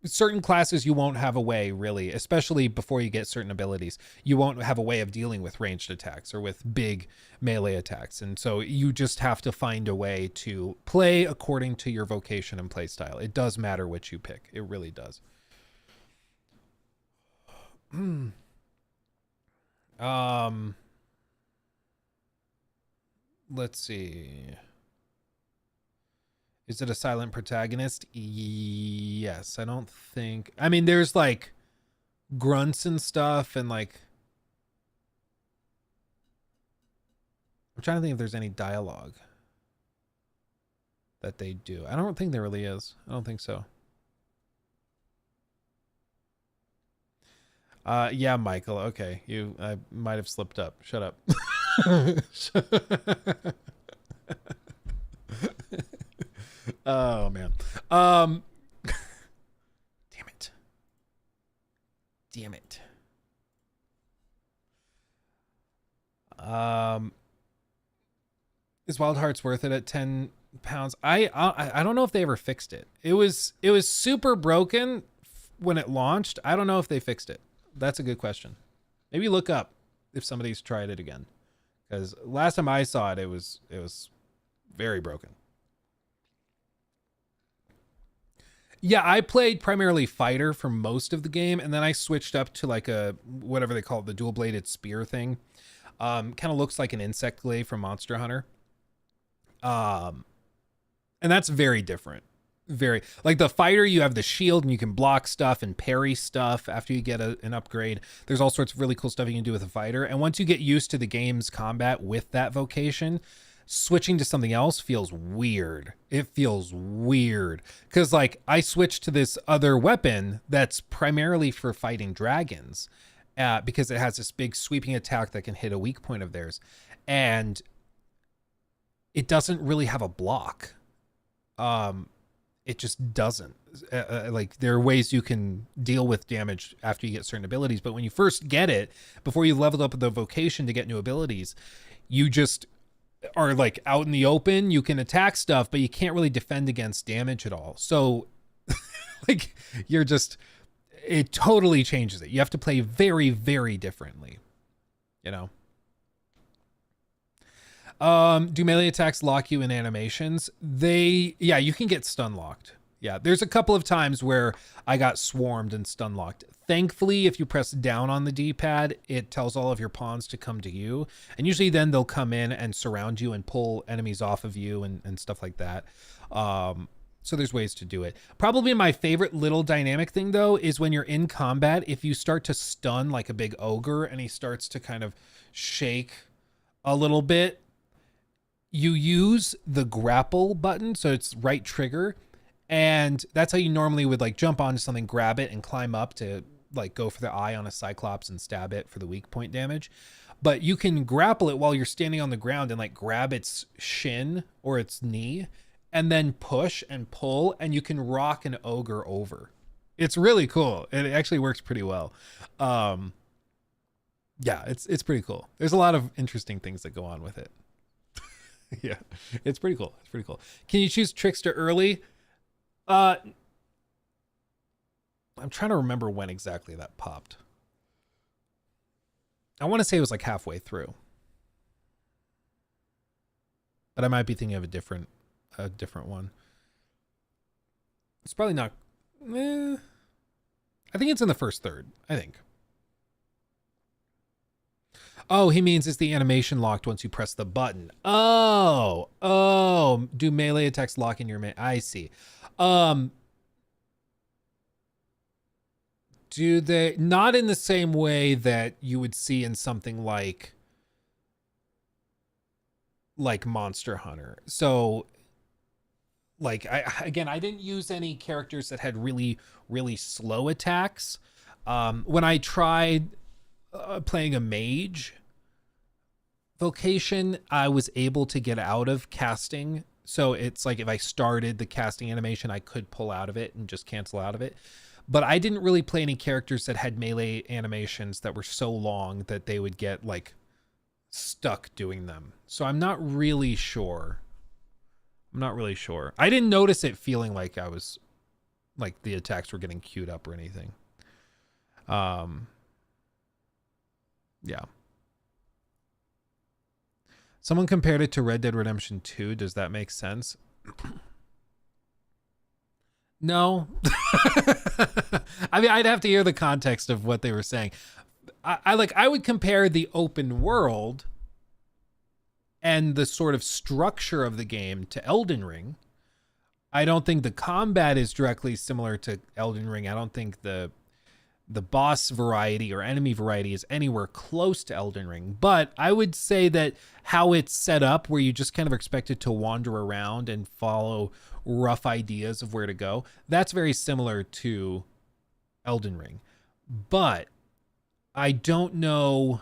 certain classes you won't have a way, really, especially before you get certain abilities. You won't have a way of dealing with ranged attacks or with big melee attacks. And so you just have to find a way to play according to your vocation and play style. It does matter which you pick. It really does. Let's see. Is it a silent protagonist? Yes. I don't think. I mean, there's like grunts and stuff, and like I'm trying to think if there's any dialogue that they do. I don't think there really is. I don't think so. Yeah, Michael. Okay, I might have slipped up. Shut up. Oh man. Damn it. Damn it. Is Wild Hearts worth it at £10? I don't know if they ever fixed it. It was super broken when it launched. I don't know if they fixed it. That's a good question. Maybe look up if somebody's tried it again, because last time I saw it, it was very broken. Yeah, I played primarily fighter for most of the game, and then I switched up to like a whatever they call it, the dual bladed spear thing. Kind of looks like an insect glaive from Monster Hunter. And that's very different. Very like the fighter, you have the shield and you can block stuff and parry stuff after you get an upgrade. There's all sorts of really cool stuff you can do with a fighter, and once you get used to the game's combat with that vocation, switching to something else feels weird. It feels weird because like I switched to this other weapon that's primarily for fighting dragons, because it has this big sweeping attack that can hit a weak point of theirs. And it doesn't really have a block. It just doesn't. Like, there are ways you can deal with damage after you get certain abilities, but when you first get it, before you leveled up the vocation to get new abilities, you just are like out in the open. You can attack stuff, but you can't really defend against damage at all. So like, you're just, it totally changes it. You have to play very, very differently, you know? Do melee attacks lock you in animations? Yeah, you can get stun locked. Yeah, there's a couple of times where I got swarmed and stun locked. Thankfully, if you press down on the D-pad, it tells all of your pawns to come to you. And usually then they'll come in and surround you and pull enemies off of you and stuff like that. So there's ways to do it. Probably my favorite little dynamic thing, though, is when you're in combat, if you start to stun like a big ogre and he starts to kind of shake a little bit, you use the grapple button, so it's right trigger, and that's how you normally would like jump onto something, grab it, and climb up to like go for the eye on a Cyclops and stab it for the weak point damage. But you can grapple it while you're standing on the ground and like grab its shin or its knee and then push and pull, and you can rock an ogre over. It's really cool. It actually works pretty well. Yeah, it's pretty cool. There's a lot of interesting things that go on with it. Yeah, it's pretty cool. It's pretty cool. Can you choose Trickster early? I'm trying to remember when exactly that popped. I want to say it was like halfway through, but I might be thinking of a different one. It's probably not. I think it's in the first third. I think. Oh, he means is the animation locked once you press the button. Oh, do melee attacks lock in your I see. Do they? Not in the same way that you would see in something like Monster Hunter. So like, I didn't use any characters that had really, really slow attacks. When I tried playing a mage vocation, I was able to get out of casting. So it's like if I started the casting animation, I could pull out of it and just cancel out of it. But I didn't really play any characters that had melee animations that were so long that they would get like stuck doing them. So I'm not really sure. I didn't notice it feeling like I was like the attacks were getting queued up or anything. Yeah. Someone compared it to Red Dead Redemption 2. Does that make sense? No. I mean, I'd have to hear the context of what they were saying. I would compare the open world and the sort of structure of the game to Elden Ring. I don't think the combat is directly similar to Elden Ring. I don't think the boss variety or enemy variety is anywhere close to Elden Ring. But I would say that how it's set up, where you just kind of are expected to wander around and follow rough ideas of where to go, that's very similar to Elden Ring. But I don't know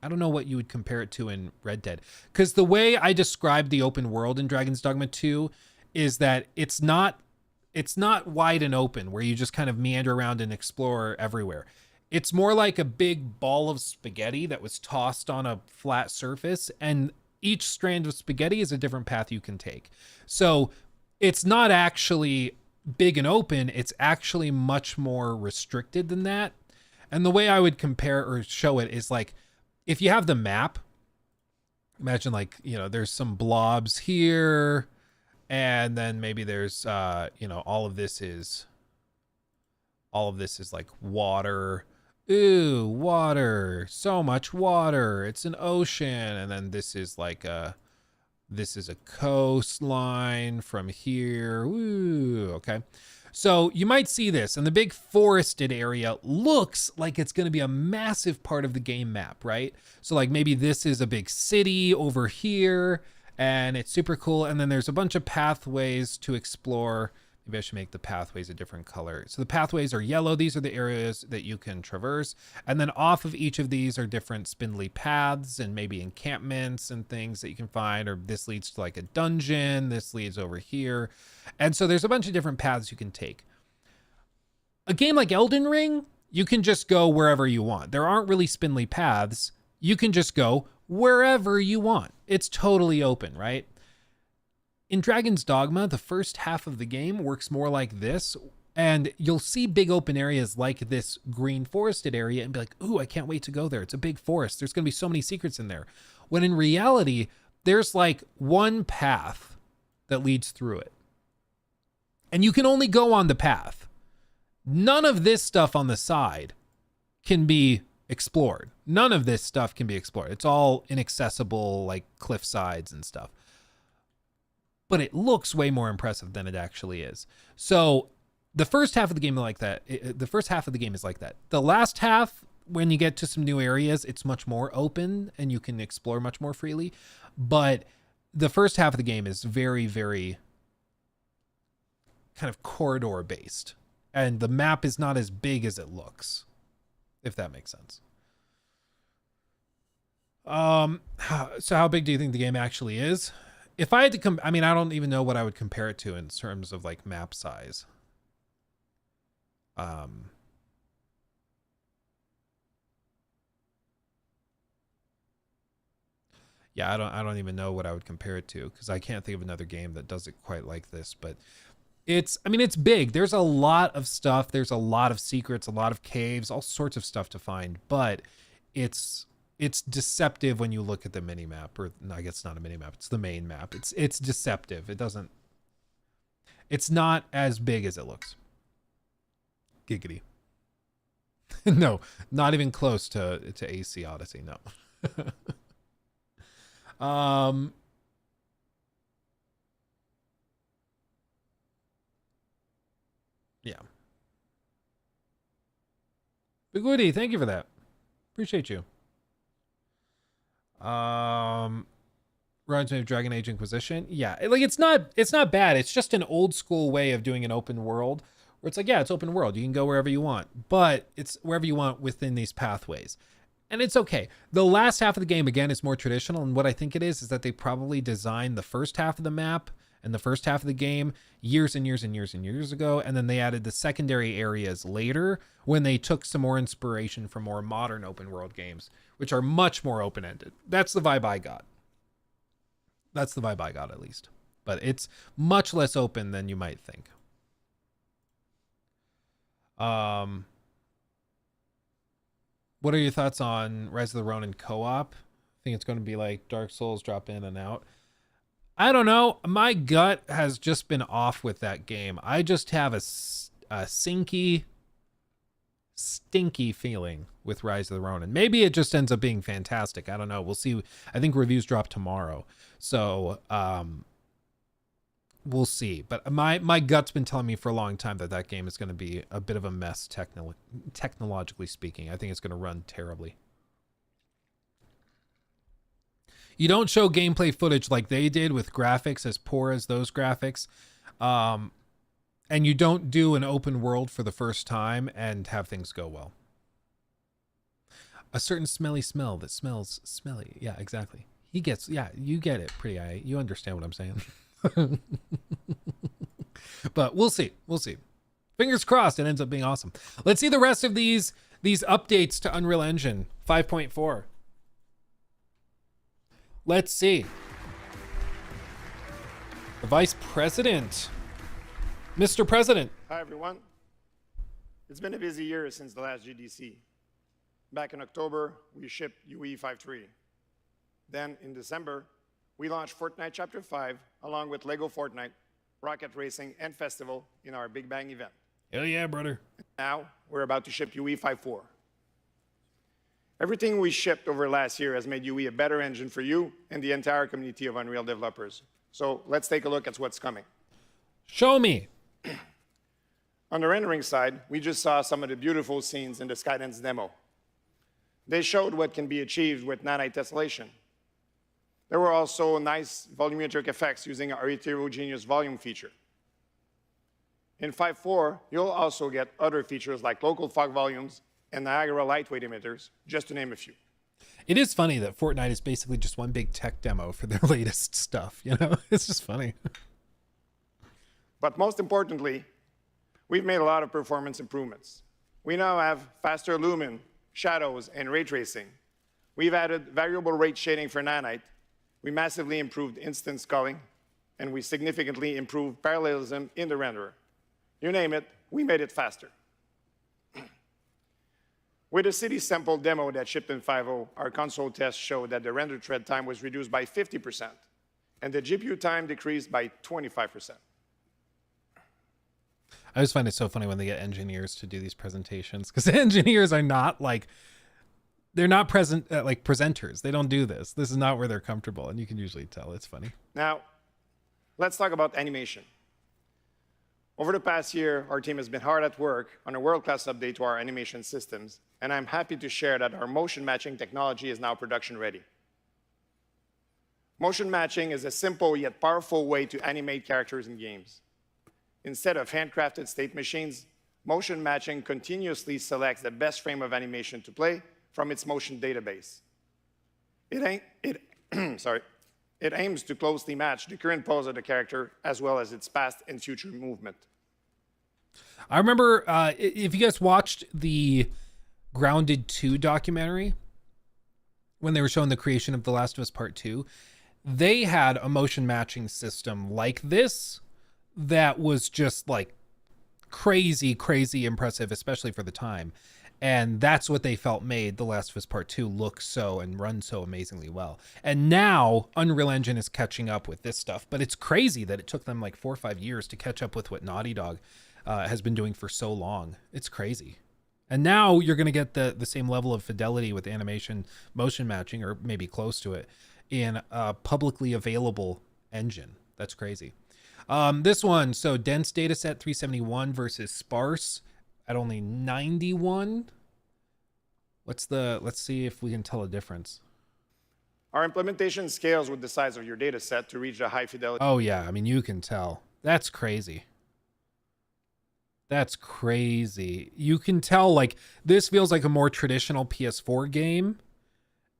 what you would compare it to in Red Dead. Because the way I described the open world in Dragon's Dogma 2 is that it's not wide and open where you just kind of meander around and explore everywhere. It's more like a big ball of spaghetti that was tossed on a flat surface, and each strand of spaghetti is a different path you can take. So it's not actually big and open. It's actually much more restricted than that. And the way I would compare or show it is like, if you have the map, imagine like, there's some blobs here, and then maybe there's, all of this is like water. Ooh, water, so much water. It's an ocean. And then this is a coastline from here. Ooh, okay. So you might see this, and the big forested area looks like it's going to be a massive part of the game map, right? So like maybe this is a big city over here, and it's super cool. And then there's a bunch of pathways to explore. Maybe I should make the pathways a different color. So the pathways are yellow. These are the areas that you can traverse. And then off of each of these are different spindly paths and maybe encampments and things that you can find. Or this leads to like a dungeon. This leads over here. And so there's a bunch of different paths you can take. A game like Elden Ring, you can just go wherever you want. There aren't really spindly paths. You can just go wherever you want. It's totally open, right? In Dragon's Dogma, the first half of the game works more like this, and you'll see big open areas like this green forested area and be like, ooh, I can't wait to go there. It's a big forest. There's going to be so many secrets in there. When in reality, there's like one path that leads through it. And you can only go on the path. None of this stuff on the side can be explored. None of this stuff can be explored. It's all inaccessible, like cliff sides and stuff. But it looks way more impressive than it actually is. So the first half of the game like that. The first half of the game is like that. The last half, when you get to some new areas, it's much more open and you can explore much more freely. But the first half of the game is very, very kind of corridor based. And the map is not as big as it looks, if that makes sense. So how big do you think the game actually is? If I had to I mean, I don't even know what I would compare it to in terms of like map size. Yeah, I don't even know what I would compare it to because I can't think of another game that does it quite like this, but I mean, it's big. There's a lot of stuff. There's a lot of secrets, a lot of caves, all sorts of stuff to find, but it's deceptive when you look at the mini map, or no, I guess it's not a mini map. It's the main map. It's deceptive. It's not as big as it looks. Giggity. No, not even close to AC Odyssey. No. Yeah. Big Woody, thank you for that. Appreciate you. Reminds me of Dragon Age Inquisition. Yeah, like it's not bad. It's just an old school way of doing an open world where it's like, yeah, it's open world. You can go wherever you want, but it's wherever you want within these pathways. And it's okay. The last half of the game, again, is more traditional. And what I think it is that they probably designed the first half of the map and the first half of the game years and years and years and years ago. And then they added the secondary areas later when they took some more inspiration from more modern open world games, which are much more open-ended. That's the vibe I got. That's the vibe I got, at least. But it's much less open than you might think. What are your thoughts on Rise of the Ronin co-op? I think it's going to be like Dark Souls, drop in and out. I don't know. My gut has just been off with that game. I just have a sinky, stinky feeling with Rise of the Ronin. Maybe it just ends up being fantastic. I don't know. We'll see. I think reviews drop tomorrow. So we'll see. But my gut's been telling me for a long time that game is going to be a bit of a mess technologically speaking. I think it's going to run terribly. You don't show gameplay footage like they did with graphics as poor as those graphics. And you don't do an open world for the first time and have things go well. A certain smelly smell that smells smelly. Yeah, exactly. You get it, Pretty Eye. You understand what I'm saying. But we'll see. We'll see. Fingers crossed it ends up being awesome. Let's see the rest of these updates to Unreal Engine 5.4. Let's see. The Vice President. Mr. President. Hi, everyone. It's been a busy year since the last GDC. Back in October, we shipped UE 5.3. Then, in December, we launched Fortnite Chapter 5, along with LEGO Fortnite, Rocket Racing, and Festival in our Big Bang event. Hell yeah, brother. Now, we're about to ship UE 5.4. Everything we shipped over last year has made UE a better engine for you and the entire community of Unreal developers. So let's take a look at what's coming. Show me. On the rendering side, we just saw some of the beautiful scenes in the Skydance demo. They showed what can be achieved with nanite tessellation. There were also nice volumetric effects using our heterogeneous volume feature. In 5.4, you'll also get other features like local fog volumes and Niagara lightweight emitters, just to name a few. It is funny that Fortnite is basically just one big tech demo for their latest stuff, you know? It's just funny. But most importantly, we've made a lot of performance improvements. We now have faster lumen, shadows, and ray tracing. We've added variable rate shading for nanite. We massively improved instance culling, and we significantly improved parallelism in the renderer. You name it, we made it faster. With a city sample demo that shipped in 5.0, our console tests showed that the render thread time was reduced by 50%, and the GPU time decreased by 25%. I always find it so funny when they get engineers to do these presentations, because engineers are not like, they're not like presenters. They don't do this. This is not where they're comfortable, and you can usually tell. It's funny. Now, let's talk about animation. Over the past year, our team has been hard at work on a world-class update to our animation systems, and I'm happy to share that our motion matching technology is now production ready. Motion matching is a simple yet powerful way to animate characters in games. Instead of handcrafted state machines, motion matching continuously selects the best frame of animation to play from its motion database. It aims to closely match the current pose of the character as well as its past and future movement. I remember if you guys watched the Grounded 2 documentary, when they were showing the creation of The Last of Us Part 2, they had a motion matching system like this that was just like crazy impressive, especially for the time. And that's what they felt made The Last of Us Part 2 look so and run so amazingly well. And now Unreal Engine is catching up with this stuff, but it's crazy that it took them like 4 or 5 years to catch up with what Naughty Dog has been doing for so long. It's crazy. And now you're going to get the same level of fidelity with animation motion matching, or maybe close to it, in a publicly available engine. That's crazy. This one, so dense data set 371 versus sparse at only 91. Let's see if we can tell a difference. Our implementation scales with the size of your data set to reach a high fidelity. Oh yeah, I mean, you can tell. That's crazy. That's crazy. You can tell, like, this feels like a more traditional PS4 game,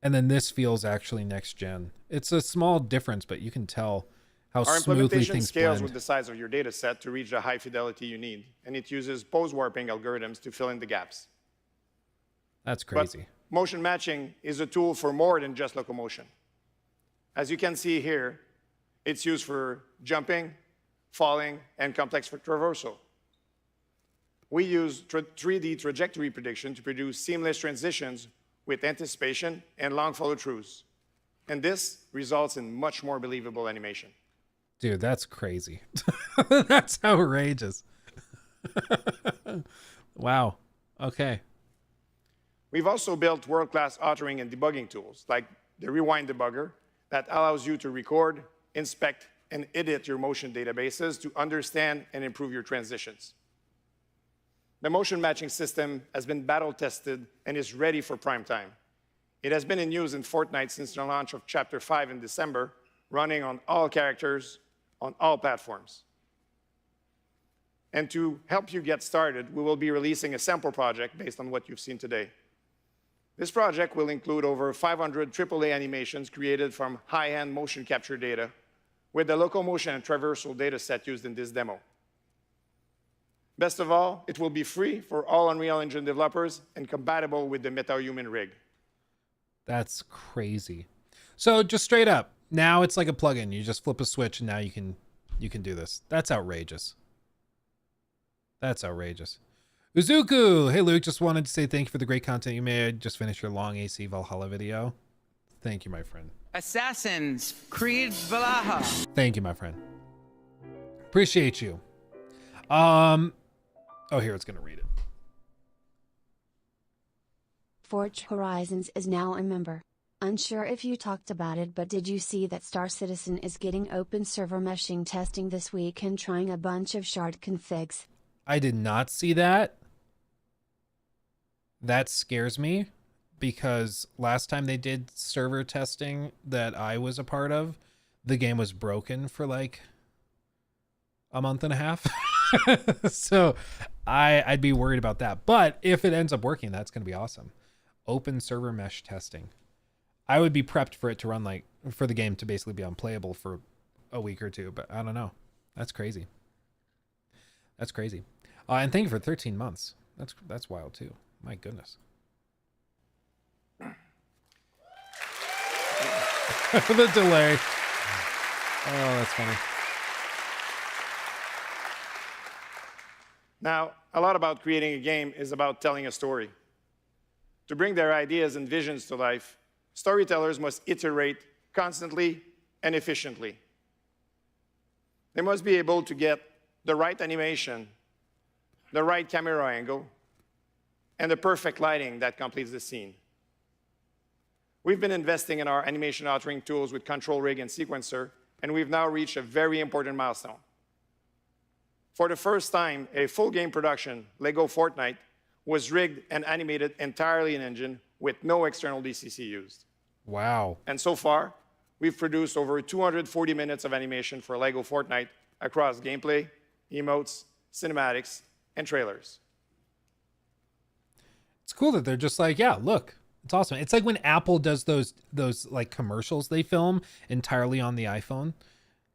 and then this feels actually next gen. It's a small difference, but you can tell how Our smoothly implementation things scales blend. with the size of your data set to reach the high fidelity you need, and it uses pose warping algorithms to fill in the gaps. That's crazy. But motion matching is a tool for more than just locomotion. As you can see here, it's used for jumping, falling, and complex traversal. We use 3D trajectory prediction to produce seamless transitions with anticipation and long follow-throughs. And this results in much more believable animation. Dude, that's crazy. That's outrageous. Wow. Okay. We've also built world-class authoring and debugging tools, like the Rewind Debugger, that allows you to record, inspect, and edit your motion databases to understand and improve your transitions. The motion matching system has been battle-tested and is ready for prime time. It has been in use in Fortnite since the launch of Chapter 5 in December, running on all characters, on all platforms. And to help you get started, we will be releasing a sample project based on what you've seen today. This project will include over 500 AAA animations created from high-end motion capture data, with the locomotion and traversal data set used in this demo. Best of all, it will be free for all Unreal Engine developers and compatible with the MetaHuman rig. That's crazy. So just straight up, now it's like a plugin. You just flip a switch and now you can do this. That's outrageous. That's outrageous. Uzuku! Hey Luke, just wanted to say thank you for the great content you made. Just finished your long AC Valhalla video. Thank you, my friend. Assassin's Creed Valhalla. Thank you, my friend. Appreciate you. Oh, here, it's going to read it. Forge Horizons is now a member. Unsure if you talked about it, but did you see that Star Citizen is getting open server meshing testing this week and trying a bunch of shard configs? I did not see that. That scares me, because last time they did server testing that I was a part of, the game was broken for like a month and a half. So I'd be worried about that. But if it ends up working, that's going to be awesome. Open server mesh testing. I would be prepped for it to run like for the game to basically be unplayable for a week or two, but I don't know. That's crazy. That's crazy. And thank you for 13 months. That's wild too. My goodness. The delay. Oh, that's funny. Now, a lot about creating a game is about telling a story. To bring their ideas and visions to life, storytellers must iterate constantly and efficiently. They must be able to get the right animation, the right camera angle, and the perfect lighting that completes the scene. We've been investing in our animation authoring tools with Control Rig and Sequencer, and we've now reached a very important milestone. For the first time, a full game production, LEGO Fortnite, was rigged and animated entirely in engine with no external DCC used. Wow. And so far, we've produced over 240 minutes of animation for LEGO Fortnite across gameplay, emotes, cinematics, and trailers. It's cool that they're just like, yeah, look, it's awesome. It's like when Apple does those like commercials they film entirely on the iPhone.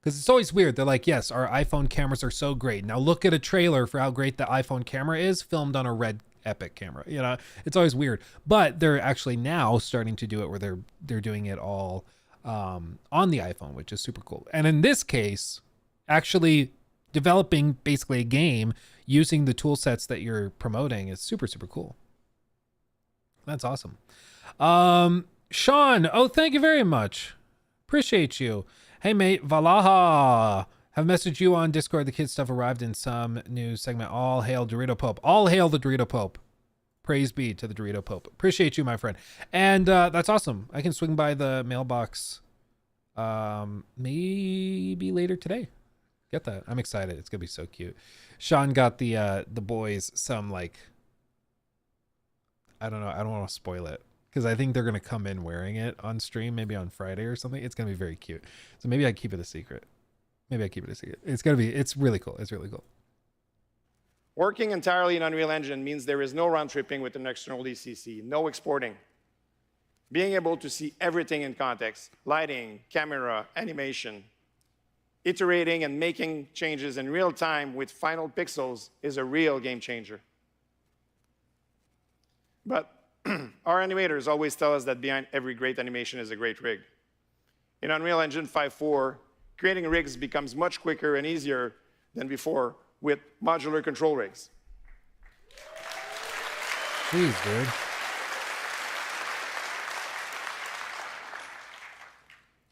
Because it's always weird. They're like, yes, our iPhone cameras are so great. Now look at a trailer for how great the iPhone camera is filmed on a red Epic camera. You know, it's always weird. But they're actually now starting to do it where they're doing it all on the iPhone, which is super cool. And in this case, actually developing basically a game using the tool sets that you're promoting is super, super cool. That's awesome. Sean, oh, thank you very much. Appreciate you. Hey, mate, Valaha. Have messaged you on Discord. The kids stuff arrived in some new segment. All hail Dorito Pope. All hail the Dorito Pope. Praise be to the Dorito Pope. Appreciate you, my friend. And that's awesome. I can swing by the mailbox maybe later today. Get that. I'm excited. It's going to be so cute. Sean got the boys some, like, I don't know. I don't want to spoil it because I think they're going to come in wearing it on stream, maybe on Friday or something. It's going to be very cute. So maybe I keep it a secret. It's really cool. It's really cool. Working entirely in Unreal Engine means there is no round tripping with an external DCC, no exporting. Being able to see everything in context, lighting, camera, animation, iterating and making changes in real time with final pixels is a real game changer. But our animators always tell us that behind every great animation is a great rig. In Unreal Engine 5.4, creating rigs becomes much quicker and easier than before with modular control rigs. Jeez, dude.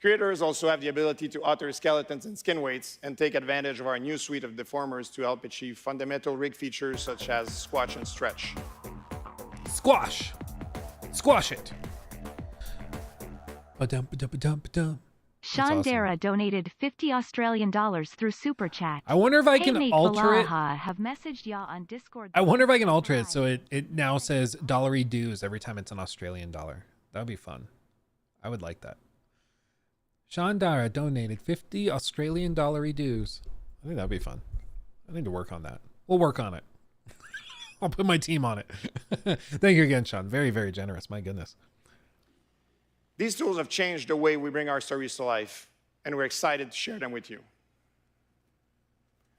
Creators also have the ability to author skeletons and skin weights and take advantage of our new suite of deformers to help achieve fundamental rig features such as squash and stretch. Squash. Squash it. Ba-dum. Sean awesome. Dara donated $50 through Super Chat. I wonder if I can alter it. Have messaged y'all on Discord. I wonder if I can alter it so it now says dollary dues every time it's an Australian dollar. That would be fun. I would like that. Sean Dara donated 50 Australian dollary dues. I think that would be fun. I need to work on that. We'll work on it. I'll put my team on it. Thank you again, Sean. Very, very generous. My goodness. These tools have changed the way we bring our stories to life, and we're excited to share them with you.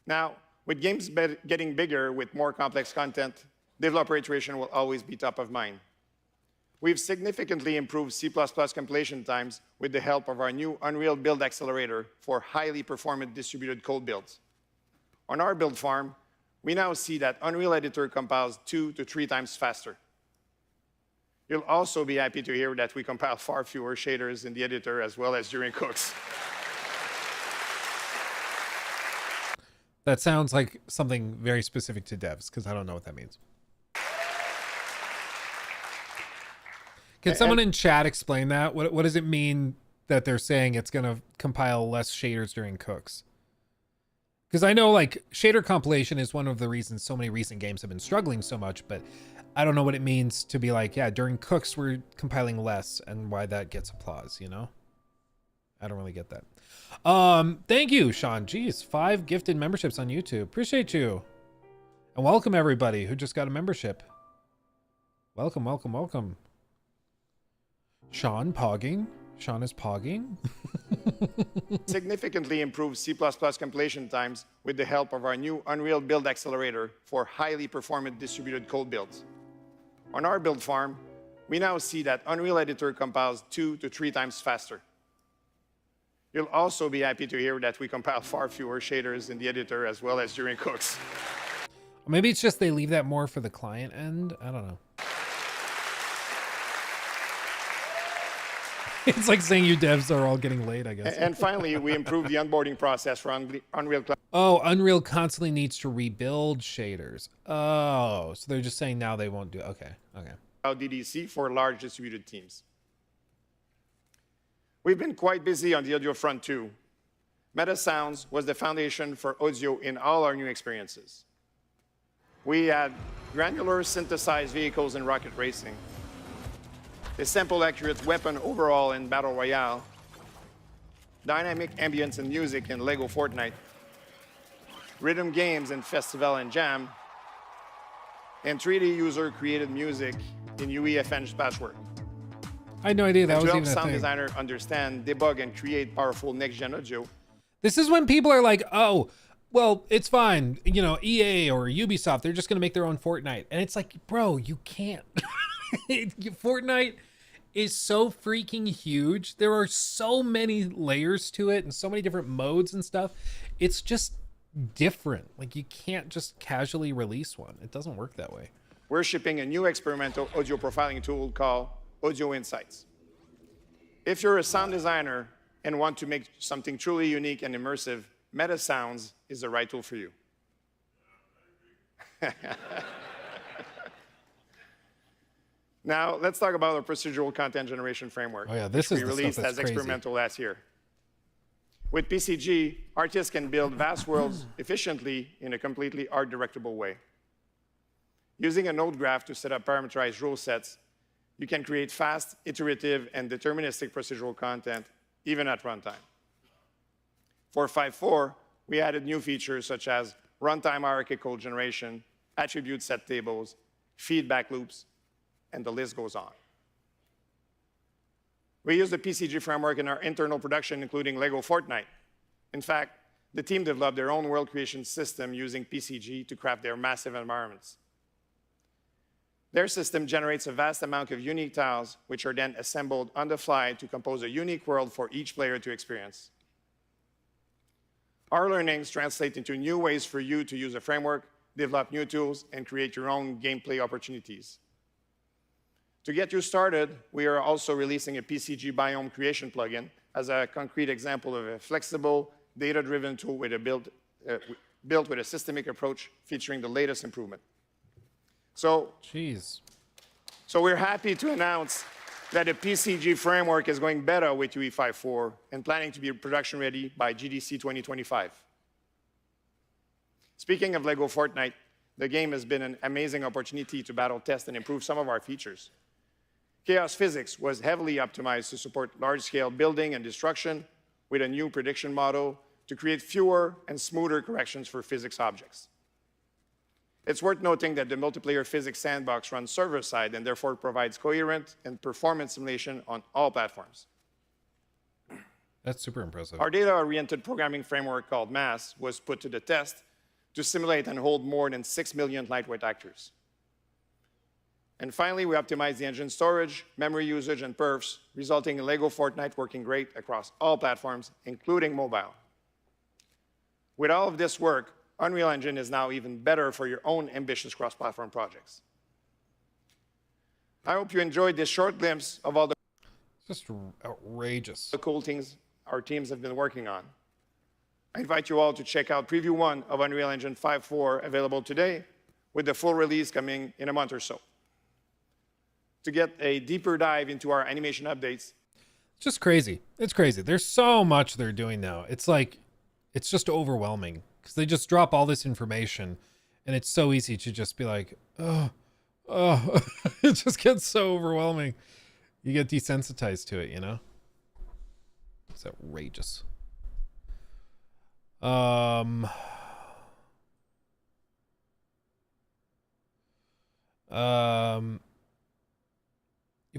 Now, with games getting bigger with more complex content, developer iteration will always be top of mind. We've significantly improved C++ compilation times with the help of our new Unreal Build Accelerator for highly performant distributed code builds. On our build farm, we now see that Unreal Editor compiles 2 to 3 times faster. You'll also be happy to hear that we compile far fewer shaders in the editor as well as during cooks. That sounds like something very specific to devs, because I don't know what that means. Can someone in chat explain that? What does it mean that they're saying it's going to compile less shaders during cooks? Because I know, like, shader compilation is one of the reasons so many recent games have been struggling so much, but I don't know what it means to be like, yeah, during cooks we're compiling less, and why that gets applause, you know? I don't really get that. Thank you, Sean. Jeez, 5 gifted memberships on YouTube. Appreciate you. And welcome everybody who just got a membership. Welcome, welcome, welcome. Sean pogging. Sean is pogging. Significantly improved C++ compilation times with the help of our new Unreal Build Accelerator for highly performant distributed code builds. On our build farm, we now see that Unreal Editor compiles 2 to 3 times faster. You'll also be happy to hear that we compile far fewer shaders in the editor as well as during cooks. Maybe it's just they leave that more for the client end. I don't know. It's like saying you devs are all getting late, I guess. And finally, we improved the onboarding process for Unreal Cloud. Oh, Unreal constantly needs to rebuild shaders. Oh, so they're just saying now they won't do it. Okay, okay. DDC for large distributed teams. We've been quite busy on the audio front too. Meta Sounds was the foundation for audio in all our new experiences. We had granular synthesized vehicles in rocket racing, a sample accurate weapon overall in Battle Royale, dynamic ambience and music in Lego Fortnite, rhythm games in Festival and Jam, and 3D user-created music in UEFN's Patchwork. I had no idea that was even a thing. To help sound thing. designer understand, debug, and create powerful next-gen audio. This is when people are like, oh, well, it's fine. You know, EA or Ubisoft, they're just going to make their own Fortnite. And it's like, bro, you can't. Fortnite is so freaking huge. There are so many layers to it and so many different modes and stuff. It's just different. Like, you can't just casually release one. It doesn't work that way. We're shipping a new experimental audio profiling tool called Audio Insights. If you're a sound designer and want to make something truly unique and immersive, Meta Sounds is the right tool for you. Now, let's talk about our procedural content generation framework, Oh yeah, this which is we the released stuff that's as crazy. experimental last year. With PCG, artists can build vast worlds efficiently in a completely art-directable way. Using a node graph to set up parameterized rule sets, you can create fast, iterative, and deterministic procedural content, even at runtime. For 5.4, we added new features such as runtime hierarchical generation, attribute set tables, feedback loops, and the list goes on. We use the PCG framework in our internal production, including Lego Fortnite. In fact, the team developed their own world creation system using PCG to craft their massive environments. Their system generates a vast amount of unique tiles, which are then assembled on the fly to compose a unique world for each player to experience. Our learnings translate into new ways for you to use the framework, develop new tools, and create your own gameplay opportunities. To get you started, we are also releasing a PCG biome creation plugin as a concrete example of a flexible, data-driven tool with built with a systemic approach featuring the latest improvement. So we're happy to announce that the PCG framework is going beta with UE 5.4 and planning to be production ready by GDC 2025. Speaking of Lego Fortnite, the game has been an amazing opportunity to battle test and improve some of our features. Chaos physics was heavily optimized to support large-scale building and destruction with a new prediction model to create fewer and smoother corrections for physics objects. It's worth noting that the multiplayer physics sandbox runs server-side and therefore provides coherent and performance simulation on all platforms. That's super impressive. Our data-oriented programming framework called MASS was put to the test to simulate and hold more than 6 million lightweight actors. And finally, we optimized the engine storage, memory usage, and perfs, resulting in Lego Fortnite working great across all platforms, including mobile. With all of this work, Unreal Engine is now even better for your own ambitious cross-platform projects. I hope you enjoyed this short glimpse of all the just outrageous cool things our teams have been working on. I invite you all to check out Preview 1 of Unreal Engine 5.4 available today, with the full release coming in a month or so. To get a deeper dive into our animation updates. It's just crazy. It's crazy. There's so much they're doing now. It's like, it's just overwhelming because they just drop all this information and it's so easy to just be like, oh, it just gets so overwhelming. You get desensitized to it, you know? It's outrageous. You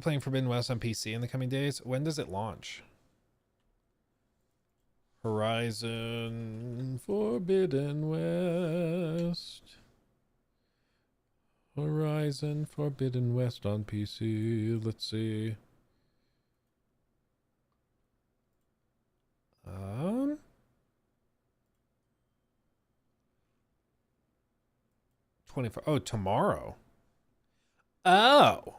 playing Forbidden West on PC in the coming days? When does it launch? Horizon Forbidden West. Horizon Forbidden West on PC. Let's see. 24. Oh, tomorrow. Oh.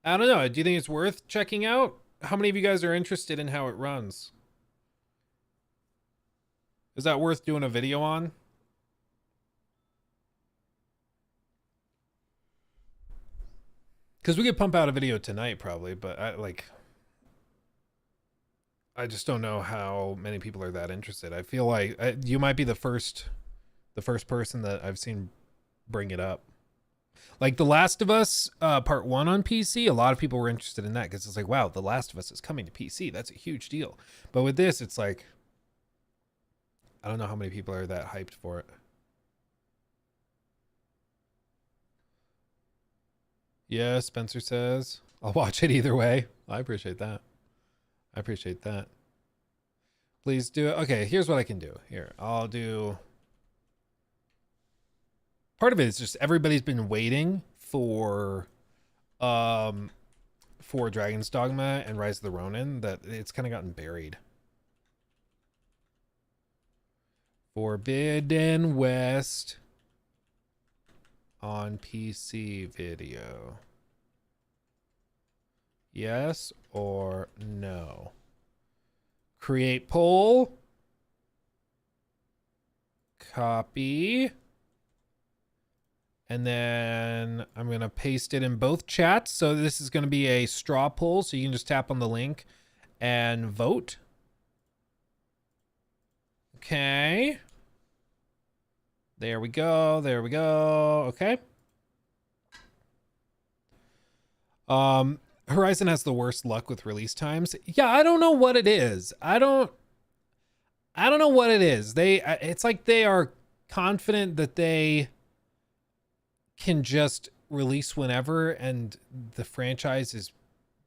I don't know. Do you think it's worth checking out? How many of you guys are interested in how it runs? Is that worth doing a video on? Because we could pump out a video tonight probably, but I just don't know how many people are that interested. I feel like you might be the first person that I've seen bring it up. Like The Last of Us Part 1 on PC, a lot of people were interested in that because it's like, wow, The Last of Us is coming to PC. That's a huge deal. But with this, it's like, I don't know how many people are that hyped for it. Yeah, Spencer says, I'll watch it either way. I appreciate that. I appreciate that. Please do it. Okay, here's what I can do. Here, I'll do... Part of it is just everybody's been waiting for Dragon's Dogma and Rise of the Ronin, that it's kind of gotten buried. Forbidden West on PC video. Yes or no? Create poll. Copy. And then I'm going to paste it in both chats. So this is going to be a straw poll. So you can just tap on the link and vote. Okay. There we go. There we go. Okay. Horizon has the worst luck with release times. Yeah, I don't know what it is. I don't know what it is. It's like they are confident that they can just release whenever and the franchise is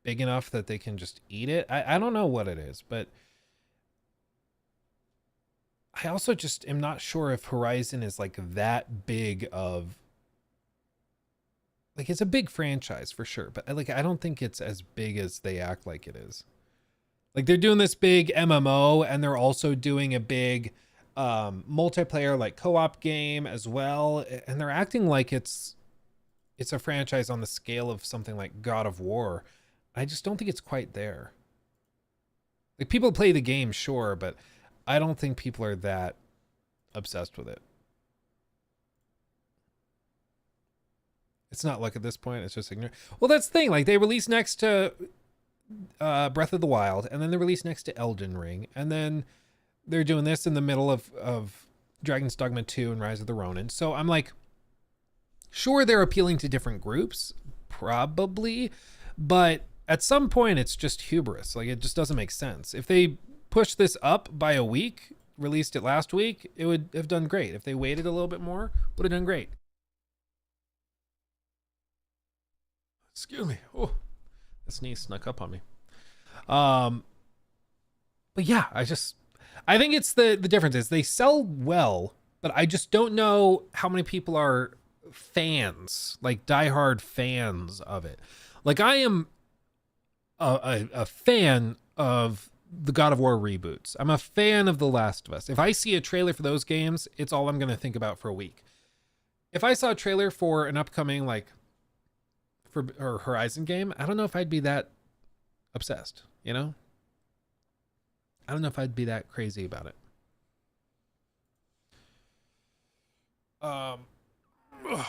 big enough that they can just eat it. I don't know what it is, but I also just am not sure if Horizon is like that big of, like, it's a big franchise for sure, but like I don't think it's as big as they act like it is. Like they're doing this big MMO and they're also doing a big multiplayer like co-op game as well, and they're acting like it's a franchise on the scale of something like God of War. I just don't think it's quite there. Like people play the game, sure, but I don't think people are that obsessed with it. It's not luck at this point, it's just ignorant. Well, that's the thing, like they release next to Breath of the Wild, and then they release next to Elden Ring, and then they're doing this in the middle of Dragon's Dogma 2 and Rise of the Ronin. So I'm like, sure, they're appealing to different groups, probably, but at some point it's just hubris. Like it just doesn't make sense. If they push this up by a week, released it last week, it would have done great. If they waited a little bit more, would have done great. Excuse me. Oh, the sneeze snuck up on me. But yeah, I think it's the difference is they sell well, but I just don't know how many people are fans, like diehard fans of it. Like I am a fan of the God of War reboots. I'm a fan of The Last of Us. If I see a trailer for those games, it's all I'm going to think about for a week. If I saw a trailer for an upcoming or Horizon game, I don't know if I'd be that obsessed, you know? I don't know if I'd be that crazy about it. Oh, man.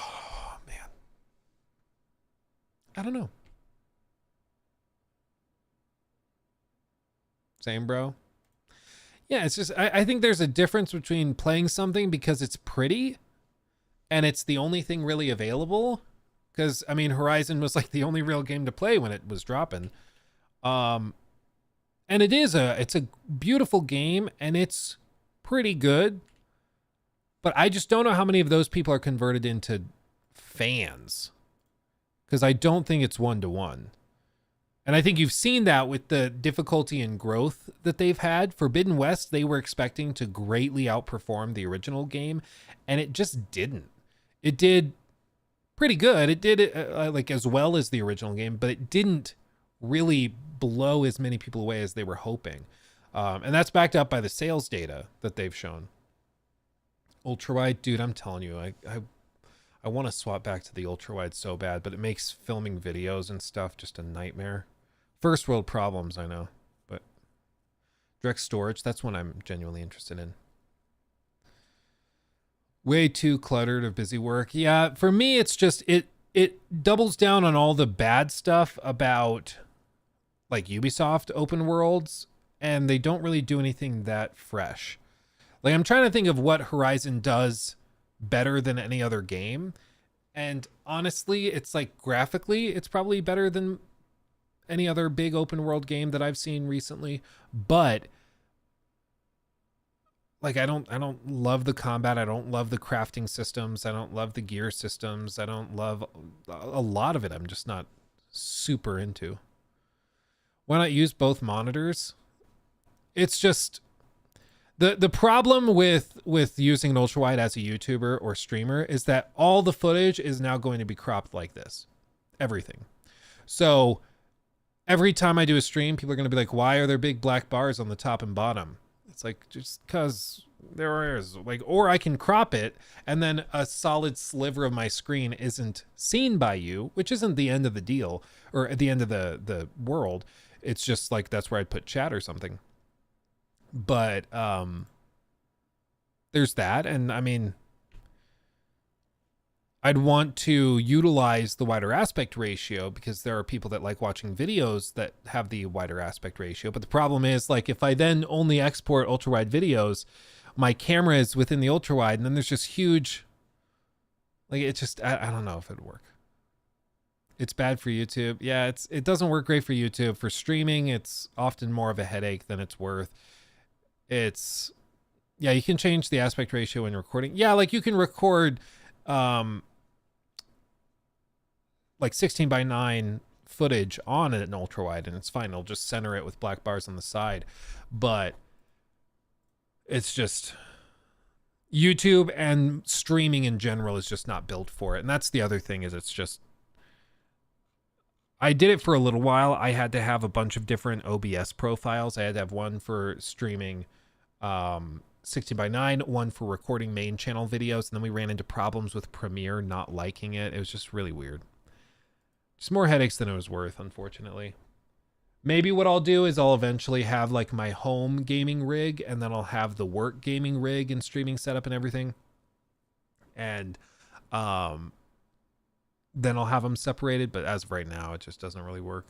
I don't know. Same, bro. Yeah, it's just, I think there's a difference between playing something because it's pretty and it's the only thing really available. Because, I mean, Horizon was like the only real game to play when it was dropping. And And it's a beautiful game, and it's pretty good. But I just don't know how many of those people are converted into fans, because I don't think it's 1-to-1. And I think you've seen that with the difficulty and growth that they've had. Forbidden West, they were expecting to greatly outperform the original game, and it just didn't. It did pretty good. It did like as well as the original game, but it didn't really blow as many people away as they were hoping. And that's backed up by the sales data that they've shown. Ultrawide, dude, I'm telling you, I want to swap back to the ultrawide so bad, but it makes filming videos and stuff just a nightmare. First world problems, I know, but direct storage, that's one I'm genuinely interested in. Way too cluttered of busy work. Yeah, for me, it's just, it doubles down on all the bad stuff about like Ubisoft open worlds, and they don't really do anything that fresh. Like, I'm trying to think of what Horizon does better than any other game. And honestly, it's like graphically, it's probably better than any other big open world game that I've seen recently. But like, I don't love the combat. I don't love the crafting systems. I don't love the gear systems. I don't love a lot of it. I'm just not super into. Why not use both monitors? It's just the problem with using an ultrawide as a YouTuber or streamer is that all the footage is now going to be cropped like this. Everything. So every time I do a stream, people are going to be like, why are there big black bars on the top and bottom? It's like, just because there is, like, or I can crop it and then a solid sliver of my screen isn't seen by you, which isn't the end of the deal or at the end of the world. It's just like, that's where I'd put chat or something. But there's that. And I mean, I'd want to utilize the wider aspect ratio because there are people that like watching videos that have the wider aspect ratio. But the problem is, like, if I then only export ultra-wide videos, my camera is within the ultra-wide, and then there's just huge, like, it just, I don't know if it'd work. It's bad for YouTube. Yeah, it doesn't work great for YouTube. For streaming, it's often more of a headache than it's worth. It's, yeah, you can change the aspect ratio when recording. Yeah, like you can record like 16:9 footage on an ultra wide and it's fine. It'll just center it with black bars on the side. But it's just, YouTube and streaming in general is just not built for it. And that's the other thing, is it's just, I did it for a little while. I had to have a bunch of different OBS profiles. I had to have one for streaming 16:9, one for recording main channel videos, and then we ran into problems with Premiere not liking it. It was just really weird. Just more headaches than it was worth, unfortunately. Maybe what I'll do is I'll eventually have like my home gaming rig, and then I'll have the work gaming rig and streaming setup and everything. And then I'll have them separated, but as of right now, it just doesn't really work.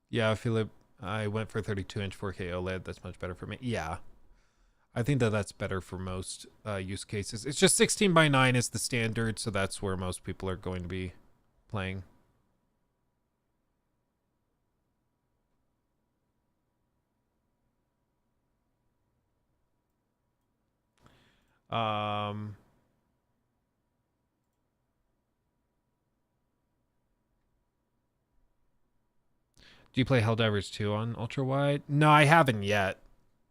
Yeah, Philip, I went for 32-inch 4K OLED. That's much better for me. Yeah, I think that that's better for most use cases. It's just 16:9 is the standard, so that's where most people are going to be playing. Do you play Helldivers 2 on ultra wide? No, I haven't yet.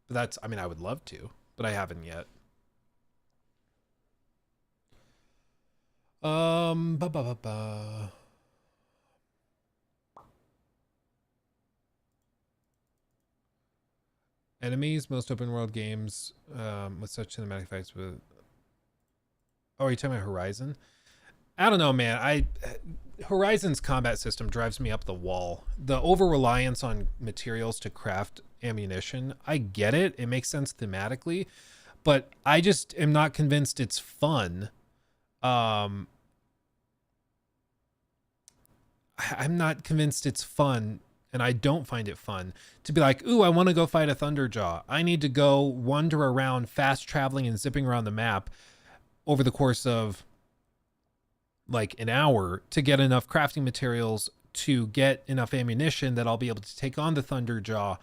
But that's, I mean, I would love to, but I haven't yet. Enemies, most open world games with such cinematic effects with... Oh, are you talking about Horizon? I don't know, man. Horizon's combat system drives me up the wall. The over-reliance on materials to craft ammunition, I get it. It makes sense thematically, but I just am not convinced it's fun. I'm not convinced it's fun, and I don't find it fun to be like, ooh, I want to go fight a Thunderjaw. I need to go wander around, fast traveling and zipping around the map. over the course of like an hour to get enough crafting materials to get enough ammunition that I'll be able to take on the Thunderjaw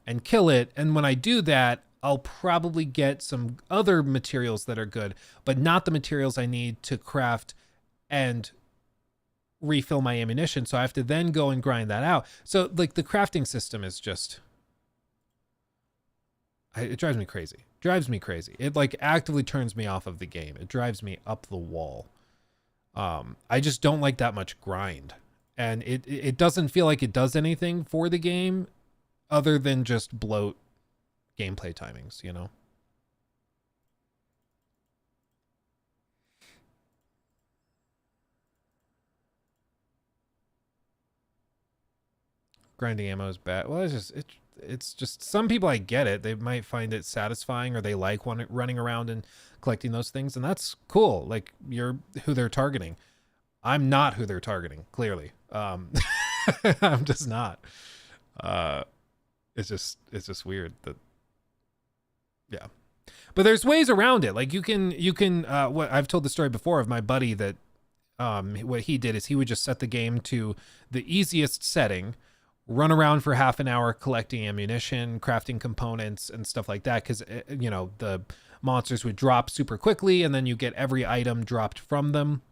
and kill it. And when I do that, I'll probably get some other materials that are good, but not the materials I need to craft and refill my ammunition. So I have to then go and grind that out. So like the crafting system is just, it drives me crazy. Drives me crazy. It like actively turns me off of the game. It drives me up the wall. I just don't like that much grind. And it doesn't feel like it does anything for the game other than just bloat gameplay timings, you know? Grinding ammo is bad. Well, it's just some people, I get it. They might find it satisfying, or they like running around and collecting those things, and that's cool. Like, you're who they're targeting. I'm not who they're targeting, clearly. I'm just not. It's just weird that, yeah. But there's ways around it. Like you can what I've told the story before of my buddy that what he did is he would just set the game to the easiest setting, run around for half an hour collecting ammunition, crafting components and stuff like that, because you know, the monsters would drop super quickly and then you get every item dropped from them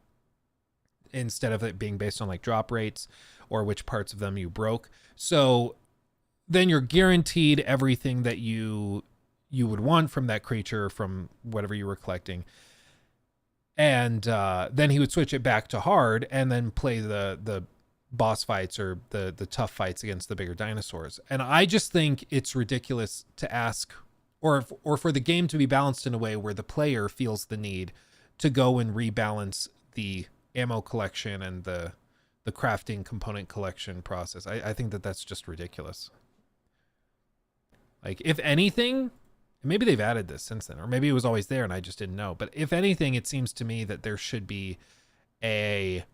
instead of it being based on like drop rates or which parts of them you broke. So then you're guaranteed everything that you would want from that creature, from whatever you were collecting. And then he would switch it back to hard and then play the boss fights or the tough fights against the bigger dinosaurs. And I just think it's ridiculous to ask, or for the game to be balanced in a way where the player feels the need to go and rebalance the ammo collection and the crafting component collection process. I think that's just ridiculous. Like, if anything, maybe they've added this since then, or maybe it was always there and I just didn't know. But if anything, it seems to me that there should be a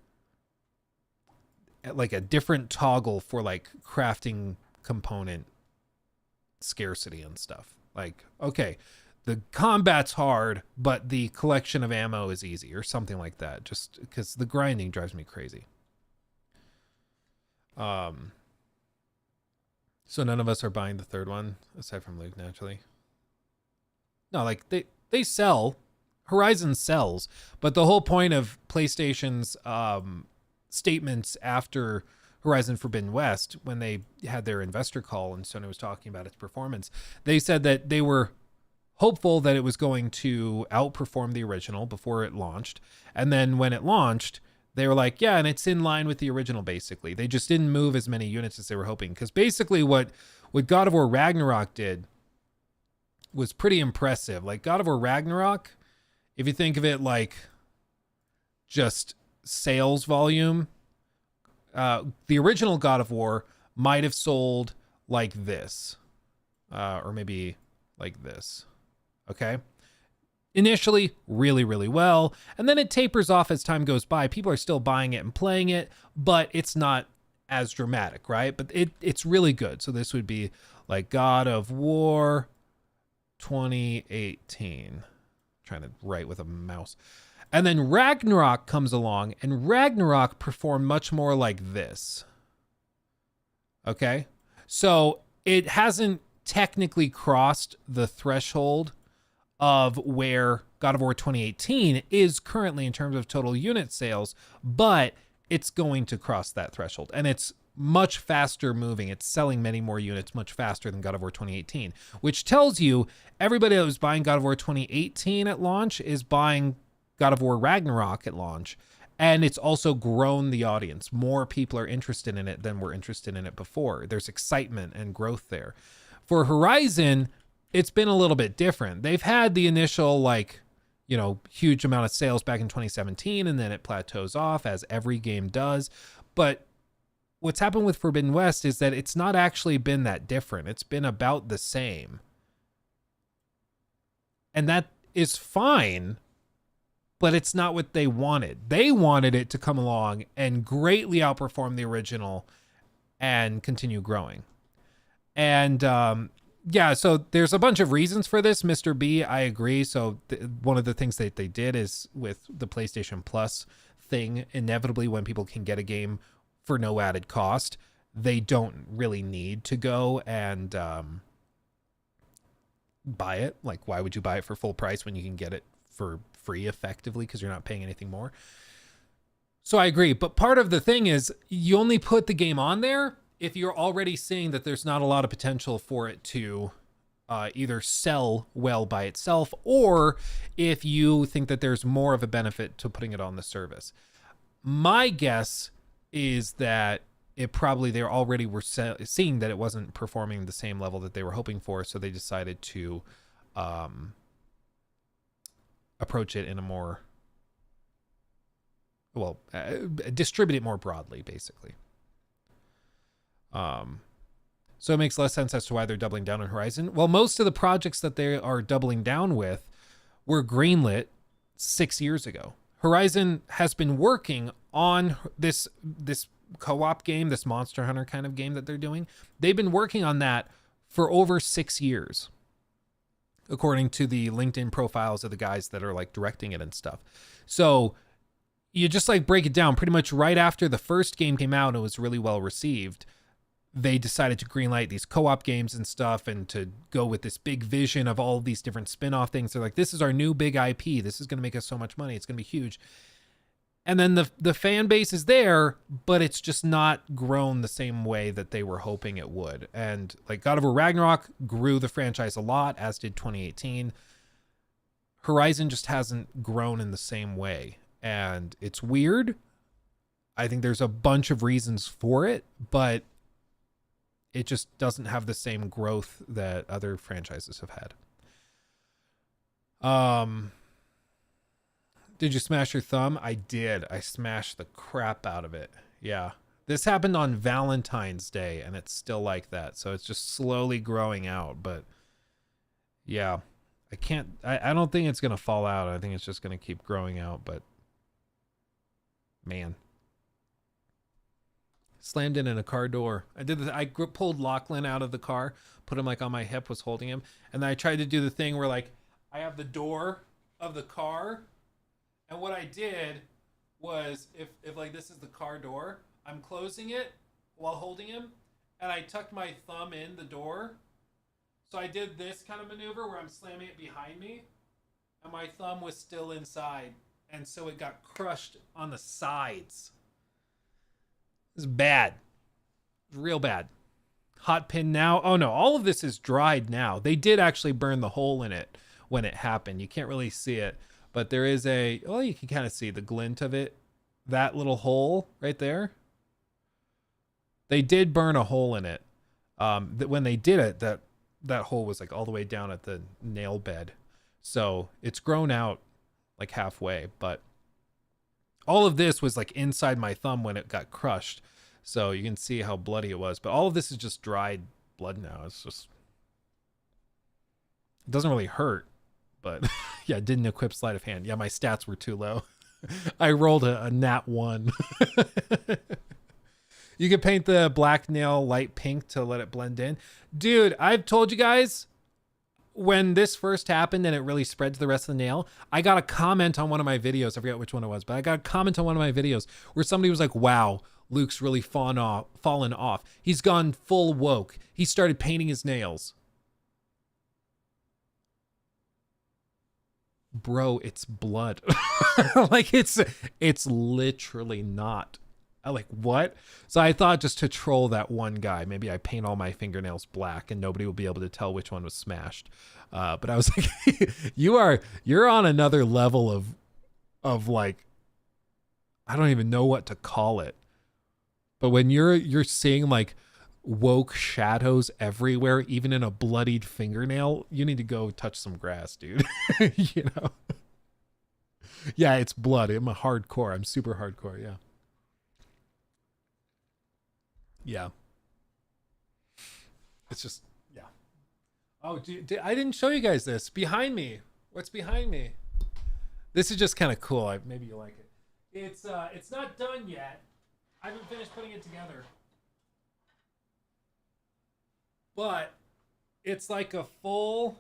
different toggle for like crafting component scarcity and stuff. Like, okay, the combat's hard, but the collection of ammo is easy, or something like that. Just because the grinding drives me crazy. So none of us are buying the third one, aside from Luke, naturally. No, like they sell. Horizon sells, but the whole point of PlayStation's statements after Horizon Forbidden West, when they had their investor call and Sony was talking about its performance, they said that they were hopeful that it was going to outperform the original before it launched. And then when it launched, they were like, yeah, and it's in line with the original, basically. They just didn't move as many units as they were hoping. Because basically what God of War Ragnarok did was pretty impressive. Like, God of War Ragnarok, if you think of it like just sales volume, the original God of War might have sold like this, or maybe like this. Okay. Initially, really, really well. And then it tapers off as time goes by. People are still buying it and playing it, but it's not as dramatic, right? But it's really good. So this would be like God of War 2018. Trying to write with a mouse. And then Ragnarok comes along, and Ragnarok performed much more like this. Okay? So it hasn't technically crossed the threshold of where God of War 2018 is currently in terms of total unit sales, but it's going to cross that threshold. And it's much faster moving. It's selling many more units much faster than God of War 2018, which tells you everybody that was buying God of War 2018 at launch is buying God of War Ragnarok at launch. And it's also grown the audience. More people are interested in it than were interested in it before. There's excitement and growth there. For Horizon, it's been a little bit different. They've had the initial, like, you know, huge amount of sales back in 2017, and then it plateaus off, as every game does. But what's happened with Forbidden West is that it's not actually been that different. It's been about the same. And that is fine, but it's not what they wanted. They wanted it to come along and greatly outperform the original and continue growing. And yeah, so there's a bunch of reasons for this, Mr. B. I agree. So one of the things that they did is with the PlayStation Plus thing, inevitably when people can get a game for no added cost, they don't really need to go and buy it. Like, why would you buy it for full price when you can get it for free effectively because you're not paying anything more? So I agree. But part of the thing is you only put the game on there if you're already seeing that there's not a lot of potential for it to either sell well by itself, or if you think that there's more of a benefit to putting it on the service. My guess is that it probably they already were seeing that it wasn't performing the same level that they were hoping for, so they decided to approach it in a more, distribute it more broadly, basically. So it makes less sense as to why they're doubling down on Horizon. Well, most of the projects that they are doubling down with were greenlit 6 years ago. Horizon has been working on this co-op game, this Monster Hunter kind of game that they're doing. They've been working on that for over 6 years, according to the LinkedIn profiles of the guys that are like directing it and stuff. So you just like break it down pretty much right after the first game came out and it was really well received. They decided to greenlight these co-op games and stuff and to go with this big vision of all these different spin-off things. They're like, this is our new big IP. This is going to make us so much money. It's going to be huge. And then the fan base is there, but it's just not grown the same way that they were hoping it would. And like God of War Ragnarok grew the franchise a lot, as did 2018. Horizon just hasn't grown in the same way. And it's weird. I think there's a bunch of reasons for it, but it just doesn't have the same growth that other franchises have had. Did you smash your thumb? I did. I smashed the crap out of it. Yeah. This happened on Valentine's Day, and it's still like that. So it's just slowly growing out. But yeah, I don't think it's going to fall out. I think it's just going to keep growing out. But man. Slammed in a car door. I pulled Lachlan out of the car, put him like on my hip, was holding him. And then I tried to do the thing where like I have the door of the car. And what I did was if like this is the car door, I'm closing it while holding him. And I tucked my thumb in the door. So I did this kind of maneuver where I'm slamming it behind me. And my thumb was still inside. And so it got crushed on the sides. It's bad. Real bad. Hot pin now. Oh no, all of this is dried now. They did actually burn the hole in it when it happened. You can't really see it, but there is you can kind of see the glint of it. That little hole right there. They did burn a hole in it. When they did it, that hole was like all the way down at the nail bed. So it's grown out like halfway, but all of this was like inside my thumb when it got crushed. So you can see how bloody it was. But all of this is just dried blood now. It's just... It doesn't really hurt. But yeah, didn't equip sleight of hand. Yeah, my stats were too low. I rolled a nat 1. You can paint the black nail light pink to let it blend in. Dude, I've told you guys... When this first happened and it really spread to the rest of the nail, I got a comment on one of my videos. I forget which one it was, but I got a comment on one of my videos where somebody was like, wow, Luke's really fallen off. He's gone full woke. He started painting his nails. Bro, it's blood. Like it's literally not. I'm like, what? So I thought just to troll that one guy, maybe I paint all my fingernails black and nobody will be able to tell which one was smashed. But I was like, you're on another level of like, I don't even know what to call it. But when you're seeing like woke shadows everywhere, even in a bloodied fingernail, you need to go touch some grass, dude. You know? Yeah, it's blood. I'm hardcore. I'm super hardcore. Yeah. Yeah. It's just, yeah. Oh, I didn't show you guys this. Behind me. What's behind me? This is just kind of cool. Maybe you like it. It's not done yet. I haven't finished putting it together. But It's like a full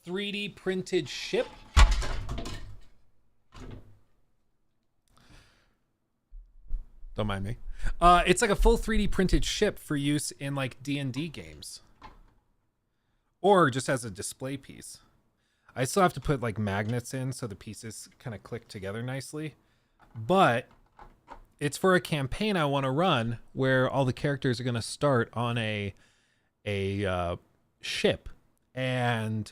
3D printed ship. Don't mind me. It's like a full 3D printed ship for use in like D&D games. Or just as a display piece. I still have to put like magnets in so the pieces kind of click together nicely. But it's for a campaign I want to run where all the characters are going to start on a ship. And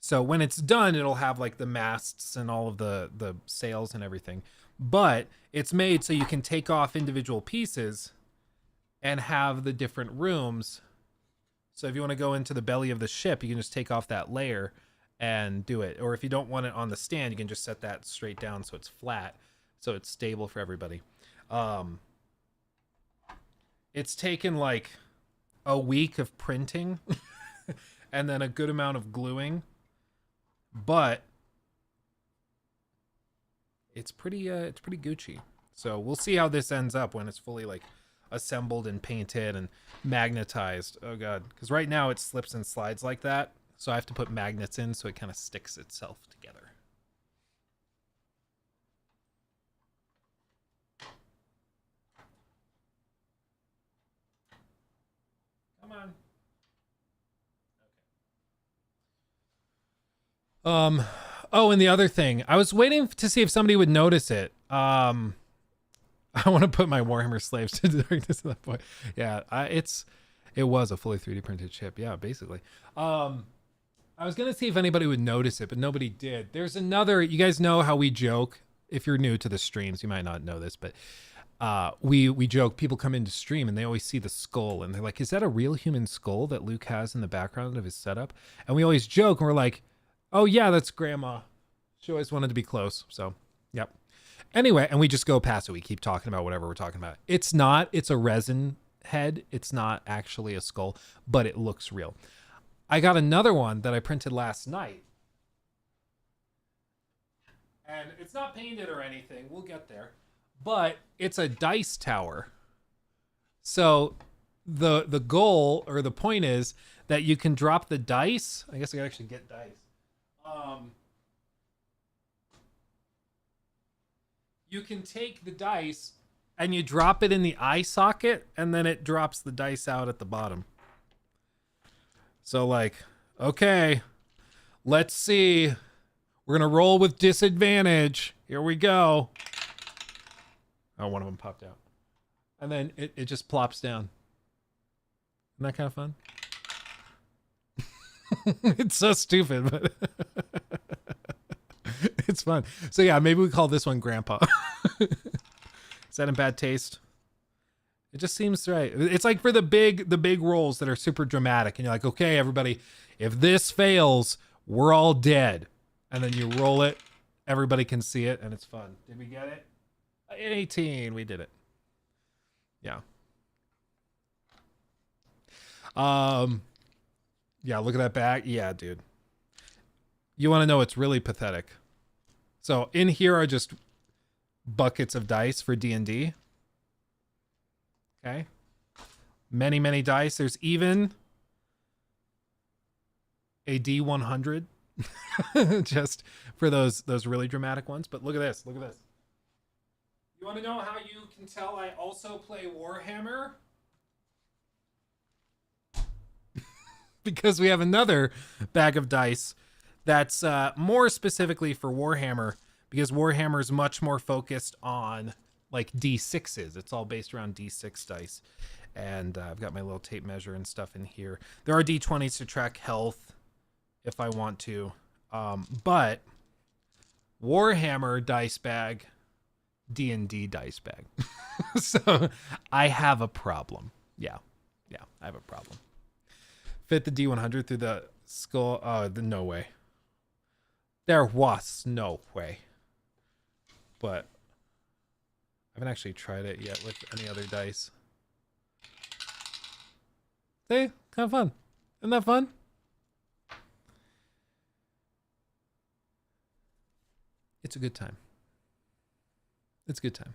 so when it's done, it'll have like the masts and all of the sails and everything. But it's made so you can take off individual pieces and have the different rooms. So if you want to go into the belly of the ship, you can just take off that layer and do it. Or if you don't want it on the stand, you can just set that straight down so it's flat, so it's stable for everybody. It's taken like a week of printing and then a good amount of gluing, but it's pretty Gucci. So we'll see how this ends up when it's fully like assembled and painted and magnetized. Oh god, because right now it slips and slides like that, so I have to put magnets in so it kind of sticks itself together. Come on. Oh, and the other thing, I was waiting to see if somebody would notice it. I want to put my Warhammer slaves to darkness at that point. Yeah, it was a fully 3D printed ship. Yeah, basically. I was gonna see if anybody would notice it, but nobody did. There's another. You guys know how we joke. If you're new to the streams, you might not know this, but we joke. People come into stream and they always see the skull, and they're like, "Is that a real human skull that Luke has in the background of his setup?" And we always joke, and we're like, "Oh yeah, that's Grandma. She always wanted to be close." So, yep. Anyway, and we just go past it. We keep talking about whatever we're talking about. It's a resin head. It's not actually a skull, but it looks real. I got another one that I printed last night. And it's not painted or anything. We'll get there. But it's a dice tower. So the goal or the point is that you can drop the dice. I guess I can actually get dice. You can take the dice and you drop it in the eye socket, and then it drops the dice out at the bottom. So like, okay, let's see. We're going to roll with disadvantage. Here we go. Oh, one of them popped out. And then it just plops down. Isn't that kind of fun? It's so stupid, but it's fun. So yeah, maybe we call this one Grandpa. Is that in bad taste? It just seems right. It's like for the big rolls that are super dramatic, and you're like, okay, everybody, if this fails, we're all dead. And then you roll it, everybody can see it, and it's fun. Did we get it? 18, we did it. Yeah. Yeah, look at that back. Yeah, dude. You want to know what's really pathetic? So in here are just buckets of dice for D&D. Okay. Many, many dice. There's even a D100 just for those really dramatic ones. But look at this. Look at this. You want to know how you can tell I also play Warhammer? Because we have another bag of dice that's more specifically for Warhammer, because Warhammer is much more focused on like D6s. It's all based around D6 dice. And I've got my little tape measure and stuff in here. There are D20s to track health if I want to. But Warhammer dice bag, D&D dice bag. So I have a problem. Yeah, I have a problem. Fit the D100 through the skull. No way. There was no way. But I haven't actually tried it yet with any other dice. See? Kind of fun. Isn't that fun? It's a good time. It's a good time.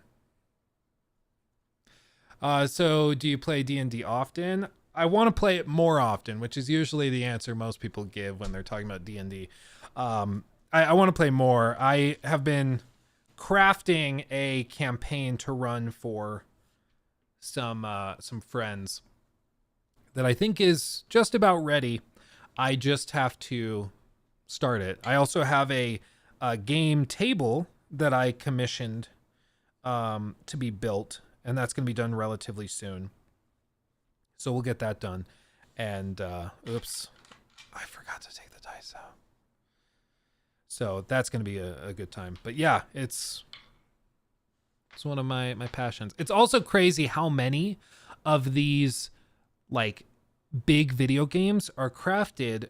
So do you play D&D often? I want to play it more often, which is usually the answer most people give when they're talking about D&D. I want to play more. I have been crafting a campaign to run for some friends that I think is just about ready. I just have to start it. I also have a game table that I commissioned to be built, and that's going to be done relatively soon. So we'll get that done. And oops, I forgot to take the dice out. So that's going to be a good time. But yeah, it's one of my passions. It's also crazy how many of these like big video games are crafted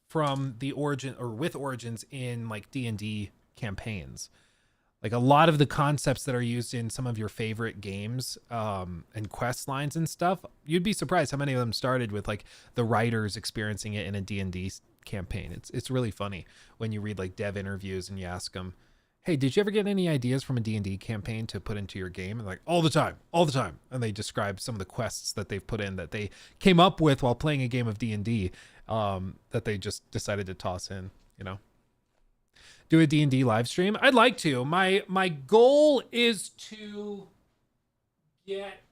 from the origin or with origins in like D&D campaigns. Like a lot of the concepts that are used in some of your favorite games and quest lines and stuff, you'd be surprised how many of them started with like the writers experiencing it in a D&D campaign. It's really funny when you read like dev interviews and you ask them, hey, did you ever get any ideas from a D&D campaign to put into your game? And like, all the time. And they describe some of the quests that they've put in that they came up with while playing a game of D&D that they just decided to toss in, you know? Do a D&D live stream? I'd like to. My goal is to get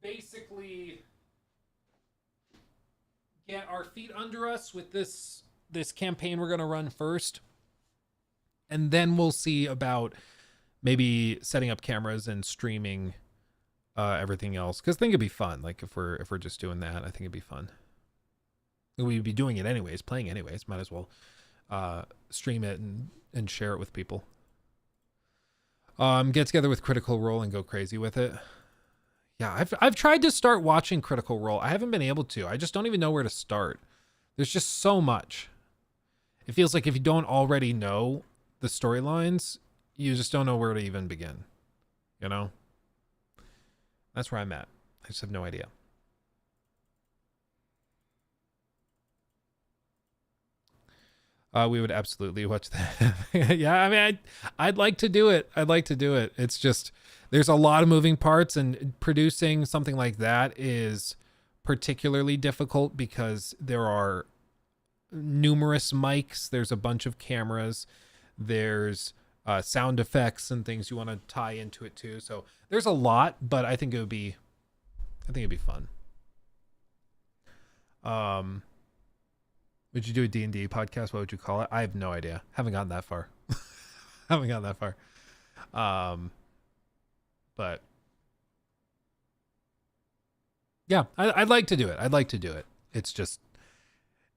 basically get our feet under us with this campaign we're going to run first. And then we'll see about maybe setting up cameras and streaming everything else. Because I think it'd be fun. Like if we're just doing that, I think it'd be fun. We'd be doing it anyways, playing anyways. Might as well stream it and share it with people. Get together with Critical Role and go crazy with it. Yeah, I've tried to start watching Critical Role. I haven't been able to. I just don't even know where to start. There's just so much. It feels like if you don't already know the storylines, you just don't know where to even begin. You know? That's where I'm at. I just have no idea. We would absolutely watch that. Yeah, I mean, I'd like to do it. It's just, there's a lot of moving parts, and producing something like that is particularly difficult because there are numerous mics. There's a bunch of cameras. There's sound effects and things you want to tie into it too. So there's a lot, but I think it'd be fun. Would you do a D&D podcast? What would you call it? I have no idea. Haven't gotten that far. But yeah, I'd like to do it. It's just,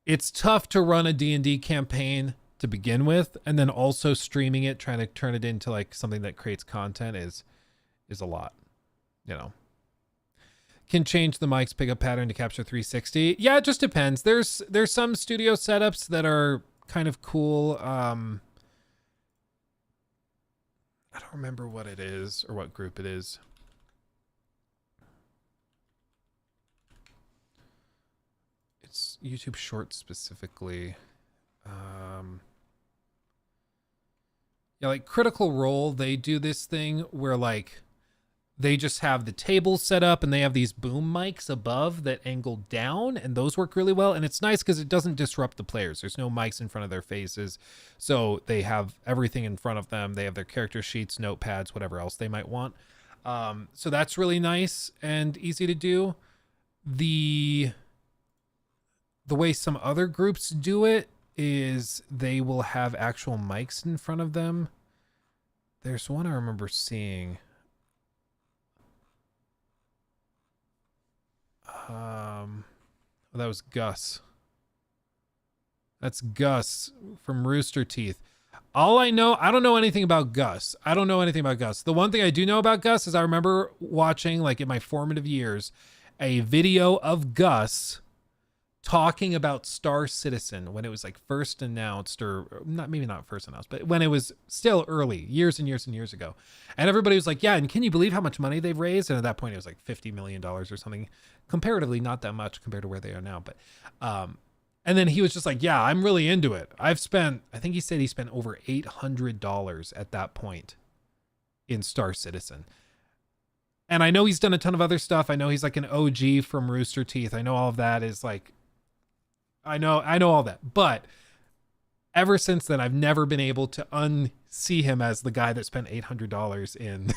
it's tough to run a D&D campaign to begin with, and then also streaming it, trying to turn it into like something that creates content is a lot, you know. Can change the mic's pickup pattern to capture 360. Yeah, it just depends. There's some studio setups that are kind of cool. I don't remember what it is or what group it is. It's YouTube Shorts specifically. Yeah, like Critical Role, they do this thing where like they just have the table set up and they have these boom mics above that angle down, and those work really well. And it's nice because it doesn't disrupt the players. There's no mics in front of their faces. So they have everything in front of them. They have their character sheets, notepads, whatever else they might want. So that's really nice and easy to do. The way some other groups do it is they will have actual mics in front of them. There's one I remember seeing. That was Gus. That's Gus from Rooster Teeth. All I know, I don't know anything about Gus. The one thing I do know about Gus is I remember watching, like in my formative years, a video of Gus talking about Star Citizen when it was like first announced, or maybe not first announced, but when it was still early, years and years and years ago. And everybody was like, yeah, and can you believe how much money they've raised? And at that point it was like $50 million or something. Comparatively not that much compared to where they are now. But and then he was just like, yeah, I'm really into it. I think he said he spent over $800 at that point in Star Citizen. And I know he's done a ton of other stuff. I know he's like an OG from Rooster Teeth. I know all of that is like, I know all that. But ever since then, I've never been able to unsee him as the guy that spent $800 in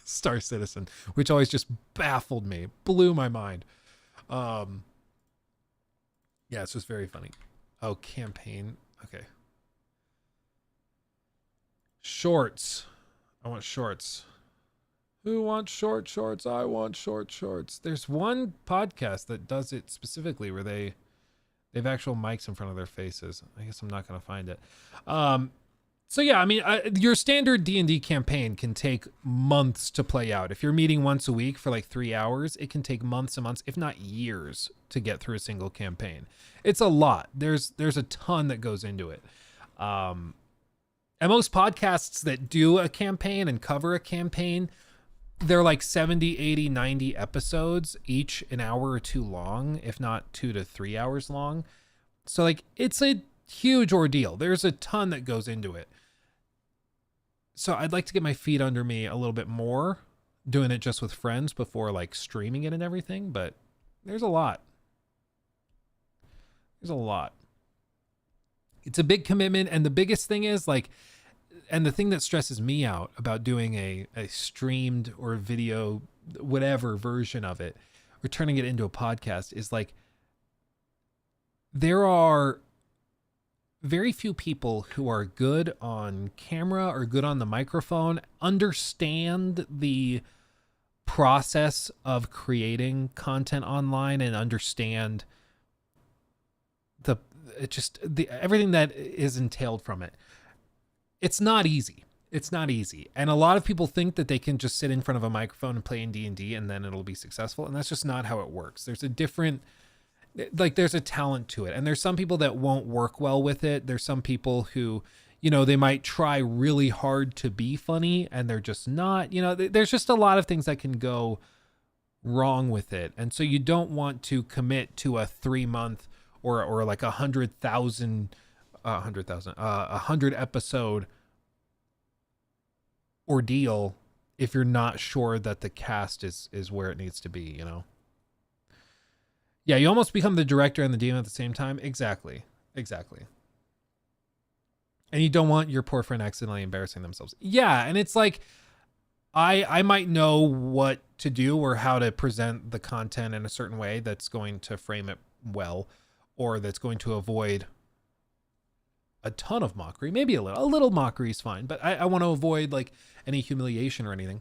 Star Citizen, which always just baffled me, blew my mind. Yeah, it's just very funny. Oh, campaign. Okay. Shorts. I want shorts. Who wants short shorts? I want short shorts. There's one podcast that does it specifically where they've actual mics in front of their faces. I guess I'm not going to find it. So yeah, I mean, your standard D&D campaign can take months to play out. If you're meeting once a week for like 3 hours, it can take months and months, if not years, to get through a single campaign. It's a lot. There's a ton that goes into it. And most podcasts that do a campaign and cover a campaign, they're like 70, 80, 90 episodes, each an hour or two long, if not 2 to 3 hours long. So like, it's a huge ordeal. There's a ton that goes into it. So I'd like to get my feet under me a little bit more, doing it just with friends before like streaming it and everything. But there's a lot. There's a lot. It's a big commitment. And the biggest thing is like, and the thing that stresses me out about doing a streamed or video, whatever version of it, or turning it into a podcast is like, there are very few people who are good on camera or good on the microphone, understand the process of creating content online and understand everything that is entailed from it. It's not easy. It's not easy. And a lot of people think that they can just sit in front of a microphone and play in D&D and then it'll be successful. And that's just not how it works. There's a talent to it. And there's some people that won't work well with it. There's some people who, they might try really hard to be funny and they're just not, there's just a lot of things that can go wrong with it. And so you don't want to commit to a 3-month or like 100 episode ordeal if you're not sure that the cast is where it needs to be, Yeah, you almost become the director and the DM at the same time. Exactly. And you don't want your poor friend accidentally embarrassing themselves. Yeah, and it's like, I might know what to do or how to present the content in a certain way that's going to frame it well, or that's going to avoid a ton of mockery. Maybe a little mockery is fine, but I want to avoid like any humiliation or anything.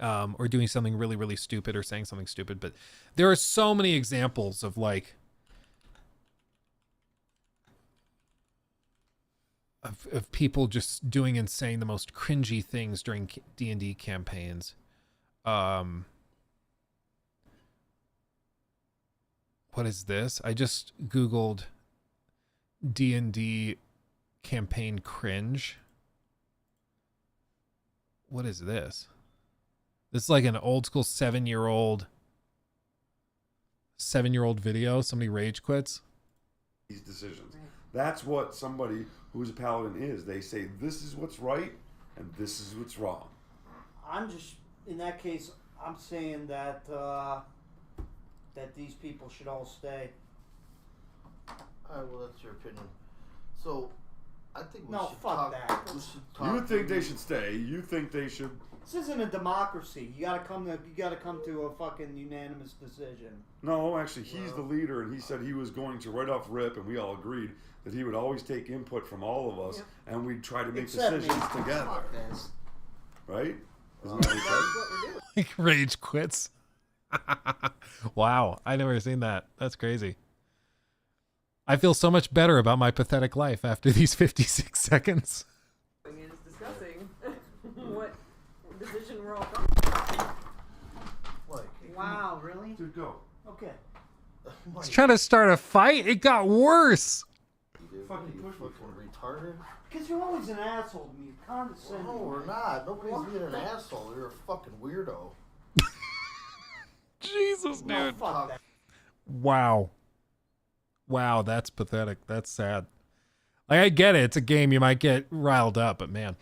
Or doing something really, really stupid or saying something stupid. But there are so many examples of like, of people just doing and saying the most cringy things during D&D campaigns. What is this? I just Googled D&D campaign cringe. What is this? This is like an old school 7-year-old video. Somebody rage quits. These decisions. That's what somebody who's a paladin is. They say this is what's right and this is what's wrong. I'm just, in that case, I'm saying that that these people should all stay. Alright, well that's your opinion. So, I think we should fuck that. You think they should stay. You think they should. This isn't a democracy. You gotta come to a fucking unanimous decision. No, actually, he's the leader, and he said he was going to right off rip, and we all agreed that he would always take input from all of us, and we'd try to make decisions together. Fuck this. Right? Isn't that what he said? Like rage quits. Wow, I never seen that. That's crazy. I feel so much better about my pathetic life after these 56 seconds. Is discussing what decision we're all coming. Wow, really? Dude, go. Okay. He's trying to start a fight. It got worse. Fucking retarded. Because you're always an asshole to me. You're condescending. No, we're not. Nobody's being an asshole. You're a fucking weirdo. Jesus, No, dude. fuck that. Wow, that's pathetic. That's sad. Like, I get it. It's a game. You might get riled up, but man.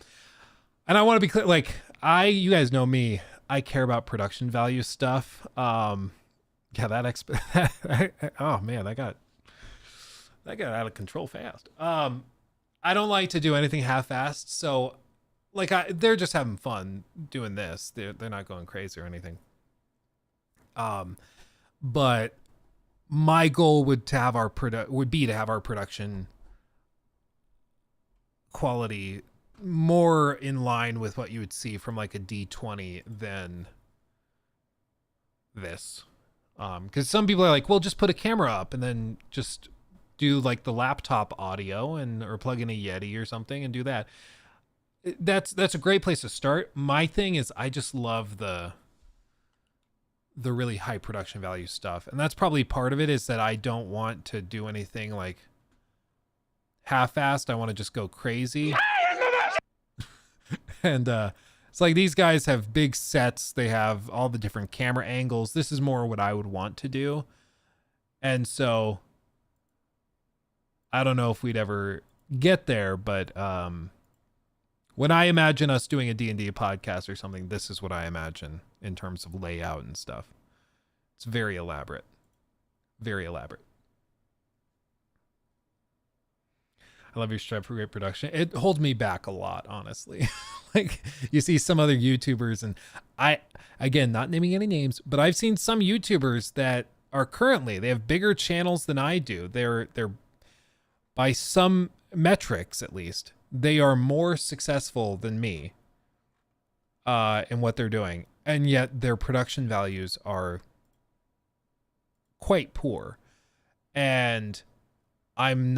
And I want to be clear. Like, you guys know me. I care about production value stuff. Yeah, oh man, that got out of control fast. I don't like to do anything half-assed, so like they're just having fun doing this. They're not going crazy or anything. But my goal would be to have our production quality more in line with what you would see from like a D20 than this. Because some people are like, well, just put a camera up and then just do like the laptop audio or plug in a Yeti or something and do that. That's a great place to start. My thing is I just love the really high production value stuff. And that's probably part of it, is that I don't want to do anything like half-assed. I want to just go crazy. And it's like these guys have big sets. They have all the different camera angles. This is more what I would want to do. And so I don't know if we'd ever get there, but when I imagine us doing a D&D podcast or something, this is what I imagine in terms of layout and stuff. It's very elaborate. Very elaborate. I love your stripe for great production. It holds me back a lot, honestly. Like you see some other YouTubers, and again, not naming any names, but I've seen some YouTubers that are they have bigger channels than I do. They're by some metrics, at least, they are more successful than me in what they're doing. And yet their production values are quite poor. And I'm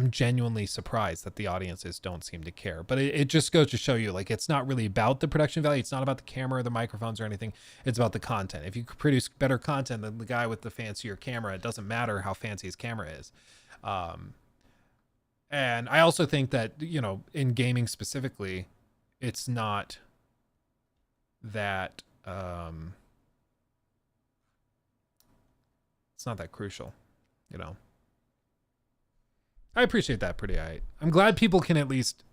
genuinely surprised that the audiences don't seem to care. But it just goes to show you, like, it's not really about the production value. It's not about the camera or the microphones or anything. It's about the content. If you produce better content than the guy with the fancier camera, it doesn't matter how fancy his camera is. And I also think that, you know, in gaming specifically, it's not that crucial, you know. I appreciate that pretty high. I'm glad people can at least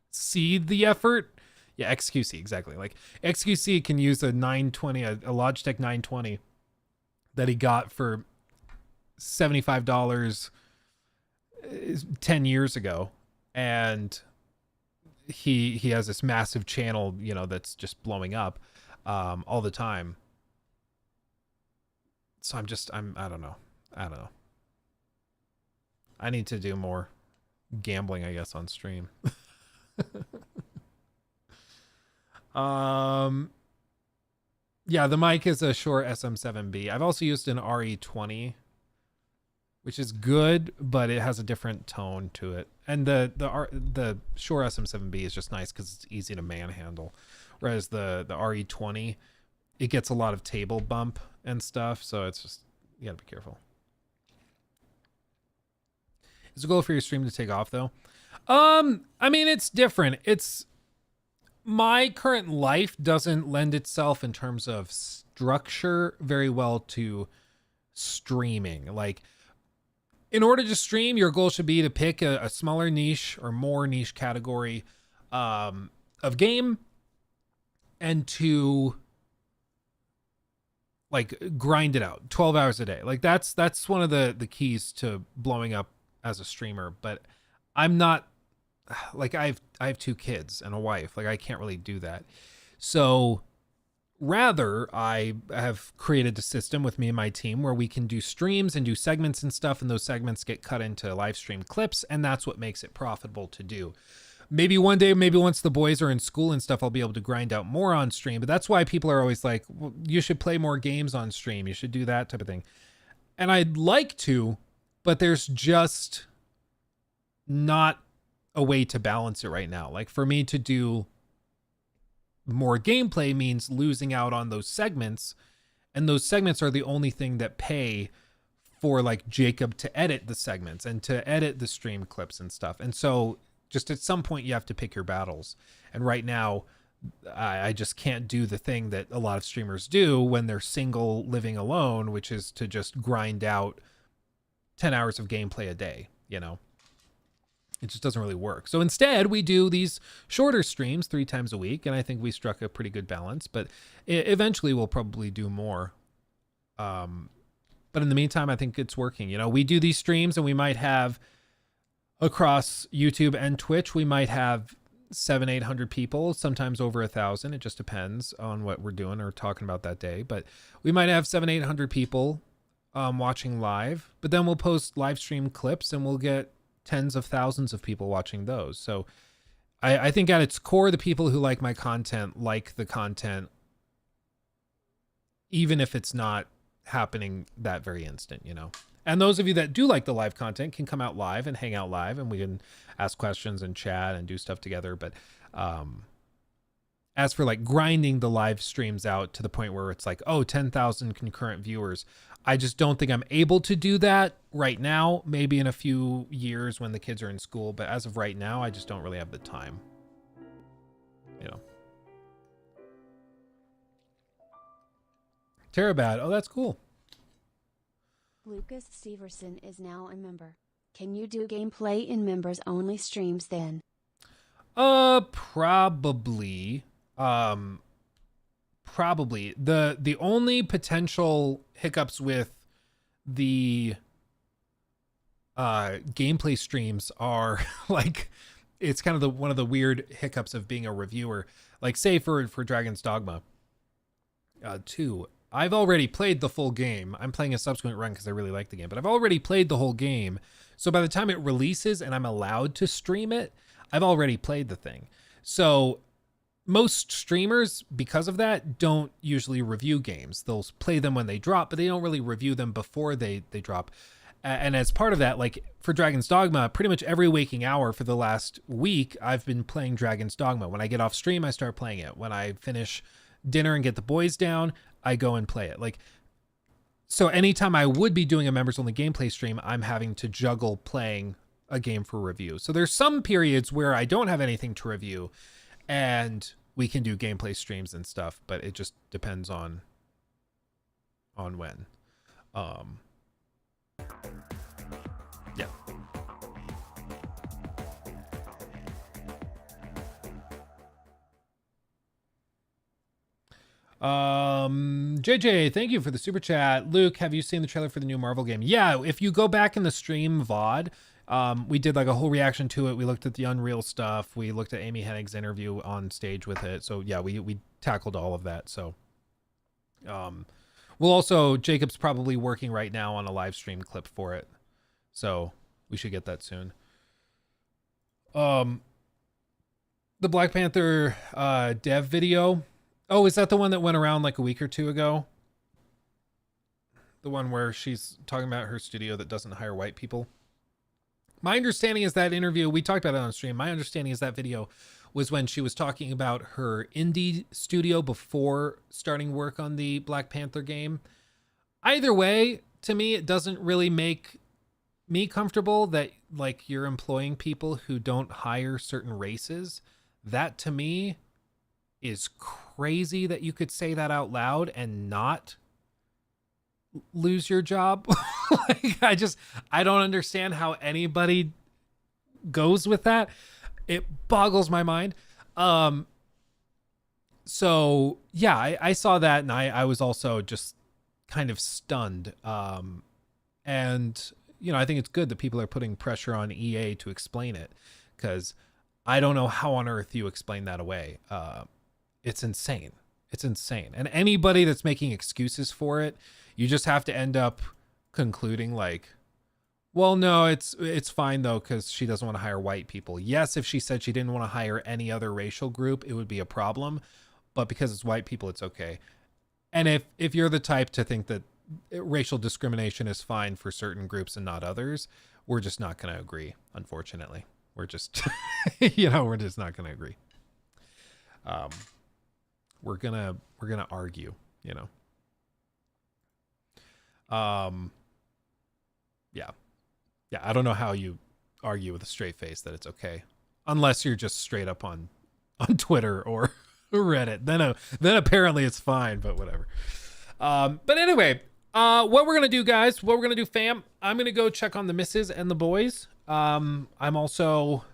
see the effort. Yeah, XQC, exactly. Like XQC can use a 920, a Logitech 920 that he got for $75 10 years ago, and he has this massive channel, you know, that's just blowing up all the time. So I don't know. I need to do more gambling, I guess, on stream. Yeah, the mic is a Shure SM7B. I've also used an RE20, which is good, but it has a different tone to it. And the Shure SM7B is just nice because it's easy to manhandle, whereas the RE20, it gets a lot of table bump and stuff, so it's just, you gotta be careful. Is the goal for your stream to take off though? I mean, it's different. My current life doesn't lend itself in terms of structure very well to streaming. Like, in order to stream, your goal should be to pick a smaller niche or more niche category of game, and to like grind it out 12 hours a day. Like that's one of the keys to blowing up as a streamer. But I'm not, like, I have 2 kids and a wife. Like, I can't really do that. So rather, I have created a system with me and my team where we can do streams and do segments and stuff, and those segments get cut into live stream clips, and that's what makes it profitable to do. Maybe one day, maybe once the boys are in school and stuff, I'll be able to grind out more on stream. But that's why people are always like, well, you should play more games on stream. You should do that type of thing. And I'd like to, but there's just not a way to balance it right now. Like, for me to do more gameplay means losing out on those segments, and those segments are the only thing that pay for, like, Jacob to edit the segments and to edit the stream clips and stuff. And so just at some point you have to pick your battles. And right now I just can't do the thing that a lot of streamers do when they're single living alone, which is to just grind out 10 hours of gameplay a day, you know? It just doesn't really work. So instead, we do these shorter streams 3 times a week, and I think we struck a pretty good balance. But eventually, we'll probably do more. But in the meantime, I think it's working. You know, we do these streams, and we might have across YouTube and Twitch, we might have 700-800 people, sometimes over 1,000. It just depends on what we're doing or talking about that day. But we might have 700-800 people watching live. But then we'll post live stream clips, and we'll get tens of thousands of people watching those. So I think at its core, the people who like my content like the content, even if it's not happening that very instant, you know. And those of you that do like the live content can come out live and hang out live, and we can ask questions and chat and do stuff together. But as for like grinding the live streams out to the point where it's like, oh, 10,000 concurrent viewers, I just don't think I'm able to do that right now. Maybe in a few years when the kids are in school, but as of right now, I just don't really have the time, you know. Terabad, oh, that's cool. Lucas Severson is now a member. Can you do gameplay in members only streams then? Probably. Probably. The only potential hiccups with the gameplay streams are like, it's kind of one of the weird hiccups of being a reviewer. Like say for Dragon's Dogma 2, I've already played the full game. I'm playing a subsequent run because I really like the game, but I've already played the whole game. So by the time it releases and I'm allowed to stream it, I've already played the thing. So most streamers, because of that, don't usually review games. They'll play them when they drop, but they don't really review them before they drop. And as part of that, like for Dragon's Dogma, pretty much every waking hour for the last week, I've been playing Dragon's Dogma. When I get off stream, I start playing it. When I finish dinner and get the boys down, I go and play it. Like, so anytime I would be doing a members only gameplay stream, I'm having to juggle playing a game for review. So there's some periods where I don't have anything to review and we can do gameplay streams and stuff, but it just depends on when. Yeah. JJ, thank you for the super chat. Luke, have you seen the trailer for the new Marvel game? Yeah, if you go back in the stream VOD, we did like a whole reaction to it. We looked at the Unreal stuff. We looked at Amy Hennig's interview on stage with it. So yeah, we tackled all of that. So we'll also, Jacob's probably working right now on a live stream clip for it. So we should get that soon. The Black Panther dev video. Oh, is that the one that went around like a week or two ago? The one where she's talking about her studio that doesn't hire white people? My understanding is that interview, we talked about it on stream. My understanding is that video was when she was talking about her indie studio before starting work on the Black Panther game. Either way, to me, it doesn't really make me comfortable that like you're employing people who don't hire certain races. That to me is crazy that you could say that out loud and not lose your job. Like, I don't understand how anybody goes with that. It boggles my mind. So yeah, I saw that and I was also just kind of stunned. And you know, I think it's good that people are putting pressure on EA to explain it, because I don't know how on earth you explain that away. It's insane. It's insane. And anybody that's making excuses for it, you just have to end up concluding like, well, no, it's fine though, because she doesn't want to hire white people. Yes, if she said she didn't want to hire any other racial group, it would be a problem. But because it's white people, it's okay. And if you're the type to think that racial discrimination is fine for certain groups and not others, we're just not going to agree, unfortunately. We're just, we're just not going to agree. We're gonna argue, yeah, I don't know how you argue with a straight face that it's okay, unless you're just straight up on Twitter or Reddit. Then apparently it's fine, but whatever. But anyway, what we're gonna do, guys, fam, I'm gonna go check on the missus and the boys. I'm also,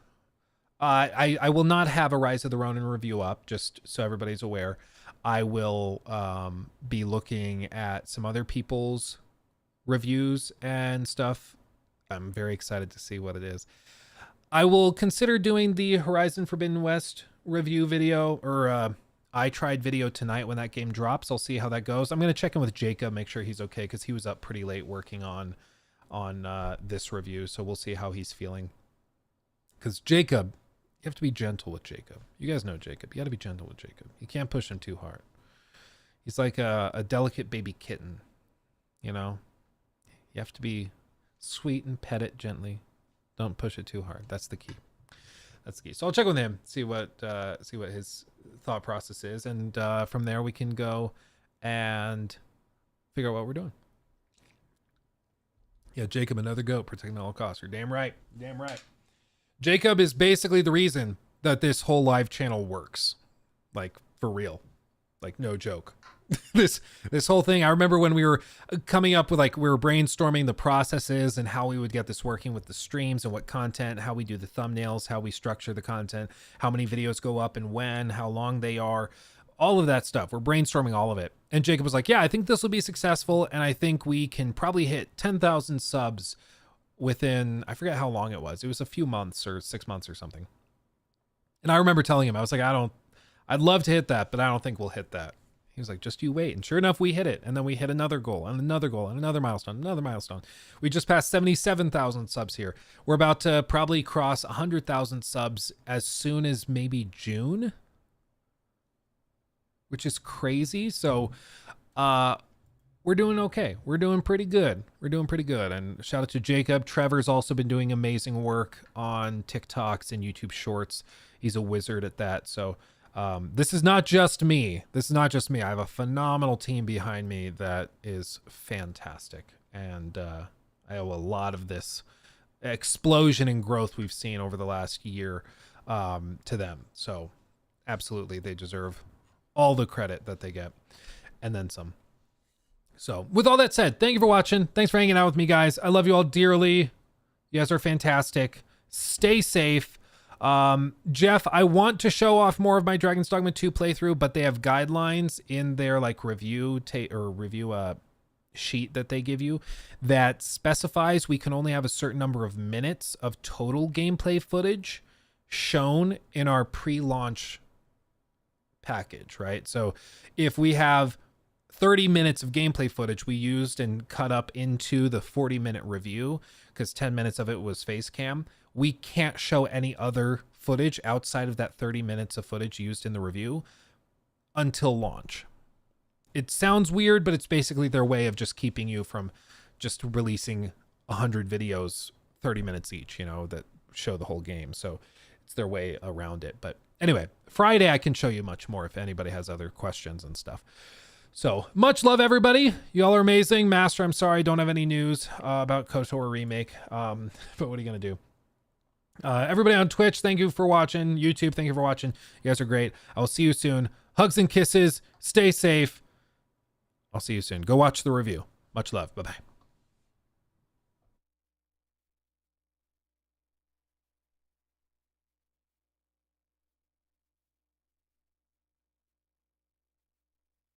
I will not have a Rise of the Ronin review up, just so everybody's aware. I will be looking at some other people's reviews and stuff. I'm very excited to see what it is. I will consider doing the Horizon Forbidden West review video, or I tried video tonight when that game drops. I'll see how that goes. I'm going to check in with Jacob, make sure he's okay, because he was up pretty late working on this review, so we'll see how he's feeling. Because Jacob, you have to be gentle with Jacob. You guys know Jacob. You got to be gentle with Jacob. You can't push him too hard. He's like a delicate baby kitten, you know? You have to be sweet and pet it gently. Don't push it too hard. That's the key. That's the key. So I'll check with him, see what his thought process is, and from there we can go and figure out what we're doing. Yeah, Jacob, another goat, protecting at all costs. You're damn right. Damn right. Jacob is basically the reason that this whole live channel works. Like, for real. Like, no joke. This whole thing, I remember when we were coming up with, like, we were brainstorming the processes and how we would get this working with the streams and what content, how we do the thumbnails, how we structure the content, how many videos go up and when, how long they are, all of that stuff. We're brainstorming all of it. And Jacob was like, yeah, I think this will be successful, and I think we can probably hit 10,000 subs within, I forget how long it was. It was a few months or 6 months or something. And I remember telling him, I was like, I'd love to hit that, but I don't think we'll hit that. He was like, just you wait. And sure enough, we hit it. And then we hit another goal and another goal and another milestone, another milestone. We just passed 77,000 subs here. We're about to probably cross 100,000 subs as soon as maybe June, which is crazy. So we're doing okay. We're doing pretty good. We're doing pretty good. And shout out to Jacob. Trevor's also been doing amazing work on TikToks and YouTube Shorts. He's a wizard at that. So this is not just me. This is not just me. I have a phenomenal team behind me that is fantastic. And I owe a lot of this explosion in growth we've seen over the last year to them. So absolutely, they deserve all the credit that they get and then some. So with all that said, thank you for watching. Thanks for hanging out with me, guys. I love you all dearly. You guys are fantastic. Stay safe. Jeff, I want to show off more of my Dragon's Dogma 2 playthrough, but they have guidelines in their like review sheet that they give you that specifies we can only have a certain number of minutes of total gameplay footage shown in our pre-launch package, right? So if we have 30 minutes of gameplay footage we used and cut up into the 40-minute review, because 10 minutes of it was face cam, we can't show any other footage outside of that 30 minutes of footage used in the review until launch. It sounds weird, but it's basically their way of just keeping you from just releasing 100 videos, 30 minutes each, you know, that show the whole game. So it's their way around it. But anyway, Friday I can show you much more if anybody has other questions and stuff. So much love, everybody. Y'all are amazing. Master, I'm sorry I don't have any news about KOTOR remake, but what are you going to do? Everybody on Twitch, thank you for watching. YouTube, thank you for watching. You guys are great. I will see you soon. Hugs and kisses. Stay safe. I'll see you soon. Go watch the review. Much love. Bye-bye.